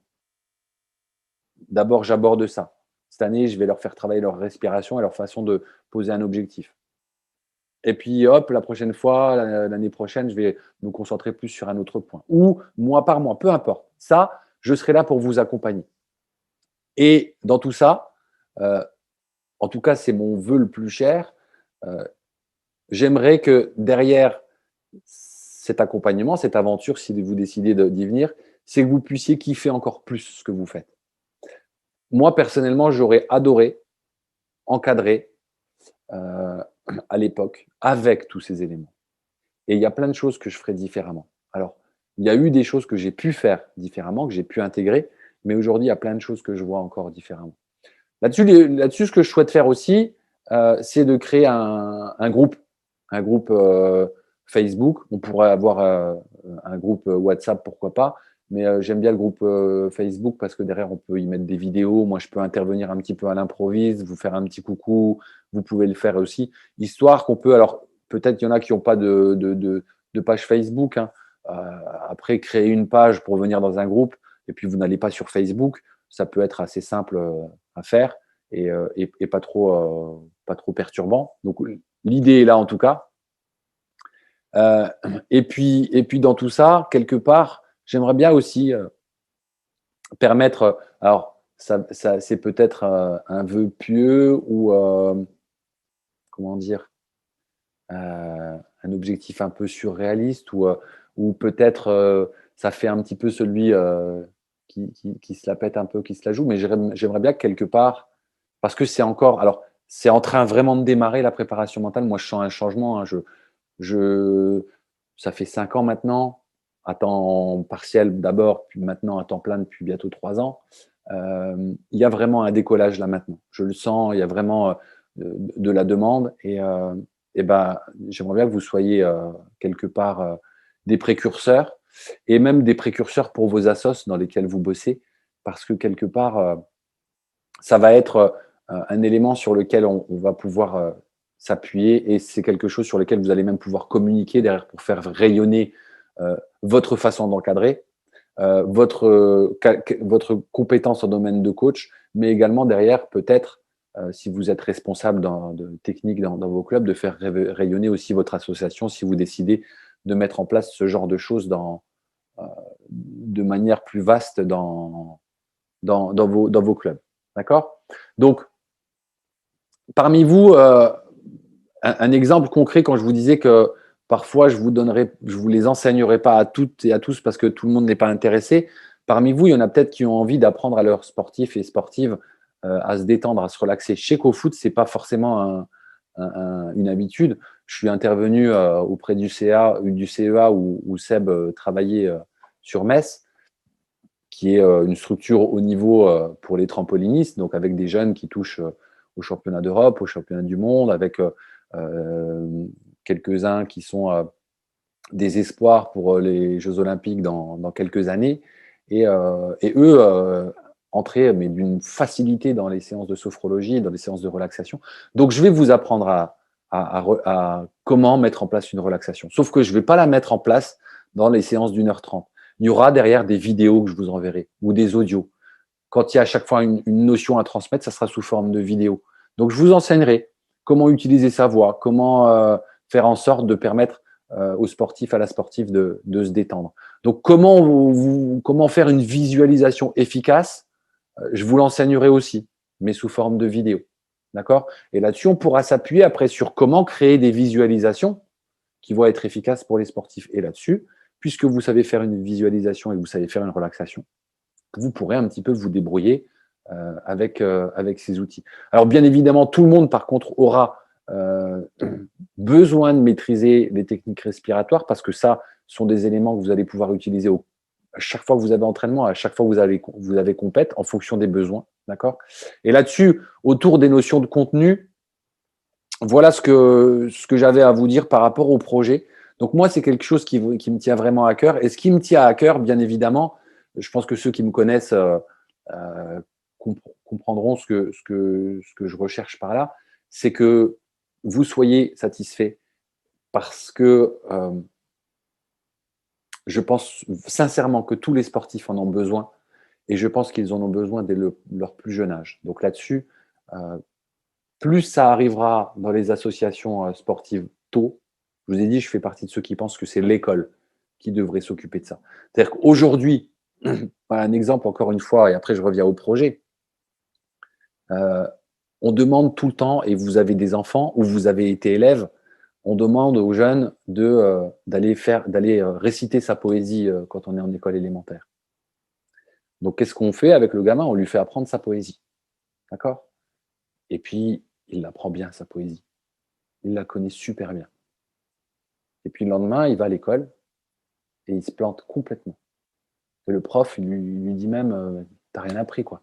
S1: D'abord, j'aborde ça. Cette année, je vais leur faire travailler leur respiration et leur façon de poser un objectif. Et puis, hop, la prochaine fois, l'année prochaine, je vais me concentrer plus sur un autre point. Ou mois par mois, peu importe. Ça, je serai là pour vous accompagner. Et dans tout ça, en tout cas, c'est mon vœu le plus cher. J'aimerais que derrière cet accompagnement, cette aventure, si vous décidez d'y venir, c'est que vous puissiez kiffer encore plus ce que vous faites. Moi, personnellement, j'aurais adoré encadrer à l'époque avec tous ces éléments. Et il y a plein de choses que je ferais différemment. Alors, il y a eu des choses que j'ai pu faire différemment, que j'ai pu intégrer, mais aujourd'hui, il y a plein de choses que je vois encore différemment. Là-dessus, ce que je souhaite faire aussi, c'est de créer un groupe Facebook. On pourrait avoir un groupe WhatsApp, pourquoi pas, mais j'aime bien le groupe Facebook parce que derrière, on peut y mettre des vidéos. Moi, je peux intervenir un petit peu à l'improviste, vous faire un petit coucou. Vous pouvez le faire aussi, histoire qu'on peut… Alors, peut-être qu'il y en a qui n'ont pas de page Facebook. Hein. Après, créer une page pour venir dans un groupe et puis vous n'allez pas sur Facebook, ça peut être assez simple à faire et pas trop perturbant. Donc, l'idée est là en tout cas. Et puis dans tout ça, quelque part, j'aimerais bien aussi permettre… Alors, ça c'est peut-être un vœu pieux ou… comment dire, un objectif un peu surréaliste ou peut-être ça fait un petit peu celui qui se la pète un peu, qui se la joue, mais j'aimerais bien que quelque part, parce que c'est encore, alors c'est en train vraiment de démarrer la préparation mentale. Moi, je sens un changement. Hein, ça fait 5 ans maintenant, à temps partiel d'abord, puis maintenant à temps plein depuis bientôt 3 ans. Il y a vraiment un décollage là maintenant. Je le sens, il y a vraiment de la demande et ben, j'aimerais bien que vous soyez quelque part des précurseurs et même des précurseurs pour vos assos dans lesquels vous bossez parce que quelque part, ça va être un élément sur lequel on va pouvoir s'appuyer et c'est quelque chose sur lequel vous allez même pouvoir communiquer derrière pour faire rayonner votre façon d'encadrer, votre compétence en domaine de coach, mais également derrière peut-être si vous êtes responsable de technique dans vos clubs, de faire rayonner aussi votre association si vous décidez de mettre en place ce genre de choses de manière plus vaste dans vos clubs. D'accord? Donc, parmi vous, un exemple concret quand je vous disais que parfois je vous les enseignerai pas à toutes et à tous parce que tout le monde n'est pas intéressé. Parmi vous, il y en a peut-être qui ont envie d'apprendre à leurs sportifs et sportives à se détendre, à se relaxer. Je sais qu'au foot, ce n'est pas forcément une habitude. Je suis intervenu auprès du CEA où Seb travaillait sur Metz, qui est une structure haut niveau pour les trampolinistes, donc avec des jeunes qui touchent au championnat d'Europe, au championnat du monde, avec quelques-uns qui sont des espoirs pour les Jeux Olympiques dans quelques années. Et eux entraient mais d'une facilité dans les séances de sophrologie, dans les séances de relaxation. Donc, je vais vous apprendre à comment mettre en place une relaxation. Sauf que je ne vais pas la mettre en place dans les séances d'1h30. Il y aura derrière des vidéos que je vous enverrai ou des audios. Quand il y a à chaque fois une notion à transmettre, ça sera sous forme de vidéo. Donc, je vous enseignerai comment utiliser sa voix, comment faire en sorte de permettre aux sportifs, à la sportive de se détendre. Donc, comment faire une visualisation efficace, je vous l'enseignerai aussi, mais sous forme de vidéo. D'accord? Et là-dessus, on pourra s'appuyer après sur comment créer des visualisations qui vont être efficaces pour les sportifs. Et là-dessus, puisque vous savez faire une visualisation et vous savez faire une relaxation, vous pourrez un petit peu vous débrouiller avec ces outils. Alors, bien évidemment, tout le monde, par contre, aura besoin de maîtriser les techniques respiratoires parce que ça sont des éléments que vous allez pouvoir utiliser à chaque fois que vous avez entraînement, à chaque fois que vous avez compète en fonction des besoins. D'accord? Et là-dessus, autour des notions de contenu, voilà ce que j'avais à vous dire par rapport au projet. Donc, moi, c'est quelque chose qui me tient vraiment à cœur. Et ce qui me tient à cœur, bien évidemment, je pense que ceux qui me connaissent comprendront ce que je recherche par là, c'est que vous soyez satisfait parce que je pense sincèrement que tous les sportifs en ont besoin et je pense qu'ils en ont besoin dès leur plus jeune âge. Donc là-dessus, plus ça arrivera dans les associations sportives tôt, je vous ai dit, je fais partie de ceux qui pensent que c'est l'école qui devrait s'occuper de ça. C'est-à-dire qu'aujourd'hui, un exemple encore une fois, et après je reviens au projet, on demande tout le temps, et vous avez des enfants ou vous avez été élève, on demande aux jeunes d'aller réciter sa poésie quand on est en école élémentaire. Donc, qu'est-ce qu'on fait avec le gamin? On lui fait apprendre sa poésie. D'accord? Et puis, il apprend bien sa poésie. Il la connaît super bien. Et puis, le lendemain, il va à l'école et il se plante complètement. Et le prof, il lui dit même t'as rien appris, quoi.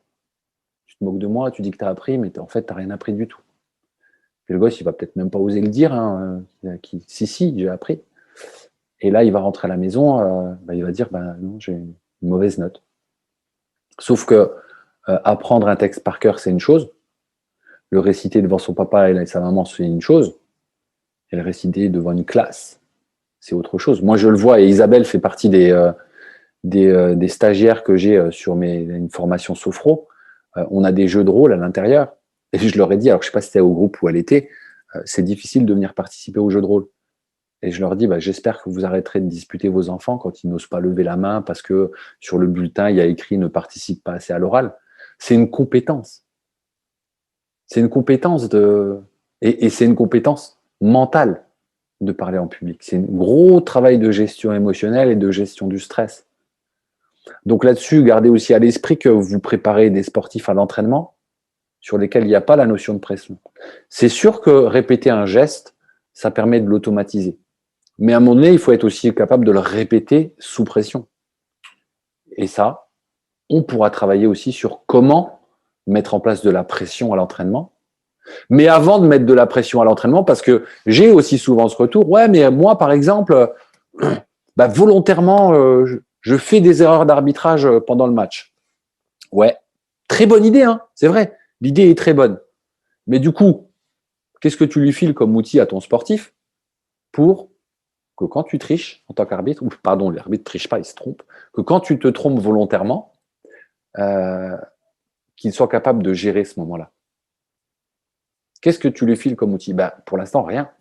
S1: Tu te moques de moi, tu dis que t'as appris, mais en fait, t'as rien appris du tout. Et le gosse, il va peut-être même pas oser le dire. Hein, si, j'ai appris. Et là, il va rentrer à la maison, il va dire non, j'ai une mauvaise note. Sauf que apprendre un texte par cœur, c'est une chose. Le réciter devant son papa et sa maman, c'est une chose. Et le réciter devant une classe, c'est autre chose. Moi, je le vois, et Isabelle fait partie des stagiaires que j'ai sur une formation sophro. On a des jeux de rôle à l'intérieur. Et je leur ai dit, alors je ne sais pas si c'était au groupe où elle était, c'est difficile de venir participer aux jeux de rôle. Et je leur dis, j'espère que vous arrêterez de disputer vos enfants quand ils n'osent pas lever la main parce que sur le bulletin, il y a écrit ne participe pas assez à l'oral. C'est une compétence. C'est une compétence et c'est une compétence mentale de parler en public. C'est un gros travail de gestion émotionnelle et de gestion du stress. Donc là-dessus, gardez aussi à l'esprit que vous préparez des sportifs à l'entraînement sur lesquels il n'y a pas la notion de pression. C'est sûr que répéter un geste, ça permet de l'automatiser. Mais à un moment donné, il faut être aussi capable de le répéter sous pression. Et ça, on pourra travailler aussi sur comment mettre en place de la pression à l'entraînement. Mais avant de mettre de la pression à l'entraînement, parce que j'ai aussi souvent ce retour, ouais, mais moi, par exemple, volontairement, je fais des erreurs d'arbitrage pendant le match. Ouais, très bonne idée, hein, c'est vrai. L'idée est très bonne. Mais du coup, qu'est-ce que tu lui files comme outil à ton sportif pour que quand tu triches en tant qu'arbitre, ou pardon, l'arbitre ne triche pas, il se trompe, que quand tu te trompes volontairement, qu'il soit capable de gérer ce moment-là. Qu'est-ce que tu lui files comme outil? Pour l'instant, rien.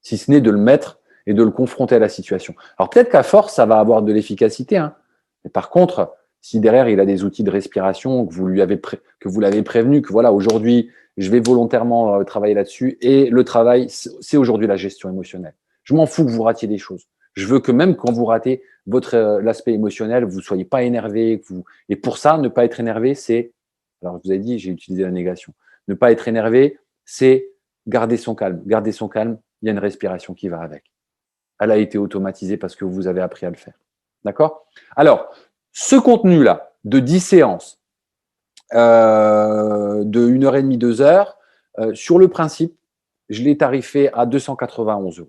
S1: Si ce n'est de le mettre et de le confronter à la situation. Alors peut-être qu'à force, ça va avoir de l'efficacité. Hein. Mais par contre, si derrière, il a des outils de respiration, que vous l'avez prévenu, que voilà, aujourd'hui, je vais volontairement travailler là-dessus. Et le travail, c'est aujourd'hui la gestion émotionnelle. Je m'en fous que vous ratiez des choses. Je veux que même quand vous ratez l'aspect émotionnel, vous ne soyez pas énervé. Et pour ça, ne pas être énervé, c'est… Alors, je vous ai dit, j'ai utilisé la négation. Ne pas être énervé, c'est garder son calme. Garder son calme, il y a une respiration qui va avec. Elle a été automatisée parce que vous avez appris à le faire. D'accord? Alors, ce contenu-là, de 10 séances, de 1h30, 2 heures, sur le principe, je l'ai tarifé à 291 €,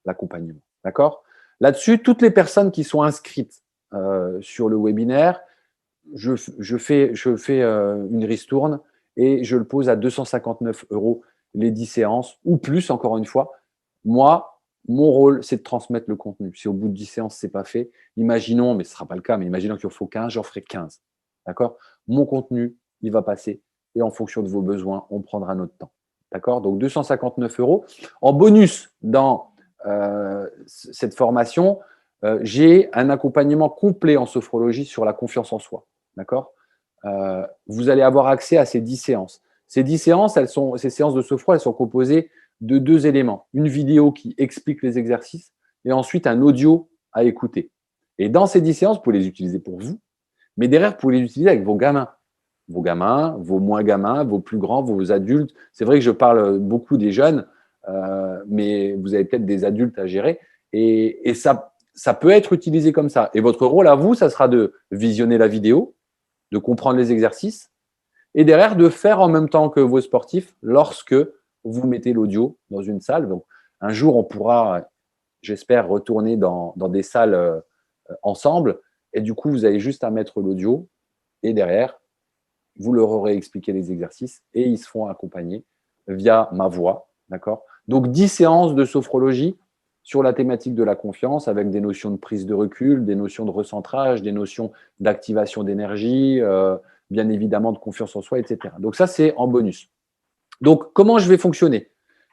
S1: l'accompagnement. D'accord? Là-dessus, toutes les personnes qui sont inscrites sur le webinaire, je fais une ristourne et je le pose à 259 € les 10 séances ou plus, encore une fois. Moi, mon rôle, c'est de transmettre le contenu. Si au bout de 10 séances, ce n'est pas fait, imaginons, mais ce ne sera pas le cas, mais imaginons qu'il en faut 15, j'en ferai 15. D'accord? Mon contenu, il va passer et en fonction de vos besoins, on prendra notre temps. D'accord? Donc 259 €. En bonus, dans cette formation, j'ai un accompagnement complet en sophrologie sur la confiance en soi. D'accord? Vous allez avoir accès à ces 10 séances. Ces 10 séances, ces séances de sophro, elles sont composées de 2 éléments. Une vidéo qui explique les exercices et ensuite un audio à écouter. Et dans ces 10 séances, vous pouvez les utiliser pour vous, mais derrière, vous pouvez les utiliser avec vos gamins. Vos gamins, vos moins gamins, vos plus grands, vos adultes. C'est vrai que je parle beaucoup des jeunes, mais vous avez peut-être des adultes à gérer. Et ça peut être utilisé comme ça. Et votre rôle à vous, ça sera de visionner la vidéo, de comprendre les exercices et derrière de faire en même temps que vos sportifs lorsque vous mettez l'audio dans une salle. Donc, un jour, on pourra, j'espère, retourner dans des salles ensemble. Et du coup, vous avez juste à mettre l'audio et derrière, vous leur aurez expliqué les exercices et ils se font accompagner via ma voix. D'accord? Donc, 10 séances de sophrologie sur la thématique de la confiance avec des notions de prise de recul, des notions de recentrage, des notions d'activation d'énergie, bien évidemment de confiance en soi, etc. Donc, ça, c'est en bonus. Donc, comment je vais fonctionner?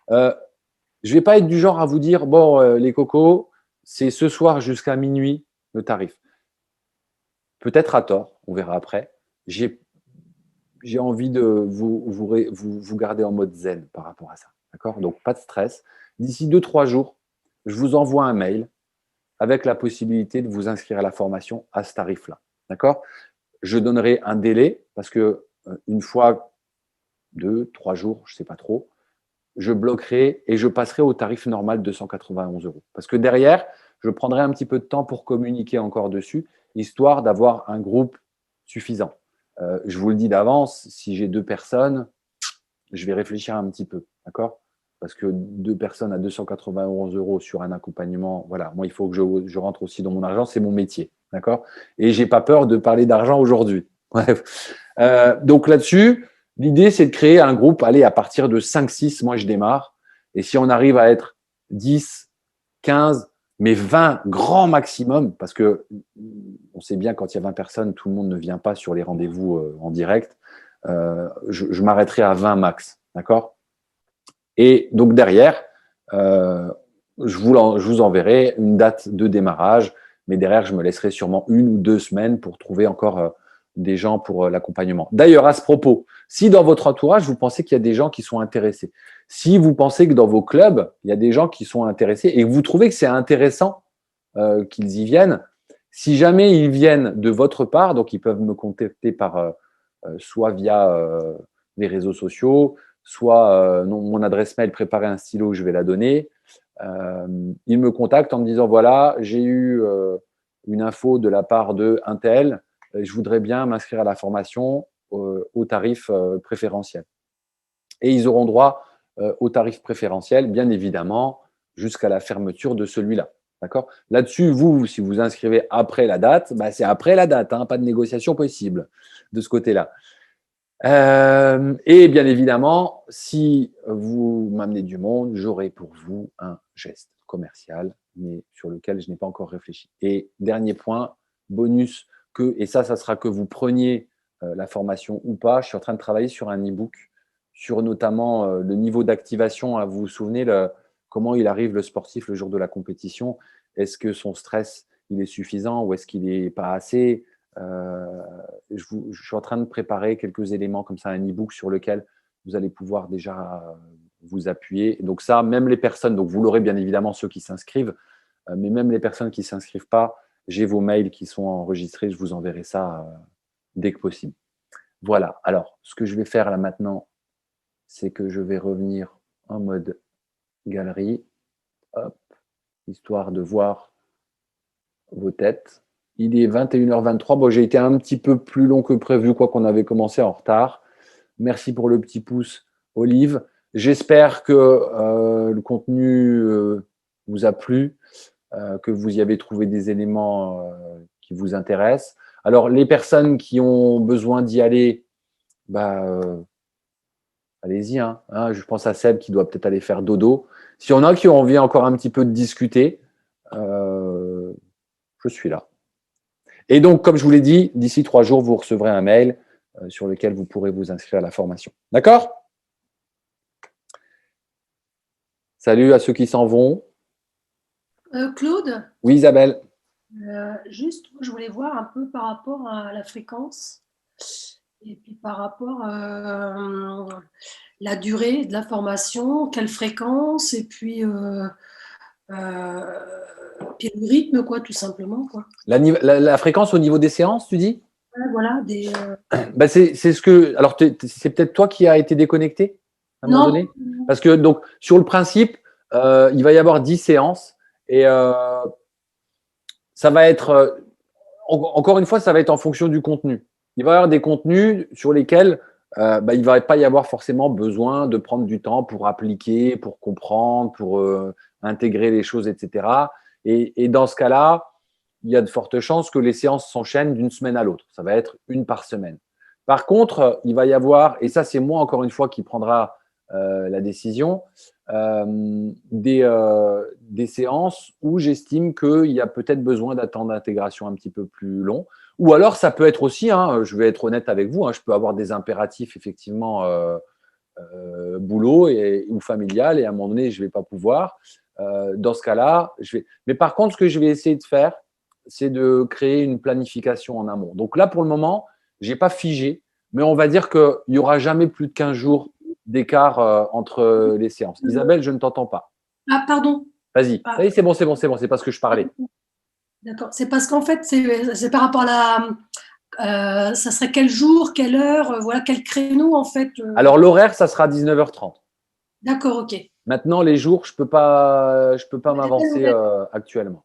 S1: Je ne vais pas être du genre à vous dire, bon, les cocos, c'est ce soir jusqu'à minuit le tarif. Peut-être à tort, on verra après. J'ai envie de vous garder en mode zen par rapport à ça. D'accord? Donc, pas de stress. D'ici 2-3 jours, je vous envoie un mail avec la possibilité de vous inscrire à la formation à ce tarif-là. D'accord? Je donnerai un délai parce que une fois, 2-3 jours, je ne sais pas trop, je bloquerai et je passerai au tarif normal de 291 €. Parce que derrière, je prendrai un petit peu de temps pour communiquer encore dessus, histoire d'avoir un groupe suffisant. Je vous le dis d'avance, si j'ai 2 personnes, je vais réfléchir un petit peu, d'accord? Parce que 2 personnes à 291 € sur un accompagnement, voilà, moi, il faut que je rentre aussi dans mon argent, c'est mon métier, d'accord? Et j'ai pas peur de parler d'argent aujourd'hui. Bref. Donc là-dessus, l'idée, c'est de créer un groupe, allez, à partir de 5-6, moi, je démarre. Et si on arrive à être 10, 15, mais 20 grand maximum, parce que on sait bien quand il y a 20 personnes, tout le monde ne vient pas sur les rendez-vous en direct. Je m'arrêterai à 20 max, d'accord? Et donc derrière, je vous enverrai une date de démarrage, mais derrière, je me laisserai sûrement 1 ou 2 semaines pour trouver encore des gens pour l'accompagnement. D'ailleurs, à ce propos, si dans votre entourage, vous pensez qu'il y a des gens qui sont intéressés, si vous pensez que dans vos clubs, il y a des gens qui sont intéressés et que vous trouvez que c'est intéressant qu'ils y viennent, si jamais ils viennent de votre part, donc ils peuvent me contacter par soit via les réseaux sociaux, soit mon adresse mail, préparer un stylo, je vais la donner. Ils me contactent en me disant, voilà, j'ai eu une info de la part de un tel, je voudrais bien m'inscrire à la formation au tarif préférentiel. Et ils auront droit au tarif préférentiel, bien évidemment, jusqu'à la fermeture de celui-là. D'accord? Là-dessus, vous, si vous inscrivez après la date, bah, c'est après la date, hein, pas de négociation possible de ce côté-là. Et bien évidemment, si vous m'amenez du monde, j'aurai pour vous un geste commercial, mais sur lequel je n'ai pas encore réfléchi. Et dernier point, bonus, et ça sera que vous preniez la formation ou pas. Je suis en train de travailler sur un e-book sur notamment le niveau d'activation. Vous vous souvenez comment il arrive le sportif le jour de la compétition? Est-ce que son stress il est suffisant ou est-ce qu'il n'est pas assez? Je suis en train de préparer quelques éléments comme ça, un e-book sur lequel vous allez pouvoir déjà vous appuyer. Donc ça, même les personnes, donc vous l'aurez bien évidemment ceux qui s'inscrivent, mais même les personnes qui ne s'inscrivent pas, j'ai vos mails qui sont enregistrés, je vous enverrai ça dès que possible. Voilà, alors ce que je vais faire là maintenant, c'est que je vais revenir en mode galerie, hop, histoire de voir vos têtes. Il est 21h23. Bon, j'ai été un petit peu plus long que prévu, quoi qu'on avait commencé en retard. Merci pour le petit pouce, Olive. J'espère que le contenu vous a plu, que vous y avez trouvé des éléments qui vous intéressent. Alors, les personnes qui ont besoin d'y aller, bah, allez-y. Hein. Je pense à Seb qui doit peut-être aller faire dodo. S'il y en a qui ont envie encore un petit peu de discuter, je suis là. Et donc, comme je vous l'ai dit, d'ici 3 jours, vous recevrez un mail sur lequel vous pourrez vous inscrire à la formation. D'accord? Salut à ceux qui s'en vont.
S4: Claude,
S1: Oui, Isabelle.
S4: juste, je voulais voir un peu par rapport à la fréquence et puis par rapport à la durée de la formation, quelle fréquence et puis le rythme, quoi, tout simplement, quoi.
S1: La fréquence au niveau des séances, tu dis?
S4: Ouais, voilà,
S1: Bah, c'est ce que. Alors, c'est peut-être toi qui as été déconnecté à un moment donné? Parce que, donc, sur le principe, il va y avoir 10 séances et ça va être. Encore une fois, ça va être en fonction du contenu. Il va y avoir des contenus sur lesquels il ne va pas y avoir forcément besoin de prendre du temps pour appliquer, pour comprendre, pour intégrer les choses, etc. Et dans ce cas-là, il y a de fortes chances que les séances s'enchaînent d'une semaine à l'autre. Ça va être une par semaine. Par contre, il va y avoir, et ça c'est moi encore une fois qui prendra la décision, des séances où j'estime qu'il y a peut-être besoin d'un temps d'intégration un petit peu plus long. Ou alors ça peut être aussi, je vais être honnête avec vous, je peux avoir des impératifs effectivement boulot ou familial et à un moment donné je ne vais pas pouvoir. Dans ce cas-là, je vais. Mais par contre, ce que je vais essayer de faire, c'est de créer une planification en amont. Donc là, pour le moment, je n'ai pas figé, mais on va dire qu'il n'y aura jamais plus de 15 jours d'écart entre les séances. Isabelle, je ne t'entends pas.
S4: Ah, pardon.
S1: Vas-y. Oui, c'est bon, c'est bon, c'est bon. C'est parce que je parlais.
S4: D'accord. C'est parce qu'en fait, c'est par rapport à la. Ça serait quel jour, quelle heure, voilà, quel créneau en fait.
S1: Alors l'horaire, ça sera 19h30.
S4: D'accord, ok.
S1: Maintenant, les jours, je peux pas m'avancer actuellement.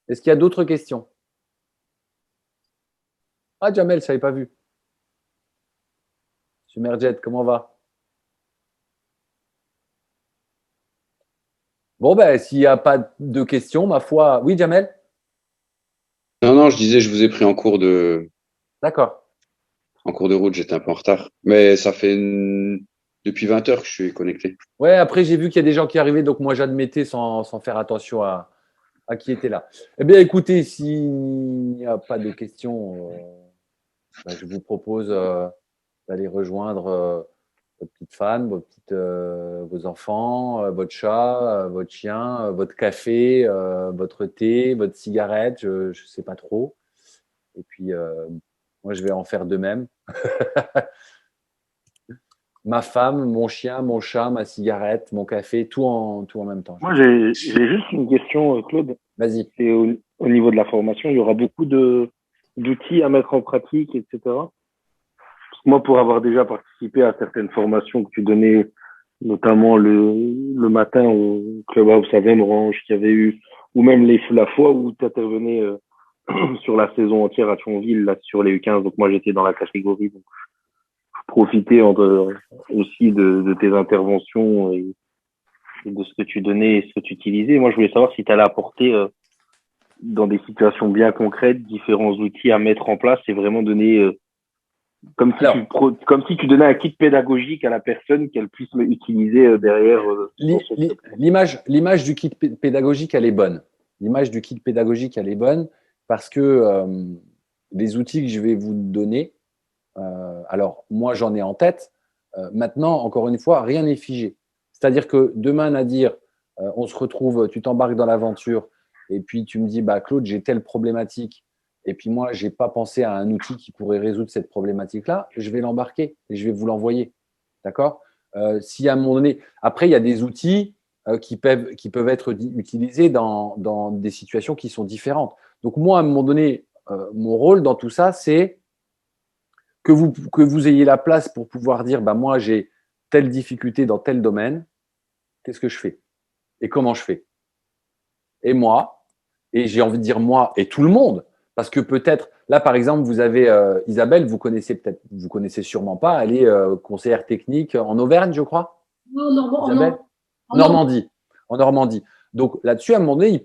S1: Est-ce qu'il y a d'autres questions? Ah, Jamel, je ne l'avais pas vu. Sumerjet, comment va? Bon, ben, s'il n'y a pas de questions, ma foi. Oui, Jamel?
S5: Non, je disais, je vous ai pris en cours de.
S1: D'accord.
S5: En cours de route, j'étais un peu en retard. Mais ça fait depuis 20 heures que je suis connecté.
S1: Ouais, après, j'ai vu qu'il y a des gens qui arrivaient, donc moi, j'admettais sans faire attention à qui était là. Eh bien, écoutez, s'il n'y a pas de questions, je vous propose d'aller rejoindre vos petites fans, vos enfants, votre chat, votre chien, votre café, votre thé, votre cigarette, je ne sais pas trop. Et puis, moi, je vais en faire de même. Ma femme, mon chien, mon chat, ma cigarette, mon café, tout en même temps.
S3: Moi, j'ai juste une question, Claude.
S1: Vas-y.
S3: C'est au niveau de la formation, il y aura beaucoup d'outils à mettre en pratique, etc. Parce que moi, pour avoir déjà participé à certaines formations que tu donnais, notamment le matin au Clubhouse à Orange, qu'il y avait eu, ou même la fois où tu intervenais sur la saison entière à Thionville, là, sur les U15. Donc moi, j'étais dans la catégorie. Donc, profiter aussi de tes interventions et de ce que tu donnais et ce que tu utilisais. Moi, je voulais savoir si tu allais apporter dans des situations bien concrètes différents outils à mettre en place et vraiment donner comme si tu donnais un kit pédagogique à la personne qu'elle puisse utiliser derrière.
S1: L'image du kit pédagogique, elle est bonne. L'image du kit pédagogique, elle est bonne parce que les outils que je vais vous donner, alors moi j'en ai en tête. Maintenant, encore une fois, rien n'est figé. C'est-à-dire que demain, Nadir, on se retrouve, tu t'embarques dans l'aventure et puis tu me dis, bah, Claude, j'ai telle problématique et puis moi, je n'ai pas pensé à un outil qui pourrait résoudre cette problématique-là, je vais l'embarquer et je vais vous l'envoyer. D'accord? Si à un moment donné, après, il y a des outils, qui peuvent être utilisés dans des situations qui sont différentes. Donc moi, à un moment donné, mon rôle dans tout ça, c'est que vous ayez la place pour pouvoir dire, bah, moi, j'ai telle difficulté dans tel domaine, qu'est-ce que je fais? Et comment je fais? Et moi, et j'ai envie de dire moi et tout le monde, parce que peut-être, là par exemple, vous avez Isabelle, vous connaissez sûrement pas, elle est conseillère technique en Auvergne, je crois.
S4: Non, non,
S1: Isabelle
S4: non.
S1: Normandie. En Normandie. Donc là-dessus, à un moment donné,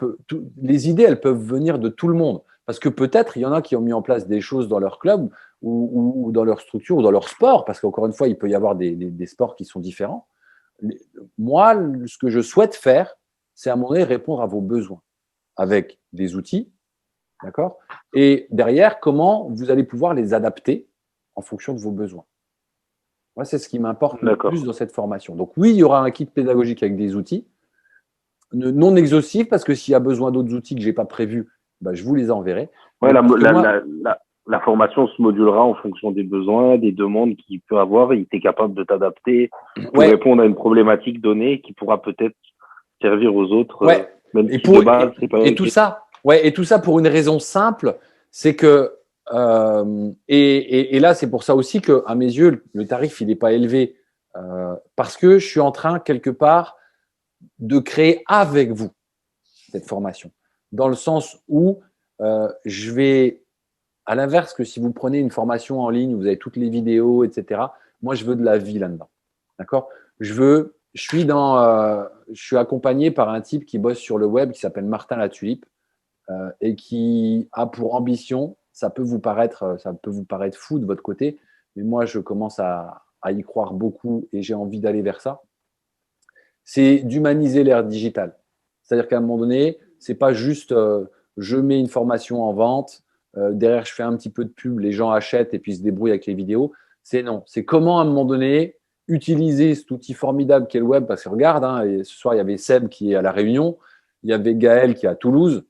S1: les idées, elles peuvent venir de tout le monde. Parce que peut-être, il y en a qui ont mis en place des choses dans leur club ou dans leur structure ou dans leur sport, parce qu'encore une fois, il peut y avoir des sports qui sont différents. Moi, ce que je souhaite faire, c'est à un moment donné répondre à vos besoins avec des outils, d'accord? Et derrière, comment vous allez pouvoir les adapter en fonction de vos besoins. Moi, c'est ce qui m'importe le plus dans cette formation. Donc oui, il y aura un kit pédagogique avec des outils, non exhaustifs, parce que s'il y a besoin d'autres outils que je n'ai pas prévus, bah, je vous les enverrai.
S3: Ouais, la formation se modulera en fonction des besoins, des demandes qu'il peut avoir, et tu es capable de t'adapter pour répondre à une problématique donnée qui pourra peut-être servir aux autres, même si de base, c'est pas
S1: et tout ça pour une raison simple, c'est que et là, c'est pour ça aussi que, à mes yeux, le tarif, il n'est pas élevé parce que je suis en train, quelque part, de créer avec vous cette formation. Dans le sens où je vais, à l'inverse que si vous prenez une formation en ligne, vous avez toutes les vidéos, etc. Moi, je veux de la vie là-dedans. D'accord? Je suis accompagné par un type qui bosse sur le web, qui s'appelle Martin Latulipe, et qui a pour ambition, ça peut vous paraître fou de votre côté, mais moi, je commence à y croire beaucoup et j'ai envie d'aller vers ça. C'est d'humaniser l'ère digitale. C'est-à-dire qu'à un moment donné, c'est pas juste je mets une formation en vente, derrière je fais un petit peu de pub, les gens achètent et puis se débrouillent avec les vidéos. C'est comment à un moment donné utiliser cet outil formidable qu'est le web, parce que regarde, hein, et ce soir il y avait Seb qui est à La Réunion, il y avait Gaël qui est à Toulouse,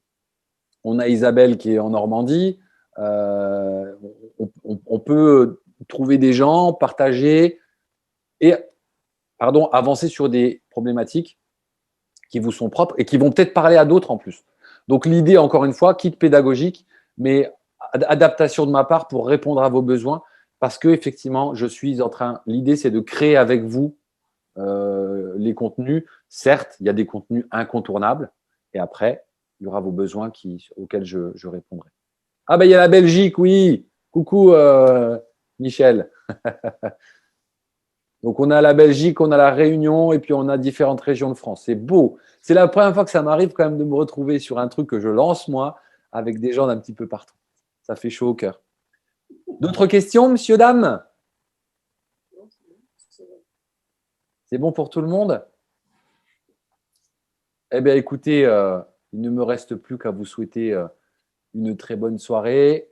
S1: on a Isabelle qui est en Normandie. On peut trouver des gens, partager et avancer sur des problématiques qui vous sont propres et qui vont peut-être parler à d'autres en plus. Donc l'idée, encore une fois, kit pédagogique, mais adaptation de ma part pour répondre à vos besoins, parce que effectivement, l'idée c'est de créer avec vous les contenus. Certes, il y a des contenus incontournables et après, il y aura vos besoins auxquels je répondrai. Ah ben il y a la Belgique, oui. Coucou Michel. Donc on a la Belgique, on a la Réunion et puis on a différentes régions de France. C'est beau. C'est la première fois que ça m'arrive quand même de me retrouver sur un truc que je lance moi avec des gens d'un petit peu partout. Ça fait chaud au cœur. D'autres questions, monsieur, dame? C'est bon pour tout le monde? Eh bien écoutez, il ne me reste plus qu'à vous souhaiter une très bonne soirée.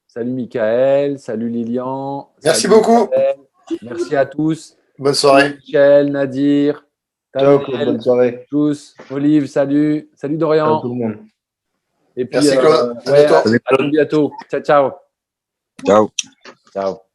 S1: Salut Michael, salut Lilian.
S6: Merci
S1: salut
S6: beaucoup.
S1: Isabelle. Merci à tous.
S6: Bonne soirée.
S1: Salut Michel, Nadir.
S6: Ciao, bonne soirée.
S1: Tous. Olive, salut. Salut Dorian.
S6: Ciao tout le monde.
S1: Et puis,
S6: merci Claude.
S1: À tout bientôt. Ciao, ciao.
S5: Ciao.
S1: Ciao.